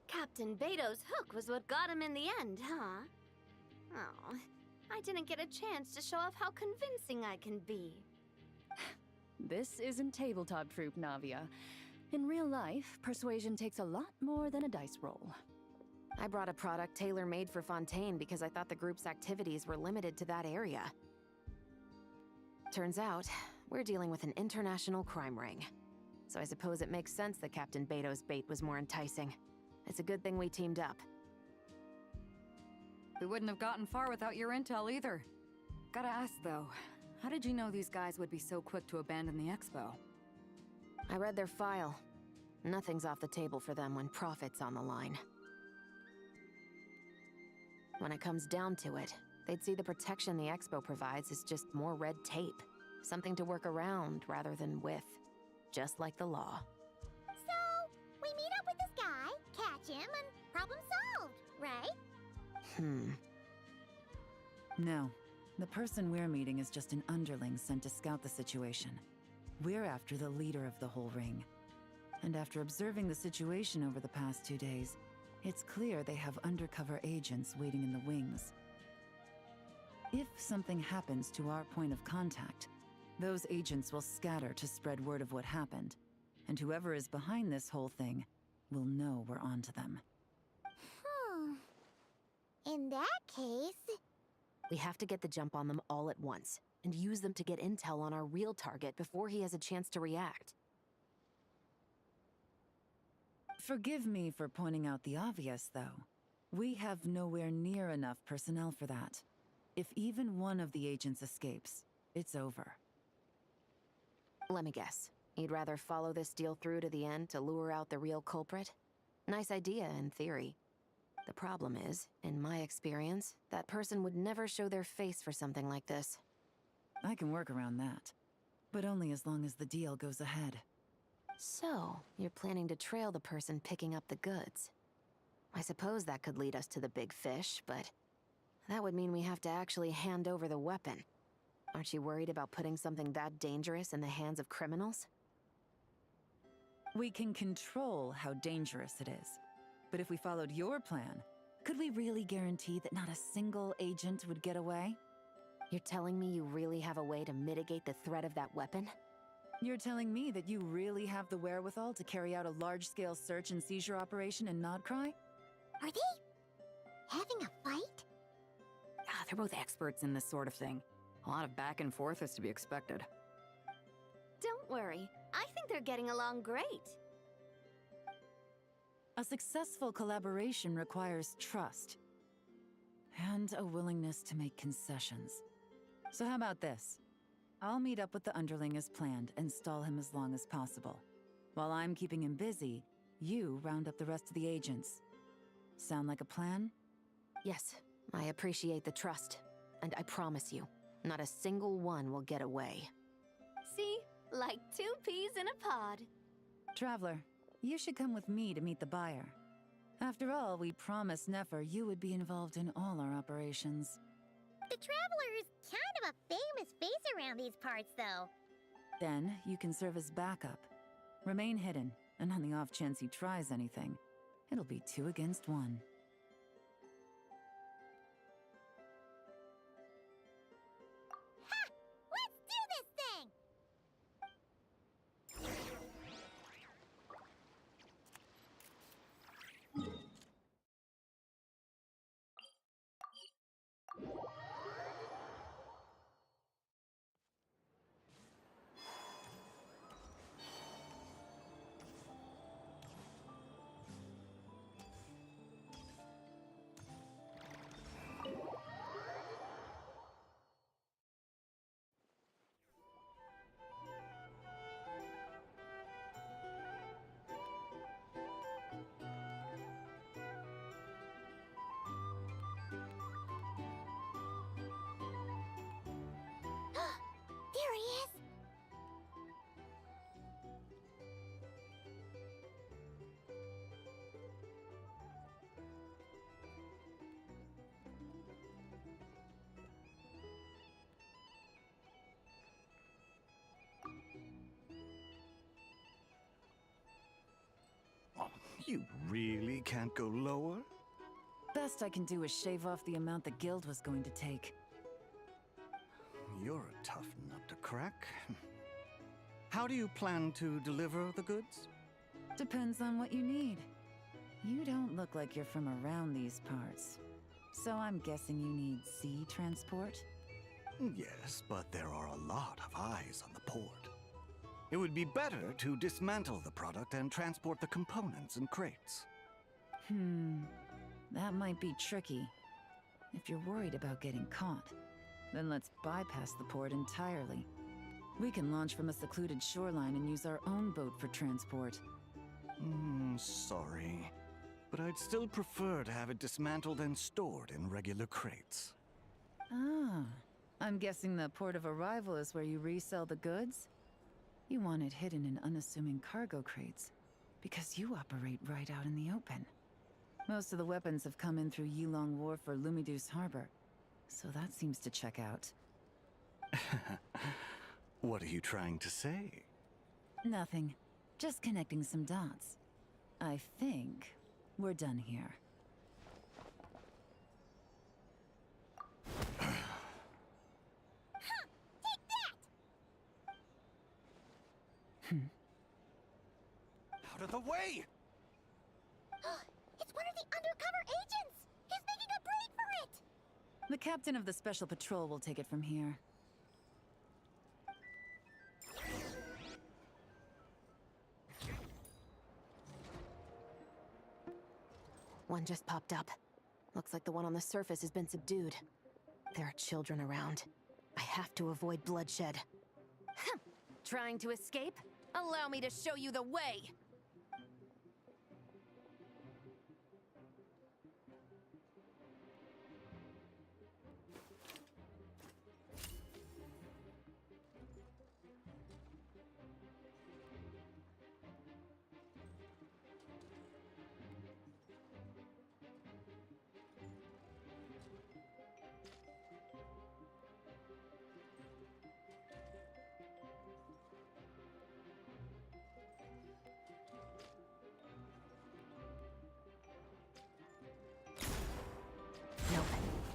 Captain Beto's hook was what got him in the end, huh? Oh, I didn't get a chance to show off how convincing I can be. This isn't tabletop troop, Navia. In real life, persuasion takes a lot more than a dice roll. I brought a product tailor-made for Fontaine because I thought the group's activities were limited to that area. Turns out, we're dealing with an international crime ring. So I suppose it makes sense that Captain Beto's bait was more enticing. It's a good thing we teamed up. We wouldn't have gotten far without your intel either. Gotta ask though, how did you know these guys would be so quick to abandon the expo? I read their file. Nothing's off the table for them when profit's on the line. When it comes down to it, they'd see the protection the expo provides as just more red tape. Something to work around rather than with. Just like the law. So, we meet up with this guy, catch him, and problem solved, right? No. The person we're meeting is just an underling sent to scout the situation. We're after the leader of the whole ring. And after observing the situation over the past 2 days, it's clear they have undercover agents waiting in the wings. If something happens to our point of contact, those agents will scatter to spread word of what happened, and whoever is behind this whole thing will know we're onto them. In that case... We have to get the jump on them all at once, and use them to get intel on our real target before he has a chance to react. Forgive me for pointing out the obvious, though. We have nowhere near enough personnel for that. If even one of the agents escapes, it's over. Let me guess. You'd rather follow this deal through to the end to lure out the real culprit? Nice idea, in theory. The problem is, in my experience, that person would never show their face for something like this. I can work around that. But only as long as the deal goes ahead. So, you're planning to trail the person picking up the goods. I suppose that could lead us to the big fish, but that would mean we have to actually hand over the weapon. Aren't you worried about putting something that dangerous in the hands of criminals? We can control how dangerous it is. But if we followed your plan, could we really guarantee that not a single agent would get away? You're telling me you really have a way to mitigate the threat of that weapon? You're telling me that you really have the wherewithal to carry out a large-scale search and seizure operation in Nod-Krai? Are they having a fight? They're both experts in this sort of thing. A lot of back and forth is to be expected. Don't worry. I think they're getting along great. A successful collaboration requires trust. And a willingness to make concessions. So how about this? I'll meet up with the underling as planned and stall him as long as possible. While I'm keeping him busy, you round up the rest of the agents. Sound like a plan? Yes, I appreciate the trust. And I promise you, not a single one will get away. See? Like 2 peas in a pod. Traveler, you should come with me to meet the buyer. After all, we promised Nefer you would be involved in all our operations. The Traveler is kind of a famous face around these parts, though. Then, you can serve as backup. Remain hidden, and on the off chance he tries anything, it'll be 2 against 1. Ha! Let's do this thing! There he is! You really can't go lower? Best I can do is shave off the amount the guild was going to take. You're a tough nut to crack. How do you plan to deliver the goods? Depends on what you need. You don't look like you're from around these parts. So I'm guessing you need sea transport? Yes, but there are a lot of eyes on the port. It would be better to dismantle the product and transport the components in crates. That might be tricky. If you're worried about getting caught, then let's bypass the port entirely. We can launch from a secluded shoreline and use our own boat for transport. Sorry, but I'd still prefer to have it dismantled and stored in regular crates. Ah, I'm guessing the port of arrival is where you resell the goods? You want it hidden in unassuming cargo crates, because you operate right out in the open. Most of the weapons have come in through Yilong Wharf or Lumidus Harbor, so that seems to check out. What are you trying to say? Nothing. Just connecting some dots. I think we're done here. Out of the way! It's one of the undercover agents! He's making a break for it! The captain of the Special Patrol will take it from here. One just popped up. Looks like the one on the surface has been subdued. There are children around. I have to avoid bloodshed. Trying to escape? Allow me to show you the way!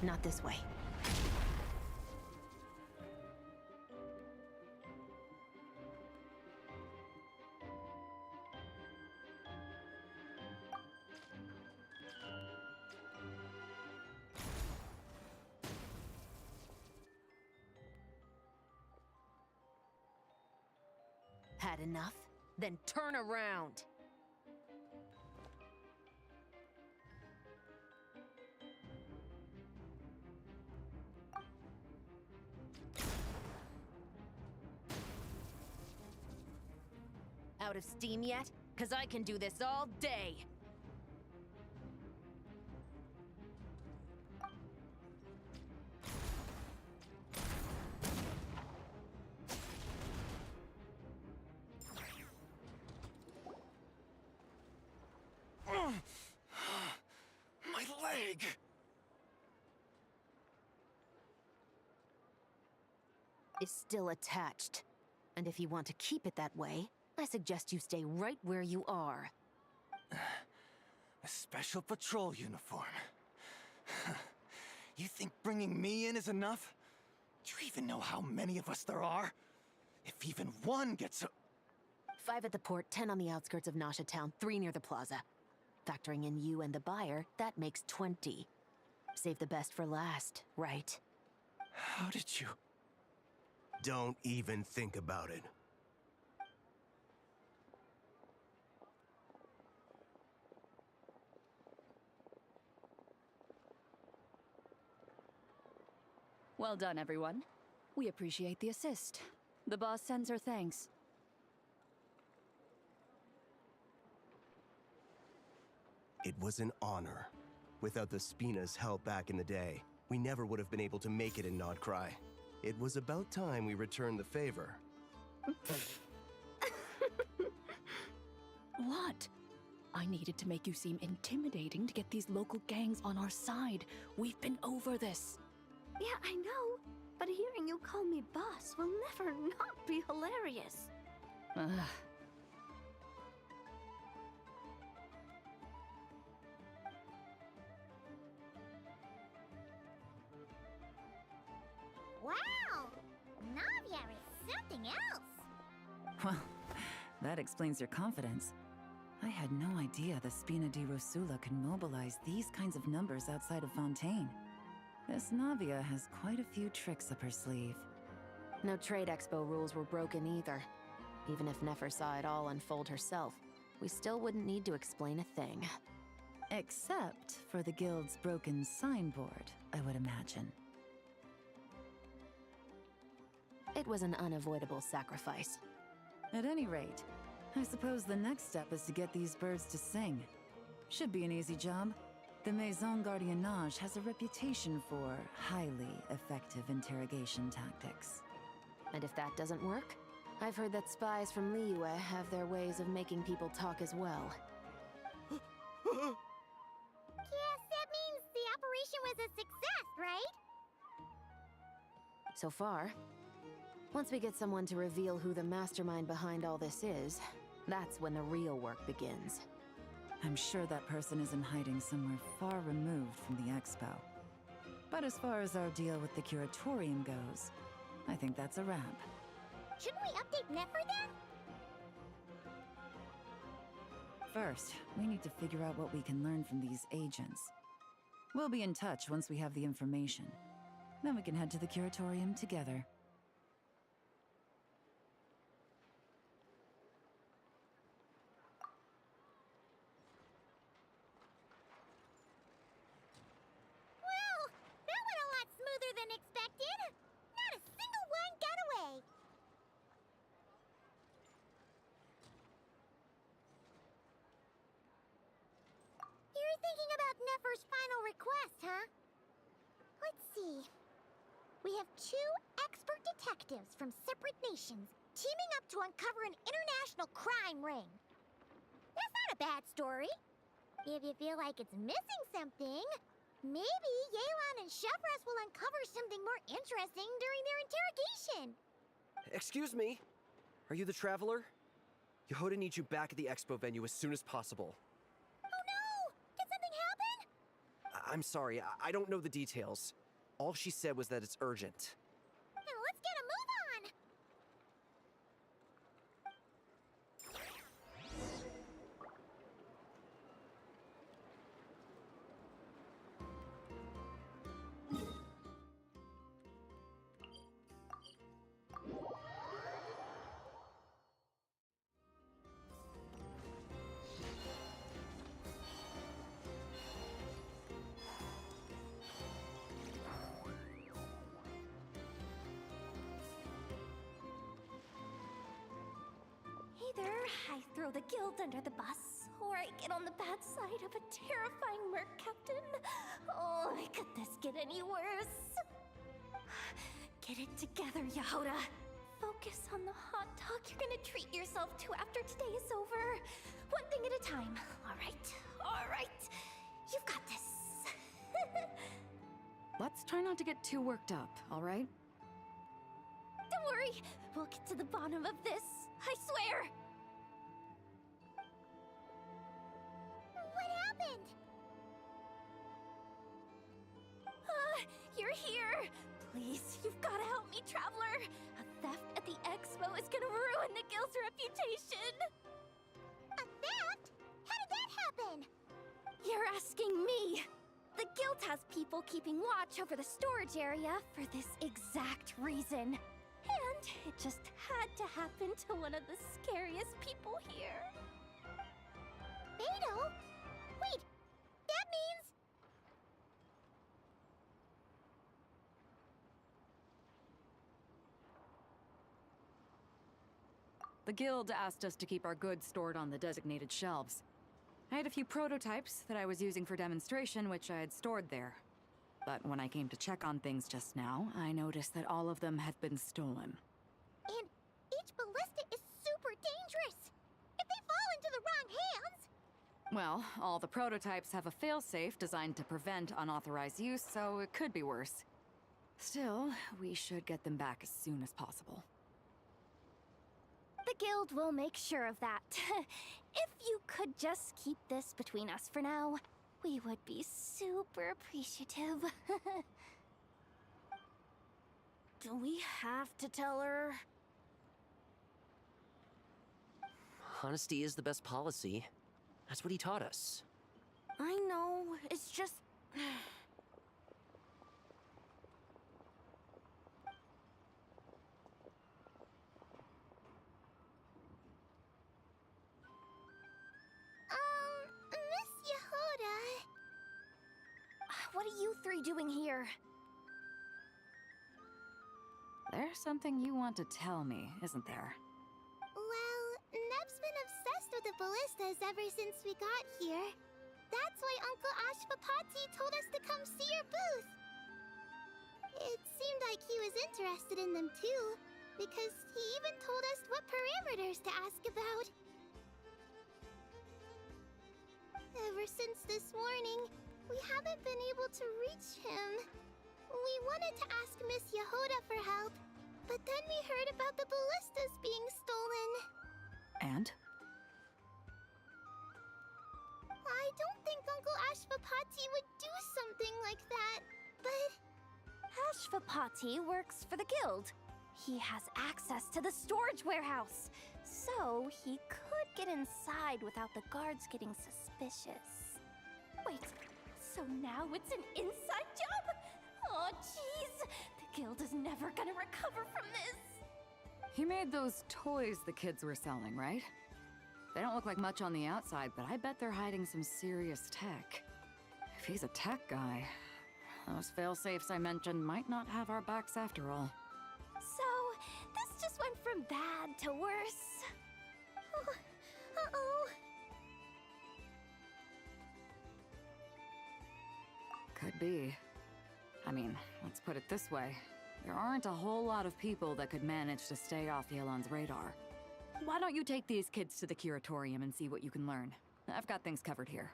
Not this way. Had enough? Then turn around! Out of steam yet? 'Cause I can do this all day! My leg! Is still attached. And if you want to keep it that way, I suggest you stay right where you are. A special patrol uniform. You think bringing me in is enough? Do you even know how many of us there are? If even one gets a... 5 at the port, 10 on the outskirts of Nasha Town, 3 near the plaza. Factoring in you and the buyer, that makes 20. Save the best for last, right? How did you... Don't even think about it. Well done, everyone. We appreciate the assist. The boss sends her thanks. It was an honor. Without the Spina's help back in the day, we never would have been able to make it in Nod-Krai. It was about time we returned the favor. What? I needed to make you seem intimidating to get these local gangs on our side. We've been over this. Yeah, I know. But hearing you call me boss will never not be hilarious. Wow! Navia is something else! Well, that explains your confidence. I had no idea the Spina di Rosula could mobilize these kinds of numbers outside of Fontaine. This Navia has quite a few tricks up her sleeve. No trade expo rules were broken either. Even if Nefer saw it all unfold herself, we still wouldn't need to explain a thing. Except for the guild's broken signboard, I would imagine. It was an unavoidable sacrifice. At any rate, I suppose the next step is to get these birds to sing. Should be an easy job. The Maison Gardiennage has a reputation for highly effective interrogation tactics. And if that doesn't work, I've heard that spies from Liyue have their ways of making people talk as well. Yes, that means the operation was a success, right? So far. Once we get someone to reveal who the mastermind behind all this is, that's when the real work begins. I'm sure that person is in hiding somewhere far removed from the expo. But as far as our deal with the Curatorium goes, I think that's a wrap. Shouldn't we update Nefer then? First, we need to figure out what we can learn from these agents. We'll be in touch once we have the information. Then we can head to the Curatorium together. Than expected. Not a single one got away. You're thinking about Nefer's final request, huh? Let's see. We have 2 expert detectives from separate nations teaming up to uncover an international crime ring. That's not a bad story. If you feel like it's missing something, maybe Yelan and Chevras will uncover something more interesting during their interrogation. Excuse me? Are you the Traveler? Jahoda needs you back at the expo venue as soon as possible. Oh no! Did something happen? I'm sorry, I don't know the details. All she said was that it's urgent. Now let's get a move on! Either I throw the guild under the bus, or I get on the bad side of a terrifying merc captain. Oh, could this get any worse? Get it together, Jahoda. Focus on the hot dog you're gonna treat yourself to after today is over. One thing at a time. All right. You've got this. Let's try not to get too worked up, all right? Don't worry, we'll get to the bottom of this. I swear. What happened? You're here. Please, you've got to help me, Traveler. A theft at the expo is gonna ruin the guild's reputation. A theft? How did that happen? You're asking me. The guild has people keeping watch over the storage area for this exact reason. And it just had to happen to one of the scariest people here. Fatal? Wait, that means... The guild asked us to keep our goods stored on the designated shelves. I had a few prototypes that I was using for demonstration, which I had stored there. But when I came to check on things just now, I noticed that all of them had been stolen. And each ballista is super dangerous! If they fall into the wrong hands... Well, all the prototypes have a failsafe designed to prevent unauthorized use, so it could be worse. Still, we should get them back as soon as possible. The guild will make sure of that. If you could just keep this between us for now, we would be super appreciative. Do we have to tell her? Honesty is the best policy. That's what he taught us. I know, it's just... Miss Jahoda... What are you three doing here? There's something you want to tell me, isn't there? Well, Neb's been obsessed with the ballistas ever since we got here. That's why Uncle Ashpapati told us to come see your booth. It seemed like he was interested in them too, because he even told us what parameters to ask about. Ever since this morning, we haven't been able to reach him. We wanted to ask Miss Jahoda for help, but then we heard about the ballistas being stolen. And? I don't think Uncle Ashpapati would do something like that, but... Ashpapati works for the guild. He has access to the storage warehouse, so he could get inside without the guards getting suspicious. Wait, so now it's an inside job? Oh, jeez! The guild is never gonna recover from this! He made those toys the kids were selling, right? They don't look like much on the outside, but I bet they're hiding some serious tech. If he's a tech guy, those fail-safes I mentioned might not have our backs after all. So, this just went from bad to worse. Uh-oh. Could be. I mean, let's put it this way. There aren't a whole lot of people that could manage to stay off Yelan's radar. Why don't you take these kids to the Curatorium and see what you can learn? I've got things covered here.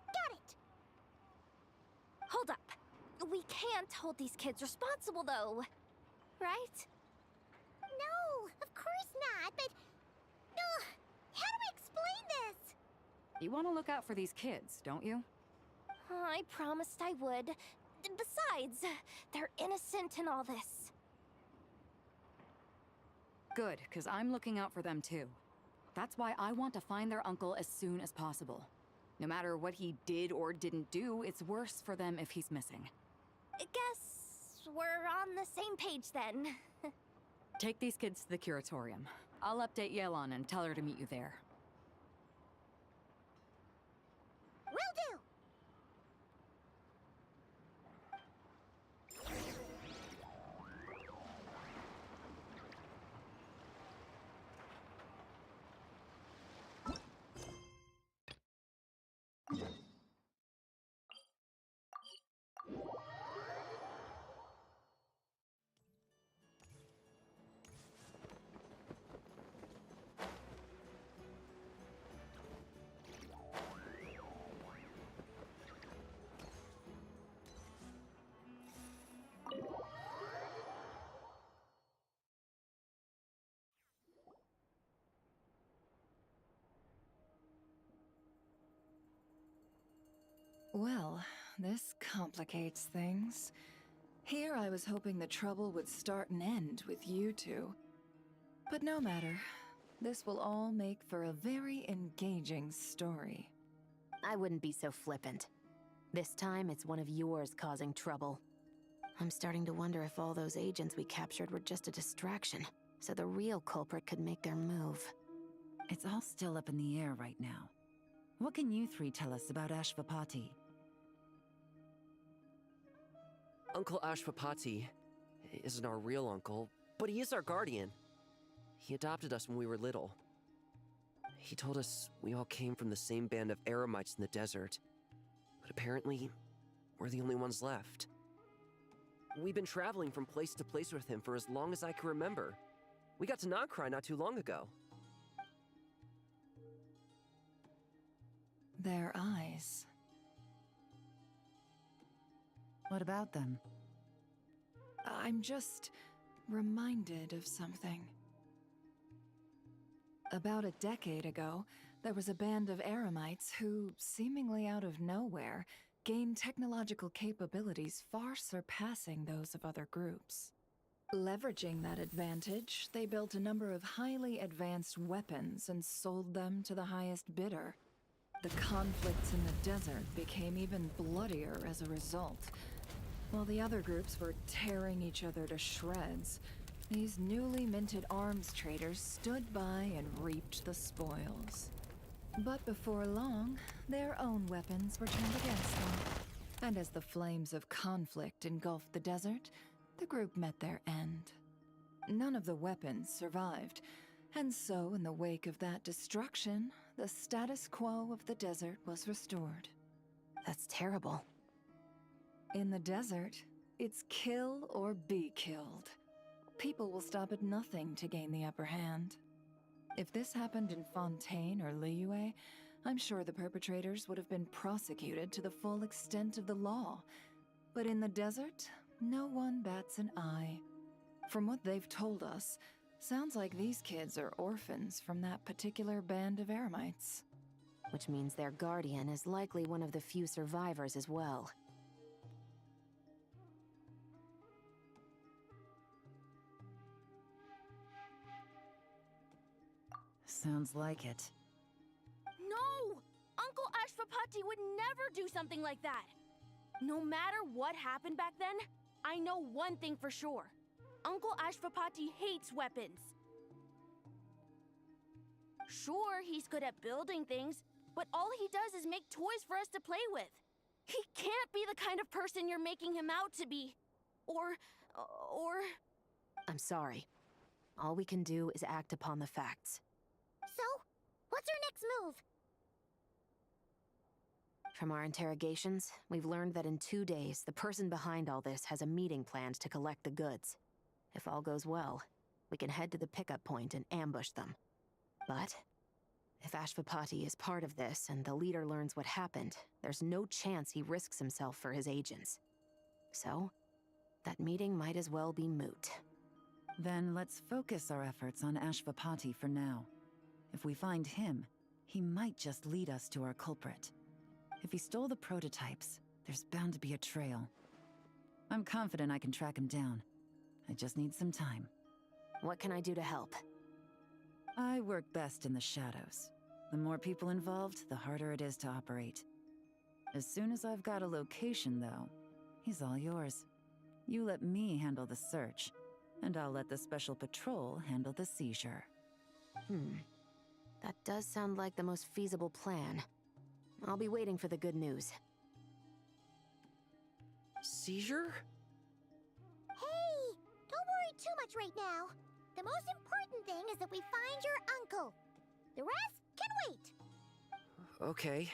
Got it! Hold up. We can't hold these kids responsible, though. Right? No, of course not, but... how do we explain this? You want to look out for these kids, don't you? I promised I would. Besides, they're innocent in all this. Good, because I'm looking out for them too. That's why I want to find their uncle as soon as possible. No matter what he did or didn't do, it's worse for them if he's missing. Guess we're on the same page then. Take these kids to the Curatorium. I'll update Yelan and tell her to meet you there. Will do! Well, this complicates things. Here I was hoping the trouble would start and end with you two. But no matter. This will all make for a very engaging story. I wouldn't be so flippant. This time, it's one of yours causing trouble. I'm starting to wonder if all those agents we captured were just a distraction, so the real culprit could make their move. It's all still up in the air right now. What can you three tell us about Ashvapati? Uncle Ashvapati isn't our real uncle, but he is our guardian. He adopted us when we were little. He told us we all came from the same band of eremites in the desert, but apparently, we're the only ones left. We've been traveling from place to place with him for as long as I can remember. We got to Nod-Krai not too long ago. Their eyes. What about them? I'm just reminded of something. About a decade ago, there was a band of eremites who, seemingly out of nowhere, gained technological capabilities far surpassing those of other groups. Leveraging that advantage, they built a number of highly advanced weapons and sold them to the highest bidder. The conflicts in the desert became even bloodier as a result. While the other groups were tearing each other to shreds, these newly minted arms traders stood by and reaped the spoils. But before long, their own weapons were turned against them. And as the flames of conflict engulfed the desert, the group met their end. None of the weapons survived, and so in the wake of that destruction, the status quo of the desert was restored. That's terrible. In the desert, it's kill or be killed. People will stop at nothing to gain the upper hand. If this happened in Fontaine or Liyue, I'm sure the perpetrators would have been prosecuted to the full extent of the law. But in the desert, no one bats an eye. From what they've told us, sounds like these kids are orphans from that particular band of eremites. Which means their guardian is likely one of the few survivors as well. Sounds like it. No! Uncle Ashvapati would never do something like that! No matter what happened back then, I know one thing for sure. Uncle Ashvapati hates weapons. Sure, he's good at building things, but all he does is make toys for us to play with. He can't be the kind of person you're making him out to be. Or... I'm sorry. All we can do is act upon the facts. So, what's our next move? From our interrogations, we've learned that in 2 days, the person behind all this has a meeting planned to collect the goods. If all goes well, we can head to the pickup point and ambush them. But if Ashvapati is part of this and the leader learns what happened, there's no chance he risks himself for his agents. So, that meeting might as well be moot. Then let's focus our efforts on Ashvapati for now. If we find him, he might just lead us to our culprit. If he stole the prototypes, there's bound to be a trail. I'm confident I can track him down. I just need some time. What can I do to help? I work best in the shadows. The more people involved, the harder it is to operate. As soon as I've got a location, though, he's all yours. You let me handle the search, and I'll let the Special Patrol handle the seizure. That does sound like the most feasible plan. I'll be waiting for the good news. Seizure? Hey! Don't worry too much right now. The most important thing is that we find your uncle. The rest can wait. Okay.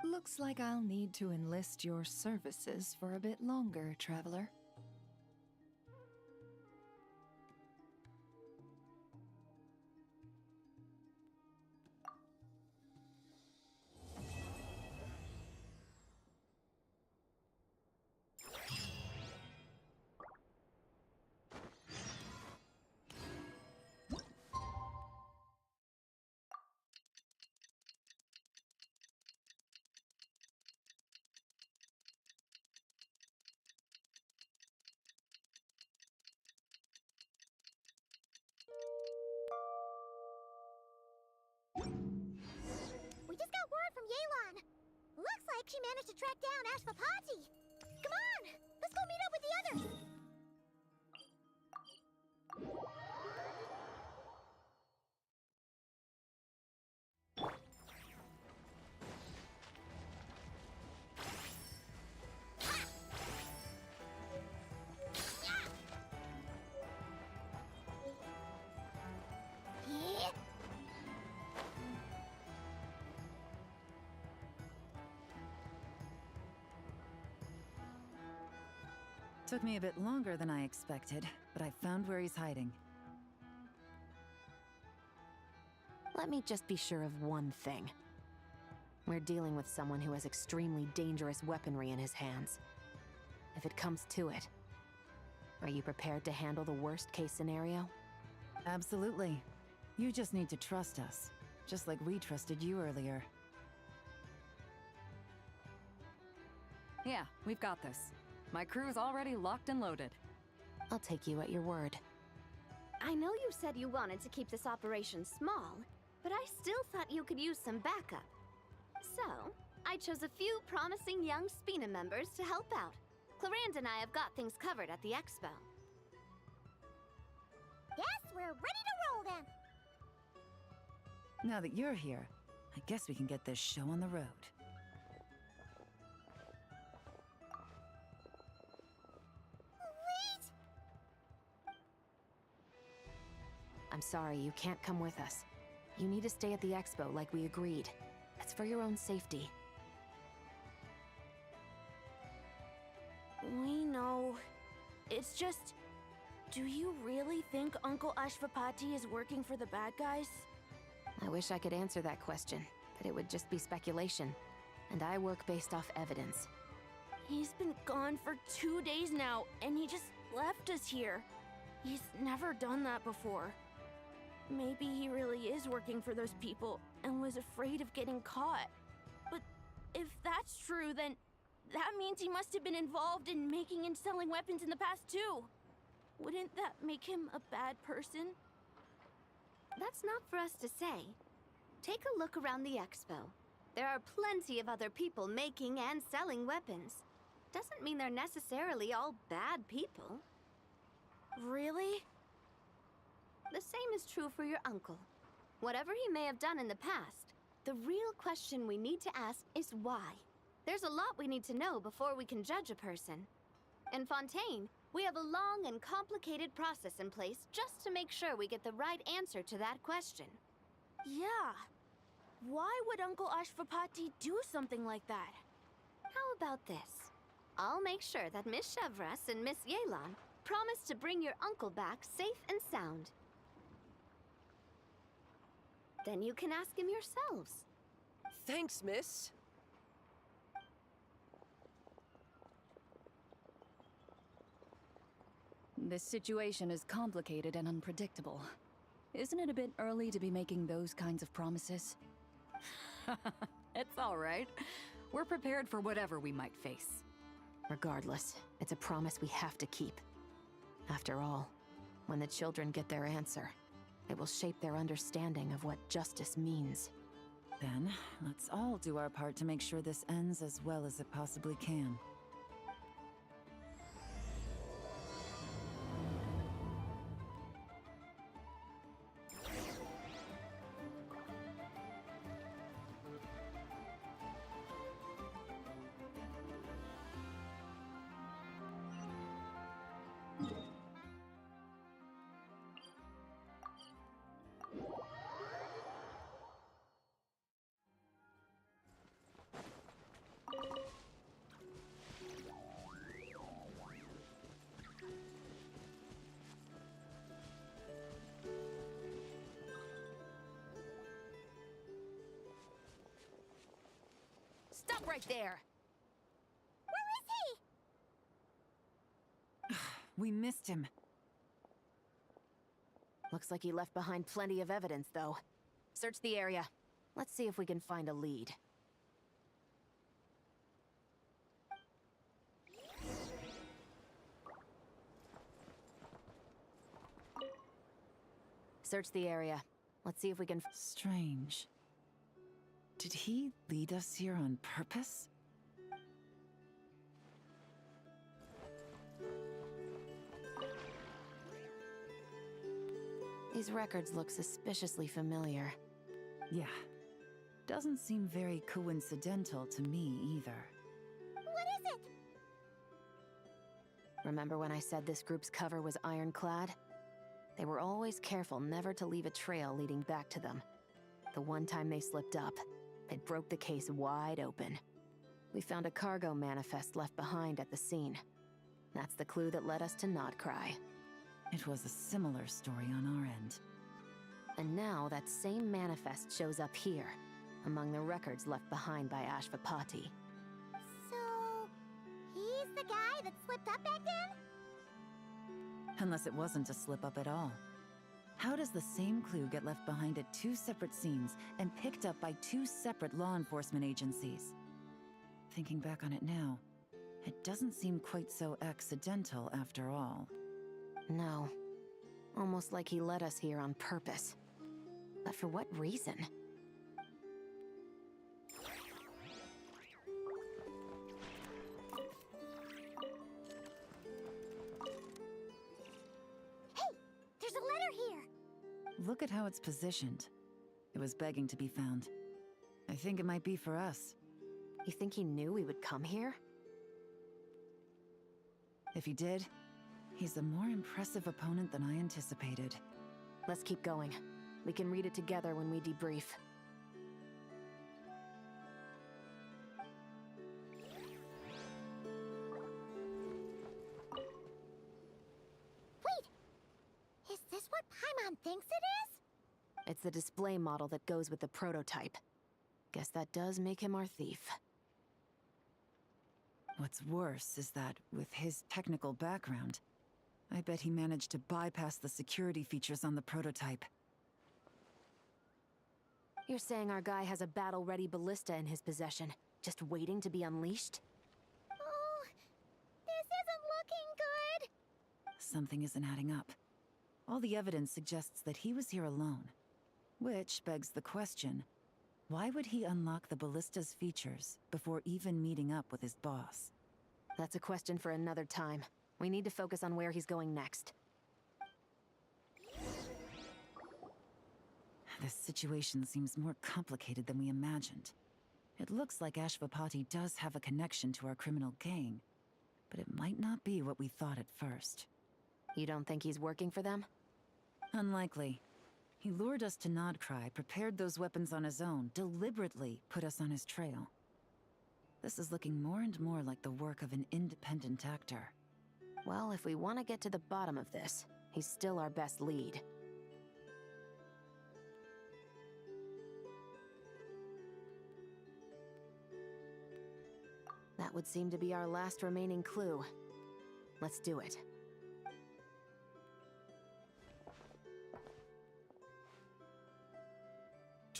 Looks like I'll need to enlist your services for a bit longer, Traveler. We just got word from Yelan. Looks like she managed to track down Ashvapati. Come on! Let's go meet up with the others! Took me a bit longer than I expected, but I found where he's hiding. Let me just be sure of one thing. We're dealing with someone who has extremely dangerous weaponry in his hands. If it comes to it, are you prepared to handle the worst-case scenario? Absolutely. You just need to trust us, just like we trusted you earlier. Yeah, we've got this. My crew's already locked and loaded. I'll take you at your word. I know you said you wanted to keep this operation small, but I still thought you could use some backup. So, I chose a few promising young Spina members to help out. Clarand and I have got things covered at the expo. Guess we're ready to roll then! Now that you're here, I guess we can get this show on the road. I'm sorry, you can't come with us. You need to stay at the expo like we agreed. It's for your own safety. We know. It's just... Do you really think Uncle Ashvapati is working for the bad guys? I wish I could answer that question, but it would just be speculation. And I work based off evidence. He's been gone for 2 days now, and he just left us here. He's never done that before. Maybe he really is working for those people and was afraid of getting caught. But if that's true, then that means he must have been involved in making and selling weapons in the past too. Wouldn't that make him a bad person? That's not for us to say. Take a look around the expo. There are plenty of other people making and selling weapons. Doesn't mean they're necessarily all bad people. Really? The same is true for your uncle. Whatever he may have done in the past, the real question we need to ask is why. There's a lot we need to know before we can judge a person. In Fontaine, we have a long and complicated process in place just to make sure we get the right answer to that question. Yeah. Why would Uncle Ashvapati do something like that? How about this? I'll make sure that Miss Chevras and Miss Yelan promise to bring your uncle back safe and sound. Then you can ask him yourselves. Thanks, miss. This situation is complicated and unpredictable. Isn't it a bit early to be making those kinds of promises? It's all right. We're prepared for whatever we might face. Regardless, it's a promise we have to keep. After all, when the children get their answer, it will shape their understanding of what justice means. Then, let's all do our part to make sure this ends as well as it possibly can. Stop right there! Where is he? We missed him. Looks like he left behind plenty of evidence, though. Search the area. Let's see if we can find a lead. Search the area. Let's see if we can... Strange. Did he lead us here on purpose? These records look suspiciously familiar. Yeah. Doesn't seem very coincidental to me either. What is it? Remember when I said this group's cover was ironclad? They were always careful never to leave a trail leading back to them. The one time they slipped up, it broke the case wide open. We found a cargo manifest left behind at the scene. That's the clue that led us to Nod-Krai. It was a similar story on our end. And now that same manifest shows up here, among the records left behind by Ashvapati. So, he's the guy that slipped up back then? Unless it wasn't a slip-up at all. How does the same clue get left behind at two separate scenes and picked up by two separate law enforcement agencies? Thinking back on it now, it doesn't seem quite so accidental after all. No. Almost like he led us here on purpose. But for what reason? There's a letter here! Look at how it's positioned. It was begging to be found. I think it might be for us. You think he knew we would come here? If he did, he's a more impressive opponent than I anticipated. Let's keep going. We can read it together when we debrief. Wait! Is this what Paimon thinks it is? It's the display model that goes with the prototype. Guess that does make him our thief. What's worse is that, with his technical background, I bet he managed to bypass the security features on the prototype. You're saying our guy has a battle-ready ballista in his possession, just waiting to be unleashed? Oh, this isn't looking good! Something isn't adding up. All the evidence suggests that he was here alone. Which begs the question, why would he unlock the ballista's features before even meeting up with his boss? That's a question for another time. We need to focus on where he's going next. This situation seems more complicated than we imagined. It looks like Ashvapati does have a connection to our criminal gang, but it might not be what we thought at first. You don't think he's working for them? Unlikely. He lured us to Nod-Krai, prepared those weapons on his own, deliberately put us on his trail. This is looking more and more like the work of an independent actor. Well, if we want to get to the bottom of this, he's still our best lead. That would seem to be our last remaining clue. Let's do it.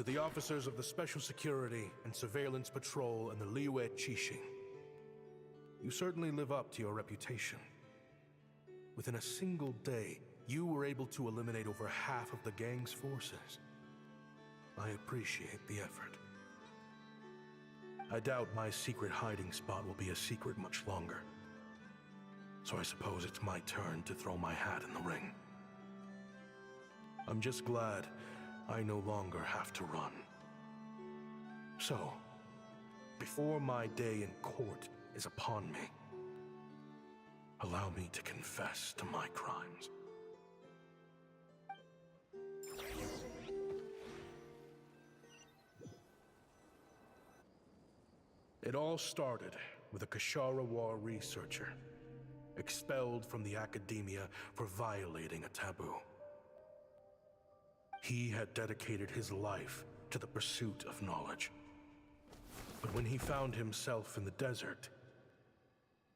To the officers of the Special Security and Surveillance Patrol and the Liyue Qixing, you certainly live up to your reputation. Within a single day, you were able to eliminate over half of the gang's forces. I appreciate the effort. I doubt my secret hiding spot will be a secret much longer. So I suppose it's my turn to throw my hat in the ring. I'm just glad I no longer have to run. So, before my day in court is upon me, allow me to confess to my crimes. It all started with a Kshatriya researcher, expelled from the academia for violating a taboo. He had dedicated his life to the pursuit of knowledge. But when he found himself in the desert,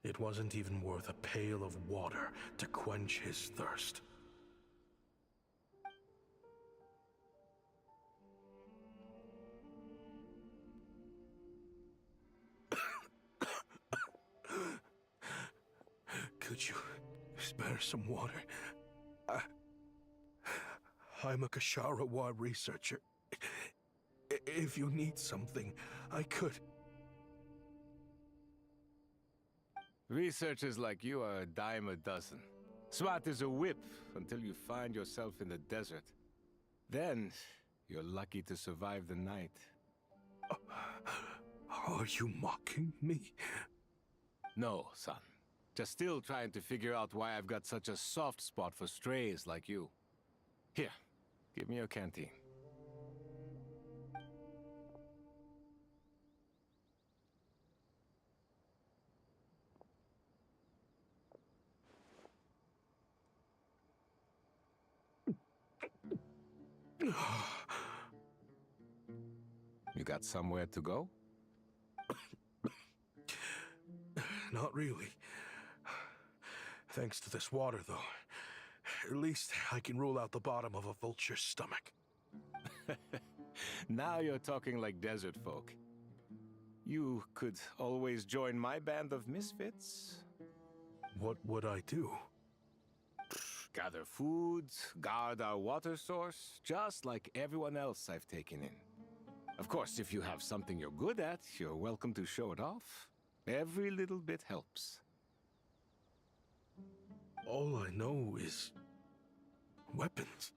it wasn't even worth a pail of water to quench his thirst. Could you spare some water? I'm a Kshatriya researcher. If you need something, I could. Researchers like you are a dime a dozen. Smart as a whip until you find yourself in the desert. Then, you're lucky to survive the night. Are you mocking me? No, son. Just still trying to figure out why I've got such a soft spot for strays like you. Here, give me your canteen. You got somewhere to go? Not really. Thanks to this water, though. At least I can rule out the bottom of a vulture's stomach. Now you're talking like desert folk. You could always join my band of misfits. What would I do? Gather food, guard our water source, just like everyone else I've taken in. Of course, if you have something you're good at, you're welcome to show it off. Every little bit helps. All I know is weapons.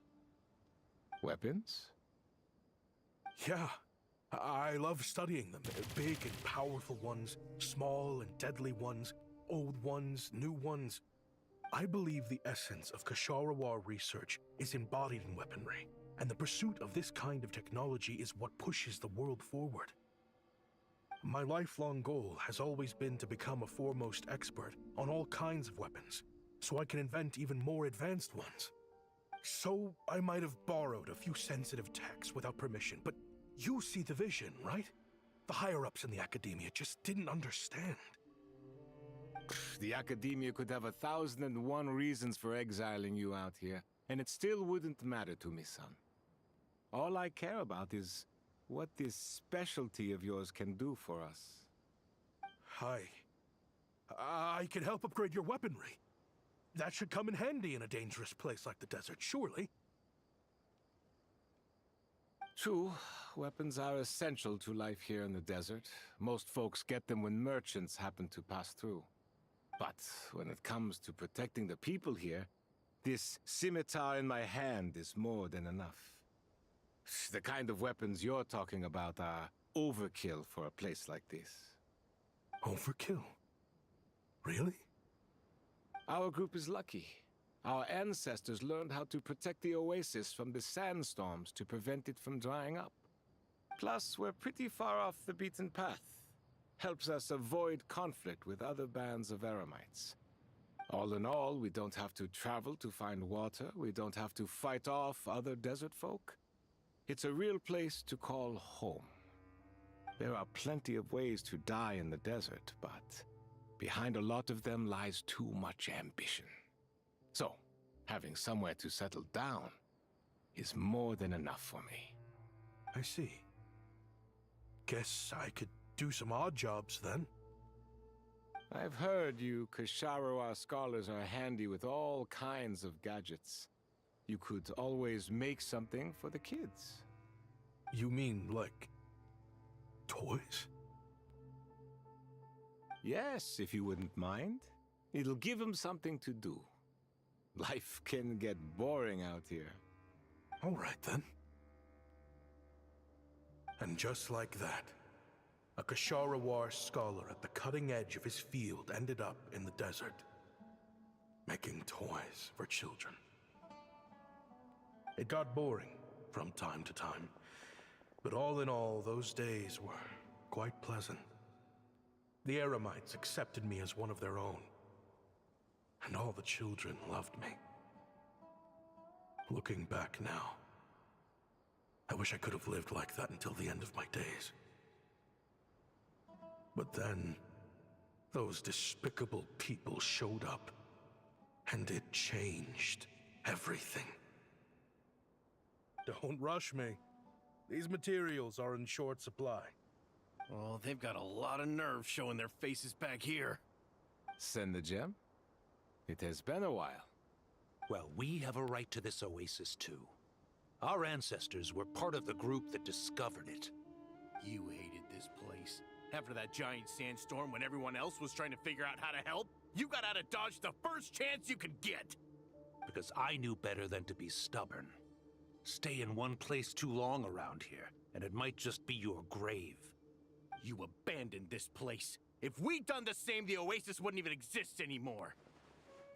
Weapons? Yeah. I love studying them. Big and powerful ones, small and deadly ones, old ones, new ones. I believe the essence of Kshatriya research is embodied in weaponry, and the pursuit of this kind of technology is what pushes the world forward. My lifelong goal has always been to become a foremost expert on all kinds of weapons, so I can invent even more advanced ones. So I might have borrowed a few sensitive techs without permission, but you see the vision, right? The higher-ups in the academia just didn't understand. The academia could have 1,001 reasons for exiling you out here, and it still wouldn't matter to me, son. All I care about is what this specialty of yours can do for us. I can help upgrade your weaponry. That should come in handy in a dangerous place like the desert, surely. True, weapons are essential to life here in the desert. Most folks get them when merchants happen to pass through. But when it comes to protecting the people here, this scimitar in my hand is more than enough. The kind of weapons you're talking about are overkill for a place like this. Overkill? Really? Our group is lucky. Our ancestors learned how to protect the oasis from the sandstorms to prevent it from drying up. Plus, we're pretty far off the beaten path. Helps us avoid conflict with other bands of Eremites. All in all, we don't have to travel to find water, we don't have to fight off other desert folk. It's a real place to call home. There are plenty of ways to die in the desert, but behind a lot of them lies too much ambition. So, having somewhere to settle down is more than enough for me. I see. Guess I could do some odd jobs then. I've heard you Ksharowa scholars are handy with all kinds of gadgets. You could always make something for the kids. You mean, like, toys? Yes, if you wouldn't mind. It'll give them something to do. Life can get boring out here. All right, then. And just like that, a Ksharowa scholar at the cutting edge of his field ended up in the desert, making toys for children. It got boring from time to time, but all in all, those days were quite pleasant. The Eremites accepted me as one of their own, and all the children loved me. Looking back now, I wish I could have lived like that until the end of my days. But then, those despicable people showed up, and it changed everything. Don't rush me. These materials are in short supply. Oh, they've got a lot of nerve showing their faces back here. Send the gem? It has been a while. Well, we have a right to this oasis too. Our ancestors were part of the group that discovered it. You hated this place. After that giant sandstorm when everyone else was trying to figure out how to help, you got out of Dodge the first chance you could get! Because I knew better than to be stubborn. Stay in one place too long around here, and it might just be your grave. You abandoned this place. If we'd done the same, the oasis wouldn't even exist anymore.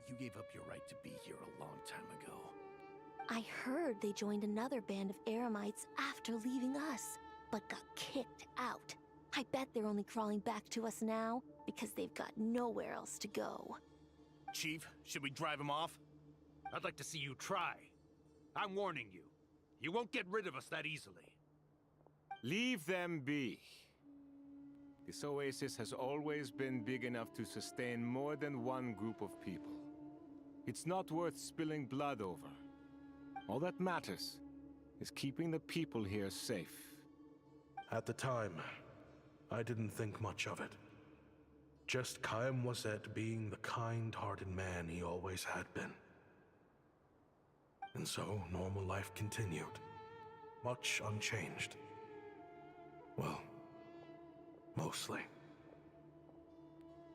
You gave up your right to be here a long time ago. I heard they joined another band of Eremites after leaving us, but got kicked out. I bet they're only crawling back to us now because they've got nowhere else to go. Chief, should we drive him off? I'd like to see you try. I'm warning you. You won't get rid of us that easily. Leave them be. This oasis has always been big enough to sustain more than one group of people. It's not worth spilling blood over. All that matters is keeping the people here safe. At the time, I didn't think much of it. Just Chaim Wazet being the kind-hearted man he always had been. And so, normal life continued. Much unchanged. Well, mostly.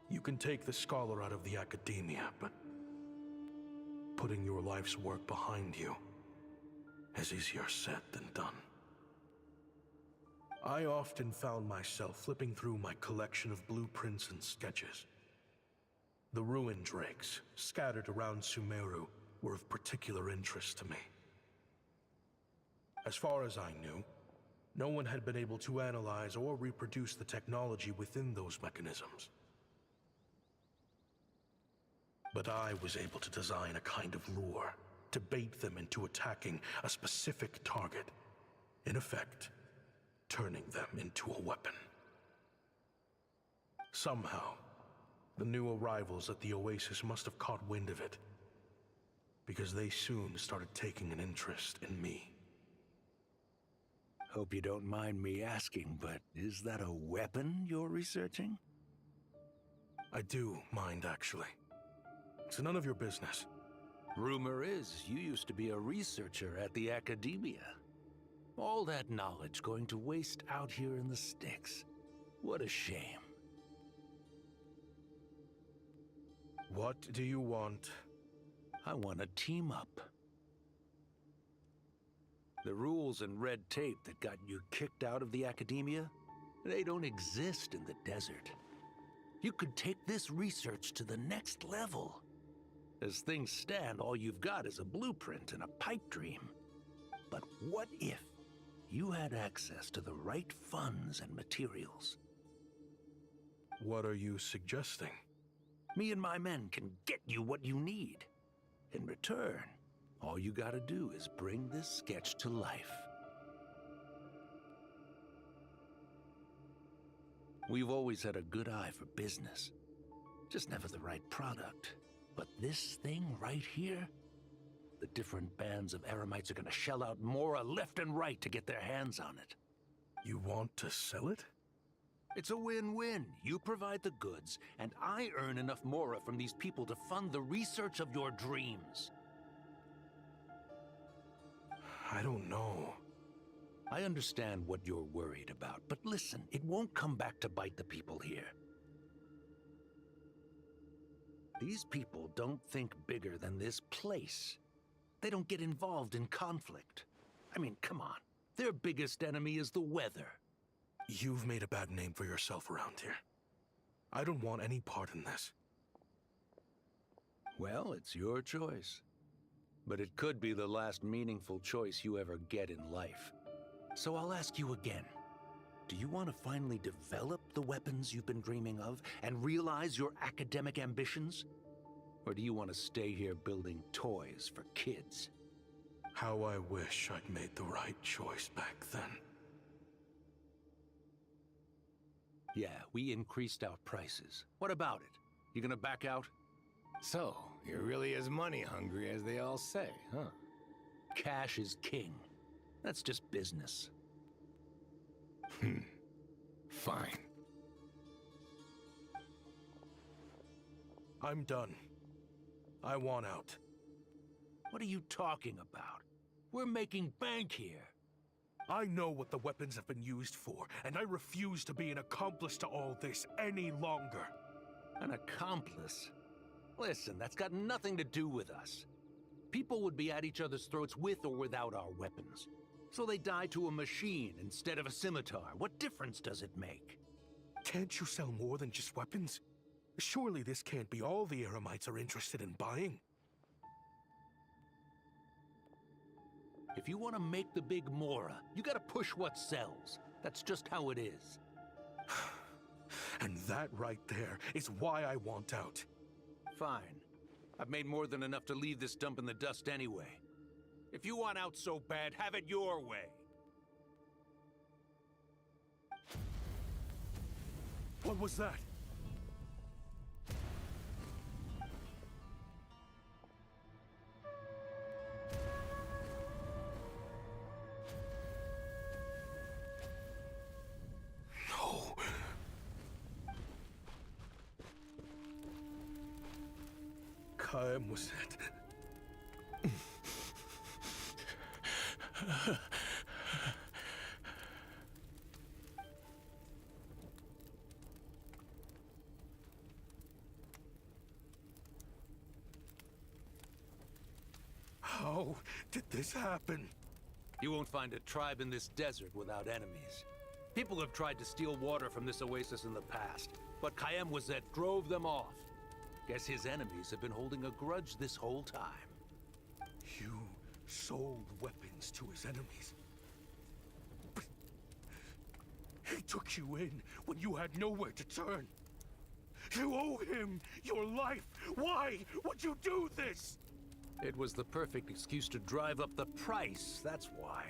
You can take the scholar out of the academia, but putting your life's work behind you is easier said than done. I often found myself flipping through my collection of blueprints and sketches. The ruin drakes scattered around Sumeru were of particular interest to me. As far as I knew, no one had been able to analyze or reproduce the technology within those mechanisms. But I was able to design a kind of lure to bait them into attacking a specific target, in effect, turning them into a weapon. Somehow, the new arrivals at the oasis must have caught wind of it, because they soon started taking an interest in me. Hope you don't mind me asking, but is that a weapon you're researching? I do mind, actually. It's none of your business. Rumor is you used to be a researcher at the academia. All that knowledge going to waste out here in the sticks. What a shame. What do you want? I want to team up. The rules and red tape that got you kicked out of the academia, they don't exist in the desert. You could take this research to the next level. As things stand, all you've got is a blueprint and a pipe dream. But what if you had access to the right funds and materials? What are you suggesting? Me and my men can get you what you need. In return, all you gotta do is bring this sketch to life. We've always had a good eye for business. Just never the right product. But this thing right here, The different bands of Eremites are gonna shell out Mora left and right to get their hands on it. You want to sell it? It's a win-win. You provide the goods, and I earn enough Mora from these people to fund the research of your dreams. I don't know. I understand what you're worried about, but listen, it won't come back to bite the people here. These people don't think bigger than this place. They don't get involved in conflict. I mean, come on. Their biggest enemy is the weather. You've made a bad name for yourself around here. I don't want any part in this. Well, it's your choice. But it could be the last meaningful choice you ever get in life. So I'll ask you again. Do you want to finally develop the weapons you've been dreaming of and realize your academic ambitions? Or do you want to stay here building toys for kids? How I wish I'd made the right choice back then. Yeah, we increased our prices. What about it? You gonna back out? So, you're really as money hungry as they all say, huh? Cash is king. That's just business. Fine. I'm done. I want out. What are you talking about? We're making bank here. I know what the weapons have been used for, and I refuse to be an accomplice to all this any longer. An accomplice? Listen, that's got nothing to do with us. People would be at each other's throats with or without our weapons. So they die to a machine instead of a scimitar. What difference does it make? Can't you sell more than just weapons? Surely this can't be all the Eremites are interested in buying. If you want to make the big Mora, you gotta push what sells. That's just how it is. And that right there is why I want out. Fine. I've made more than enough to leave this dump in the dust anyway. If you want out so bad, have it your way. What was that? No. Kaem was it? How did this happen? You won't find a tribe in this desert without enemies. People have tried to steal water from this oasis in the past, but Kaem was that drove them off. Guess his enemies have been holding a grudge this whole time. You sold weapons to his enemies. But he took you in when you had nowhere to turn. You owe him your life. Why would you do this? It was the perfect excuse to drive up the price, that's why.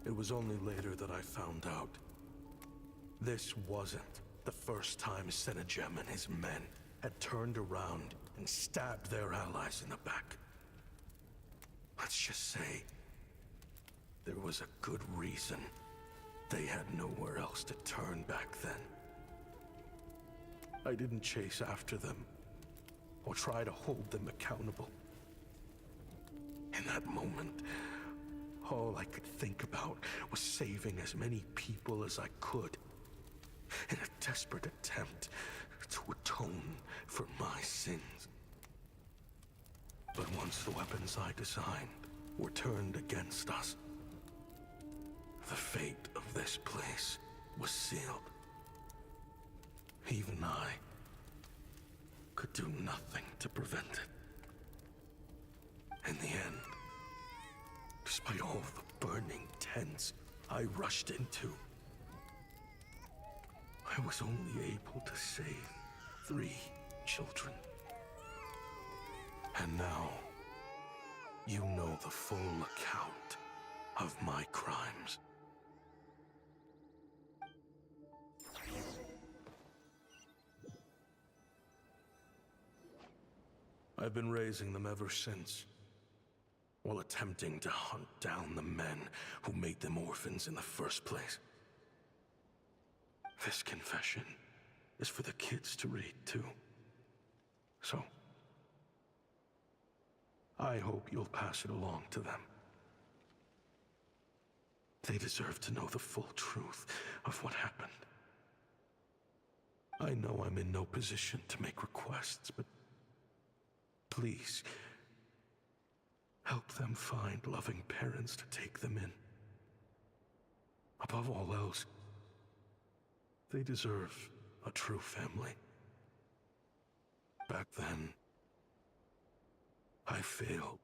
It was only later that I found out. This wasn't the first time Senegem and his men had turned around and stabbed their allies in the back. Let's just say, there was a good reason they had nowhere else to turn back then. I didn't chase after them, or try to hold them accountable. In that moment, all I could think about was saving as many people as I could, in a desperate attempt to atone for my sins. But once the weapons I designed were turned against us, the fate of this place was sealed. Even I could do nothing to prevent it. In the end, despite all the burning tents I rushed into, I was only able to save 3 children. And now, you know the full account of my crimes. I've been raising them ever since, while attempting to hunt down the men who made them orphans in the first place. This confession is for the kids to read, too. So, I hope you'll pass it along to them. They deserve to know the full truth of what happened. I know I'm in no position to make requests, but please, help them find loving parents to take them in. Above all else, they deserve a true family. Back then, I failed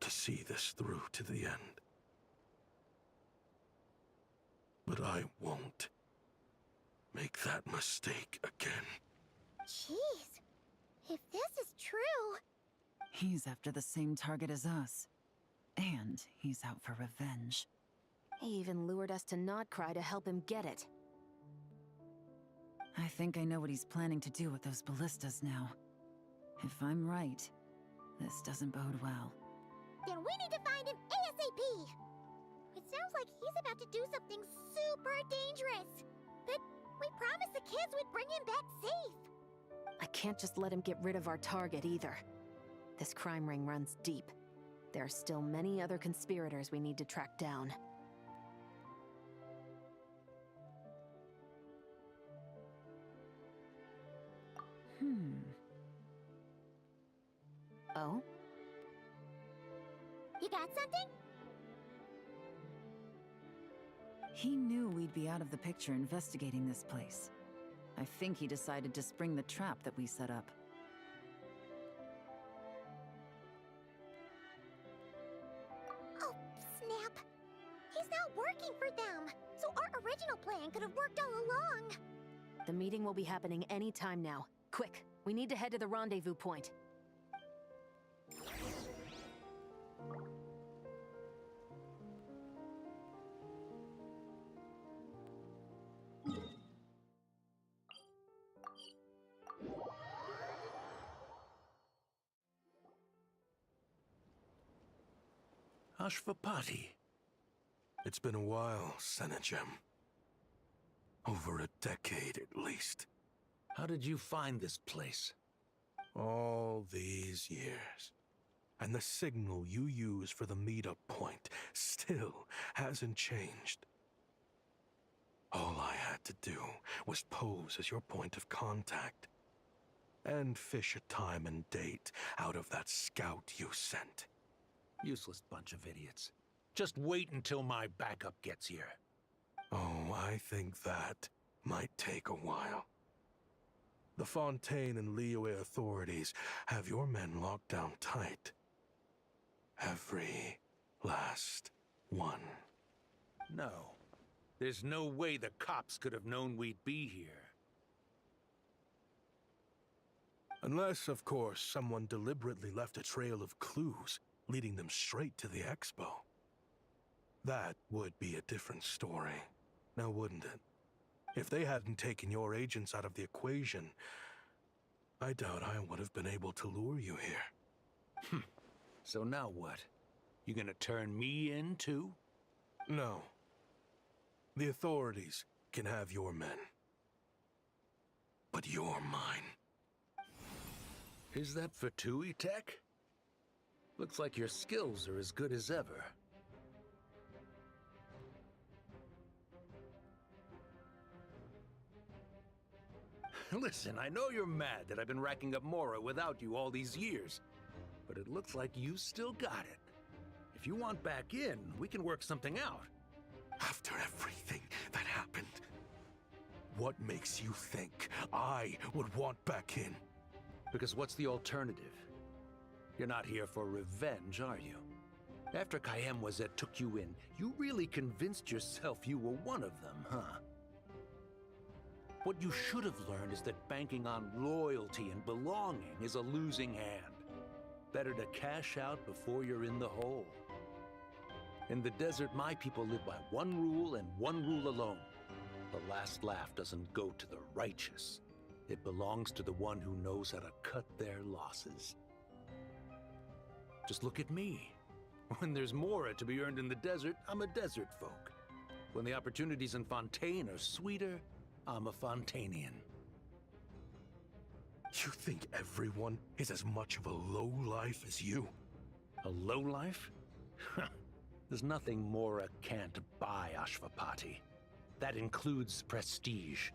to see this through to the end. But I won't make that mistake again. Jeez, if this is true... He's after the same target as us. And he's out for revenge. He even lured us to Nod-Krai to help him get it. I think I know what he's planning to do with those ballistas now. If I'm right, this doesn't bode well. Then we need to find him ASAP! It sounds like he's about to do something super dangerous. But we promised the kids we'd bring him back safe. I can't just let him get rid of our target either. This crime ring runs deep. There are still many other conspirators we need to track down. Oh? You got something? He knew we'd be out of the picture investigating this place. I think he decided to spring the trap that we set up. Oh, snap. He's not working for them. So our original plan could have worked all along. The meeting will be happening any time now. Quick, we need to head to the rendezvous point. Ashvapati. It's been a while, Senegem. Over a decade, at least. How did you find this place? All these years. And the signal you use for the meetup point still hasn't changed. All I had to do was pose as your point of contact. And fish a time and date out of that scout you sent. Useless bunch of idiots. Just wait until my backup gets here. Oh, I think that might take a while. The Fontaine and Liyue authorities have your men locked down tight. Every last one. No. There's no way the cops could have known we'd be here. Unless, of course, someone deliberately left a trail of clues, leading them straight to the expo. That would be a different story, now wouldn't it? If they hadn't taken your agents out of the equation, I doubt I would have been able to lure you here. So now what? You gonna turn me in, too? No. The authorities can have your men. But you're mine. Is that for Tui Tech? Looks like your skills are as good as ever. Listen, I know you're mad that I've been racking up Mora without you all these years, but it looks like you still got it. If you want back in, we can work something out. After everything that happened, what makes you think I would want back in? Because what's the alternative? You're not here for revenge, are you? After Kayemwazet took you in, you really convinced yourself you were one of them, huh? What you should have learned is that banking on loyalty and belonging is a losing hand. Better to cash out before you're in the hole. In the desert, my people live by one rule and one rule alone. The last laugh doesn't go to the righteous. It belongs to the one who knows how to cut their losses. Just look at me. When there's mora to be earned in the desert, I'm a desert folk. When the opportunities in Fontaine are sweeter, I'm a Fontanian. You think everyone is as much of a lowlife as you? A lowlife? There's nothing Mora can't buy, Ashvapati. That includes prestige.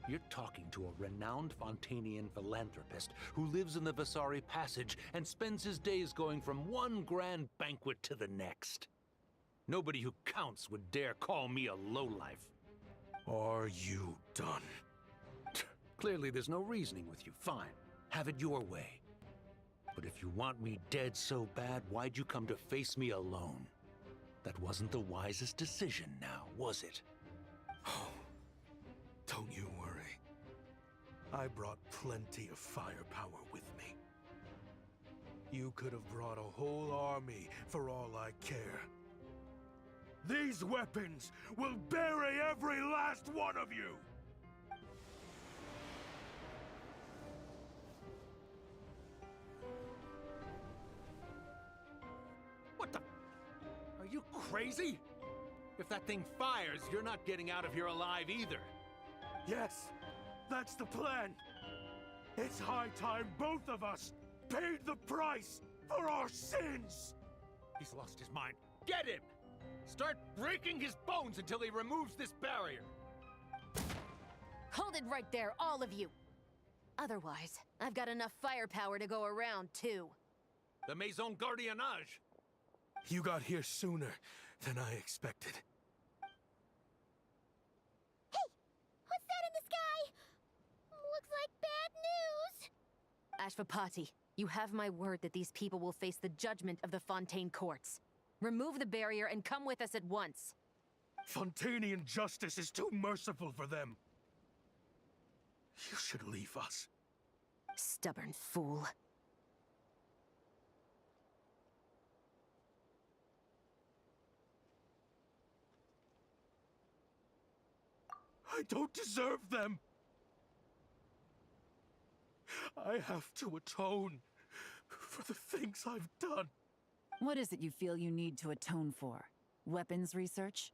You're talking to a renowned Fontanian philanthropist who lives in the Vasari Passage and spends his days going from one grand banquet to the next. Nobody who counts would dare call me a lowlife. Are you done? Clearly there's no reasoning with you. Fine, have it your way. But if you want me dead so bad, why'd you come to face me alone? That wasn't the wisest decision now, was it? Oh, don't you worry. I brought plenty of firepower with me. You could have brought a whole army for all I care. These weapons will bury every last one of you! What the? Are you crazy? If that thing fires, you're not getting out of here alive either. Yes, that's the plan. It's high time both of us paid the price for our sins! He's lost his mind. Get him! Start breaking his bones until he removes this barrier. Hold it right there, all of you! Otherwise, I've got enough firepower to go around, too. The Maison Gardiennage! You got here sooner than I expected. Hey! What's that in the sky? Looks like bad news! Ashvapati, you have my word that these people will face the judgment of the Fontaine courts. Remove the barrier and come with us at once. Fontanian justice is too merciful for them. You should leave us. Stubborn fool. I don't deserve them. I have to atone for the things I've done. What is it you feel you need to atone for? Weapons research?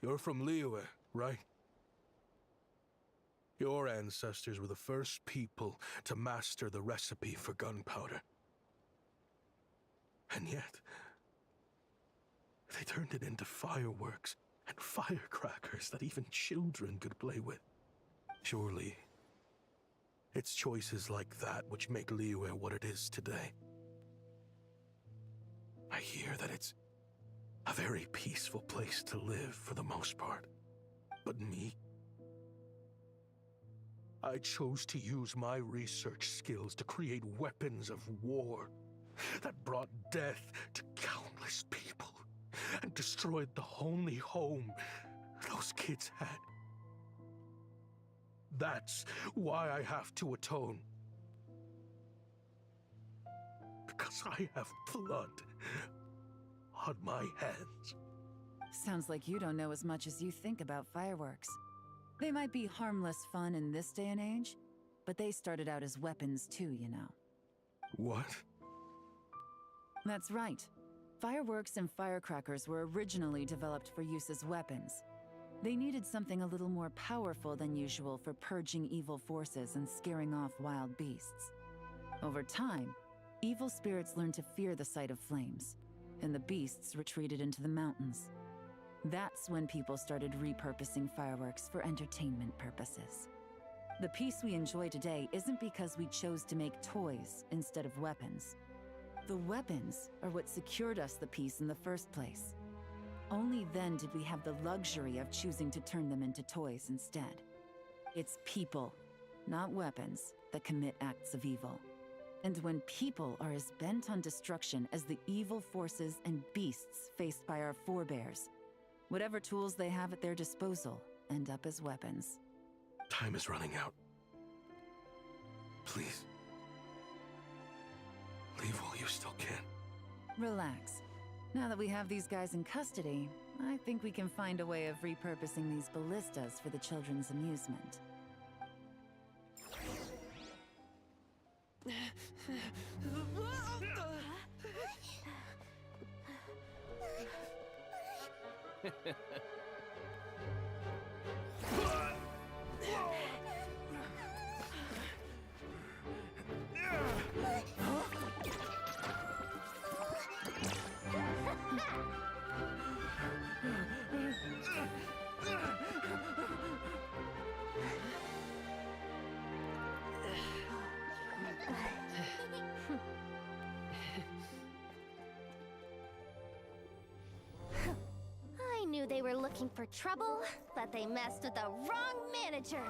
You're from Liyue, right? Your ancestors were the first people to master the recipe for gunpowder. And yet, they turned it into fireworks and firecrackers that even children could play with. Surely, it's choices like that which make Liyue what it is today. I hear that it's a very peaceful place to live for the most part. But me? I chose to use my research skills to create weapons of war that brought death to countless people and destroyed the only home those kids had. That's why I have to atone. Because I have blood on my hands. Sounds like you don't know as much as you think about fireworks. They might be harmless fun in this day and age, but they started out as weapons too, you know. What? That's right. Fireworks and firecrackers were originally developed for use as weapons. They needed something a little more powerful than usual for purging evil forces and scaring off wild beasts. Over time, evil spirits learned to fear the sight of flames, and the beasts retreated into the mountains. That's when people started repurposing fireworks for entertainment purposes. The peace we enjoy today isn't because we chose to make toys instead of weapons. The weapons are what secured us the peace in the first place. Only then did we have the luxury of choosing to turn them into toys instead. It's people, not weapons, that commit acts of evil. And when people are as bent on destruction as the evil forces and beasts faced by our forebears, whatever tools they have at their disposal end up as weapons. Time is running out. Please. Leave while you still can. Relax. Now that we have these guys in custody, I think we can find a way of repurposing these ballistas for the children's amusement. I knew they were looking for trouble, but they messed with the wrong manager.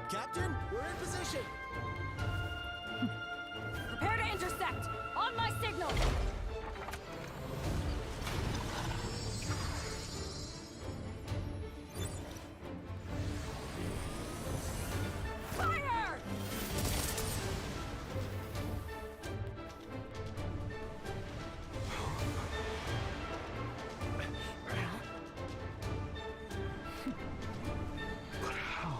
Captain, we're in position! Prepare to intersect! On my signal! Fire! But how?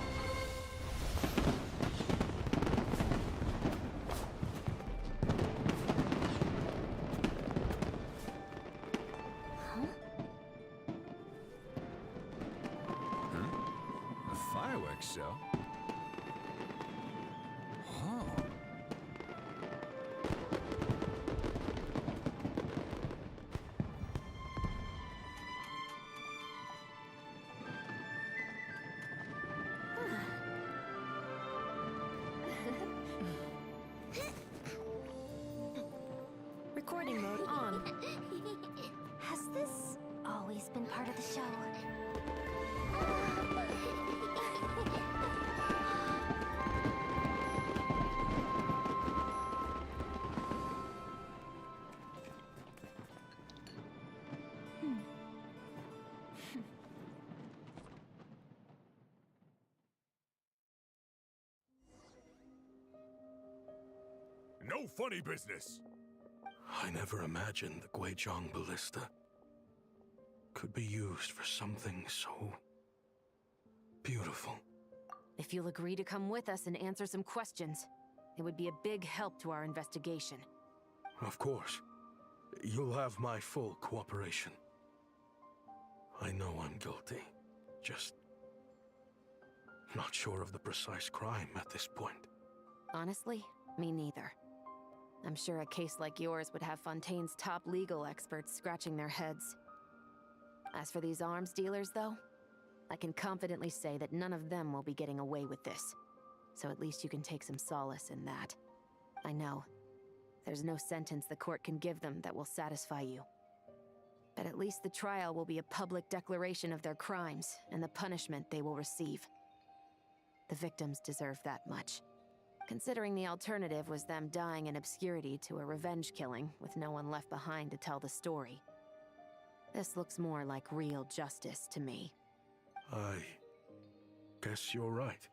A fireworks show? Oh. Recording mode on. Has this always been part of the show? No funny business! I never imagined the Guizhong Ballista could be used for something so beautiful. If you'll agree to come with us and answer some questions, it would be a big help to our investigation. Of course. You'll have my full cooperation. I know I'm guilty. Just not sure of the precise crime at this point. Honestly, me neither. I'm sure a case like yours would have Fontaine's top legal experts scratching their heads. As for these arms dealers, though, I can confidently say that none of them will be getting away with this. So at least you can take some solace in that. I know. There's no sentence the court can give them that will satisfy you. But at least the trial will be a public declaration of their crimes and the punishment they will receive. The victims deserve that much. Considering the alternative was them dying in obscurity to a revenge killing with no one left behind to tell the story. This looks more like real justice to me. I guess you're right.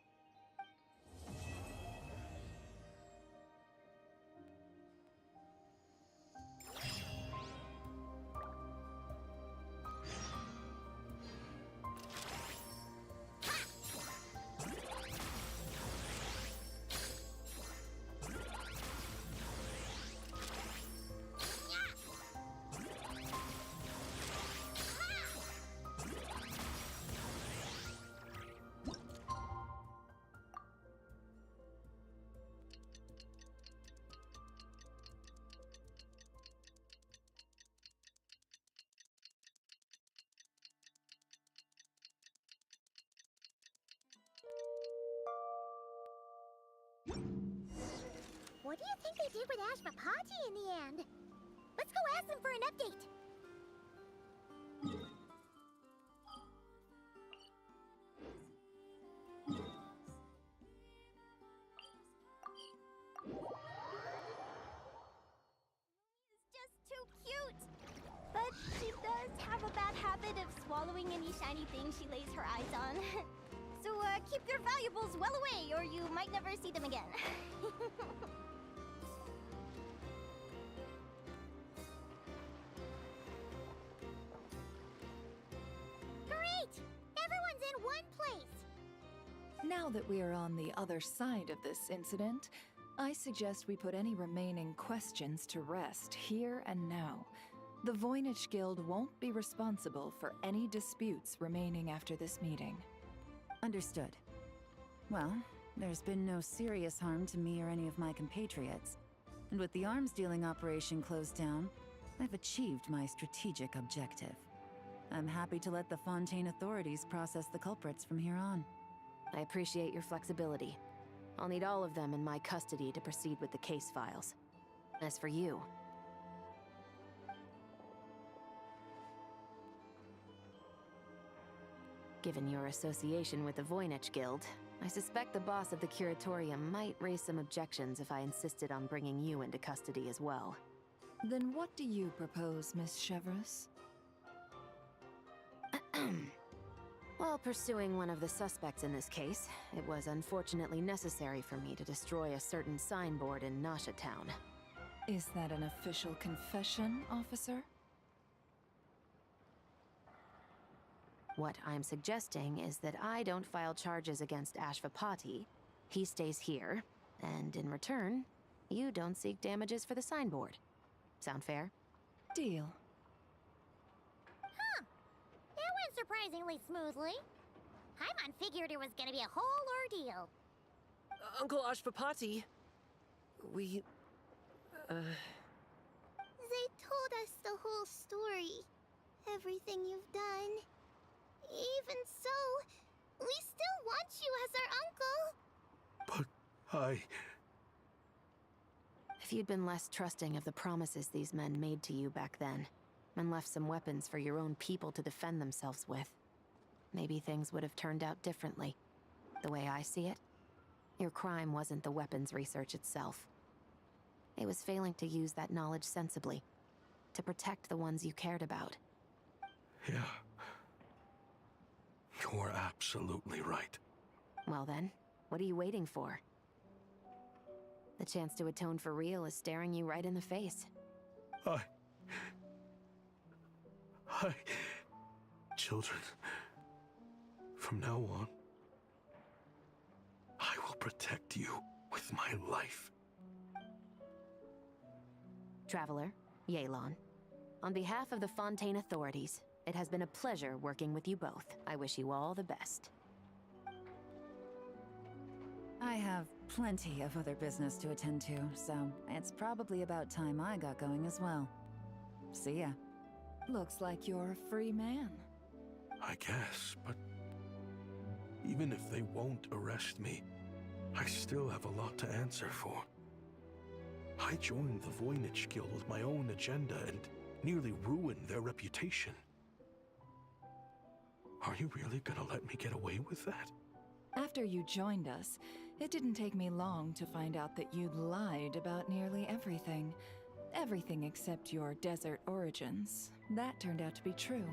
What do you think they did with Ashpapati in the end? Let's go ask them for an update. Too cute! But she does have a bad habit of swallowing any shiny thing she lays her eyes on. So keep your valuables well away, or you might never see them again. Great! Everyone's in one place! Now that we are on the other side of this incident, I suggest we put any remaining questions to rest here and now. The Voynich Guild won't be responsible for any disputes remaining after this meeting. Understood. Well, there's been no serious harm to me or any of my compatriots. And with the arms dealing operation closed down, I've achieved my strategic objective. I'm happy to let the Fontaine authorities process the culprits from here on. I appreciate your flexibility. I'll need all of them in my custody to proceed with the case files. As for you... Given your association with the Voynich Guild, I suspect the boss of the Curatorium might raise some objections if I insisted on bringing you into custody as well. Then what do you propose, Miss Chevreuse? While pursuing one of the suspects in this case, it was unfortunately necessary for me to destroy a certain signboard in Nasha Town. Is that an official confession, officer? What I'm suggesting is that I don't file charges against Ashvapati, he stays here, and in return, you don't seek damages for the signboard. Sound fair? Deal. Huh. That went surprisingly smoothly. Paimon figured it was gonna be a whole ordeal. Uncle Ashvapati, we... They told us the whole story. Everything you've done. Even so, we still want you as our uncle. But If you'd been less trusting of the promises these men made to you back then, and left some weapons for your own people to defend themselves with, maybe things would have turned out differently. The way I see it, your crime wasn't the weapons research itself. It was failing to use that knowledge sensibly, to protect the ones you cared about. Yeah. You're absolutely right. Well then, what are you waiting for? The chance to atone for real is staring you right in the face. Children, from now on, I will protect you with my life. Traveler, Yelan, on behalf of the Fontaine authorities, it has been a pleasure working with you both. I wish you all the best. I have plenty of other business to attend to, so it's probably about time I got going as well. See ya. Looks like you're a free man. I guess, but even if they won't arrest me, I still have a lot to answer for. I joined the Voynich Guild with my own agenda and nearly ruined their reputation. Are you really gonna let me get away with that? After you joined us, it didn't take me long to find out that you'd lied about nearly everything. Everything except your desert origins. That turned out to be true.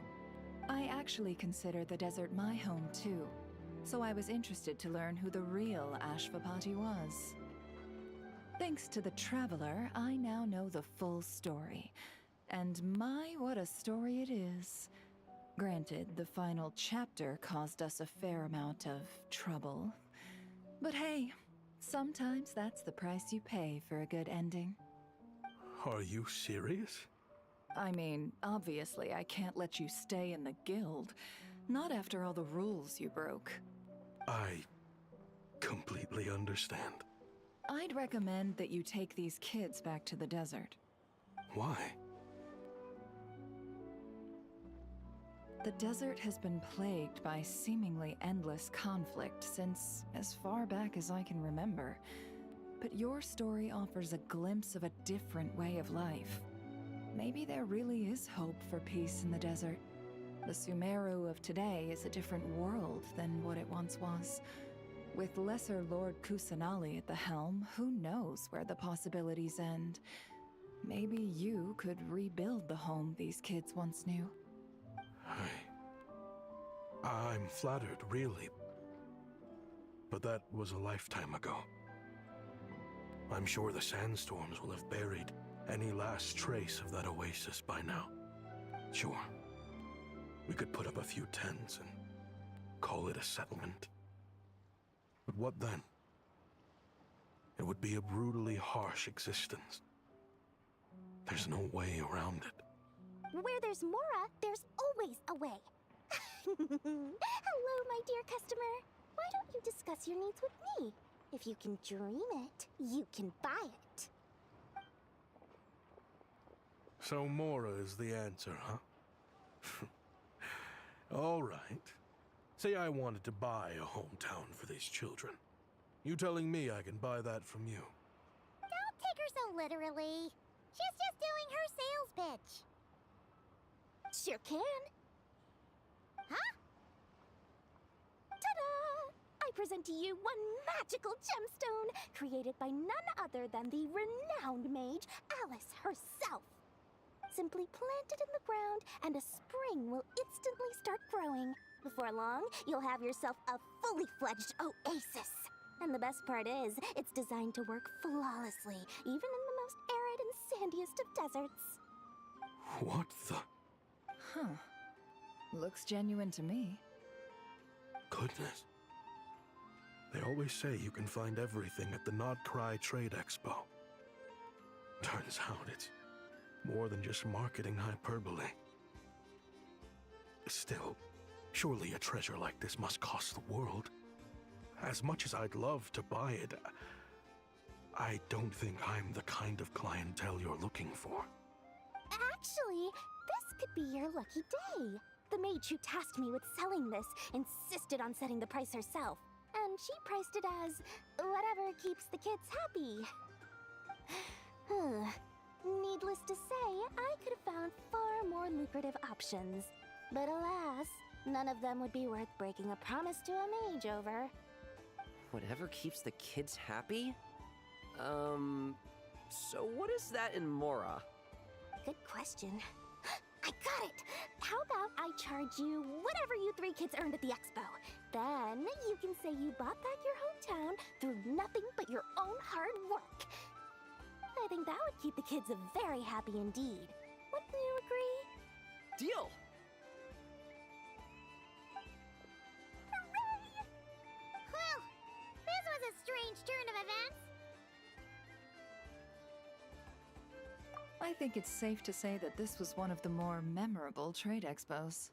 I actually consider the desert my home too, so I was interested to learn who the real Ashvapati was. Thanks to the Traveler, I now know the full story. And my, what a story it is. Granted, the final chapter caused us a fair amount of trouble. But hey, sometimes that's the price you pay for a good ending. Are you serious? I mean, obviously I can't let you stay in the guild. Not after all the rules you broke. I completely understand. I'd recommend that you take these kids back to the desert. Why? The desert has been plagued by seemingly endless conflict since as far back as I can remember. But your story offers a glimpse of a different way of life. Maybe there really is hope for peace in the desert. The Sumeru of today is a different world than what it once was. With Lesser Lord Kusanali at the helm, who knows where the possibilities end? Maybe you could rebuild the home these kids once knew. I'm flattered, really. But that was a lifetime ago. I'm sure the sandstorms will have buried any last trace of that oasis by now. Sure, we could put up a few tents and call it a settlement. But what then? It would be a brutally harsh existence. There's no way around it. Where there's Mora, there's always a way. Hello, my dear customer. Why don't you discuss your needs with me? If you can dream it, you can buy it. So Mora is the answer, huh? All right. Say I wanted to buy a hometown for these children. You telling me I can buy that from you? Don't take her so literally. She's just doing her sales pitch. Sure can. Huh? Ta-da! I present to you one magical gemstone created by none other than the renowned mage Alice herself. Simply plant it in the ground and a spring will instantly start growing. Before long, you'll have yourself a fully fledged oasis. And the best part is, it's designed to work flawlessly, even in the most arid and sandiest of deserts. What the? Huh. Looks genuine to me. Goodness. They always say you can find everything at the Nod-Krai Expo. Turns out it's more than just marketing hyperbole. Still, surely a treasure like this must cost the world. As much as I'd love to buy it, I don't think I'm the kind of clientele you're looking for. Actually, this could be your lucky day. The mage who tasked me with selling this insisted on setting the price herself, and she priced it as whatever keeps the kids happy. Needless to say, I could have found far more lucrative options. But alas, none of them would be worth breaking a promise to a mage over. Whatever keeps the kids happy? So what is that in Mora? Good question. I got it! How about I charge you whatever you three kids earned at the expo? Then you can say you bought back your hometown through nothing but your own hard work. I think that would keep the kids very happy indeed. Wouldn't you agree? Deal! Hooray! Well, this was a strange turn of events. I think it's safe to say that this was one of the more memorable trade expos.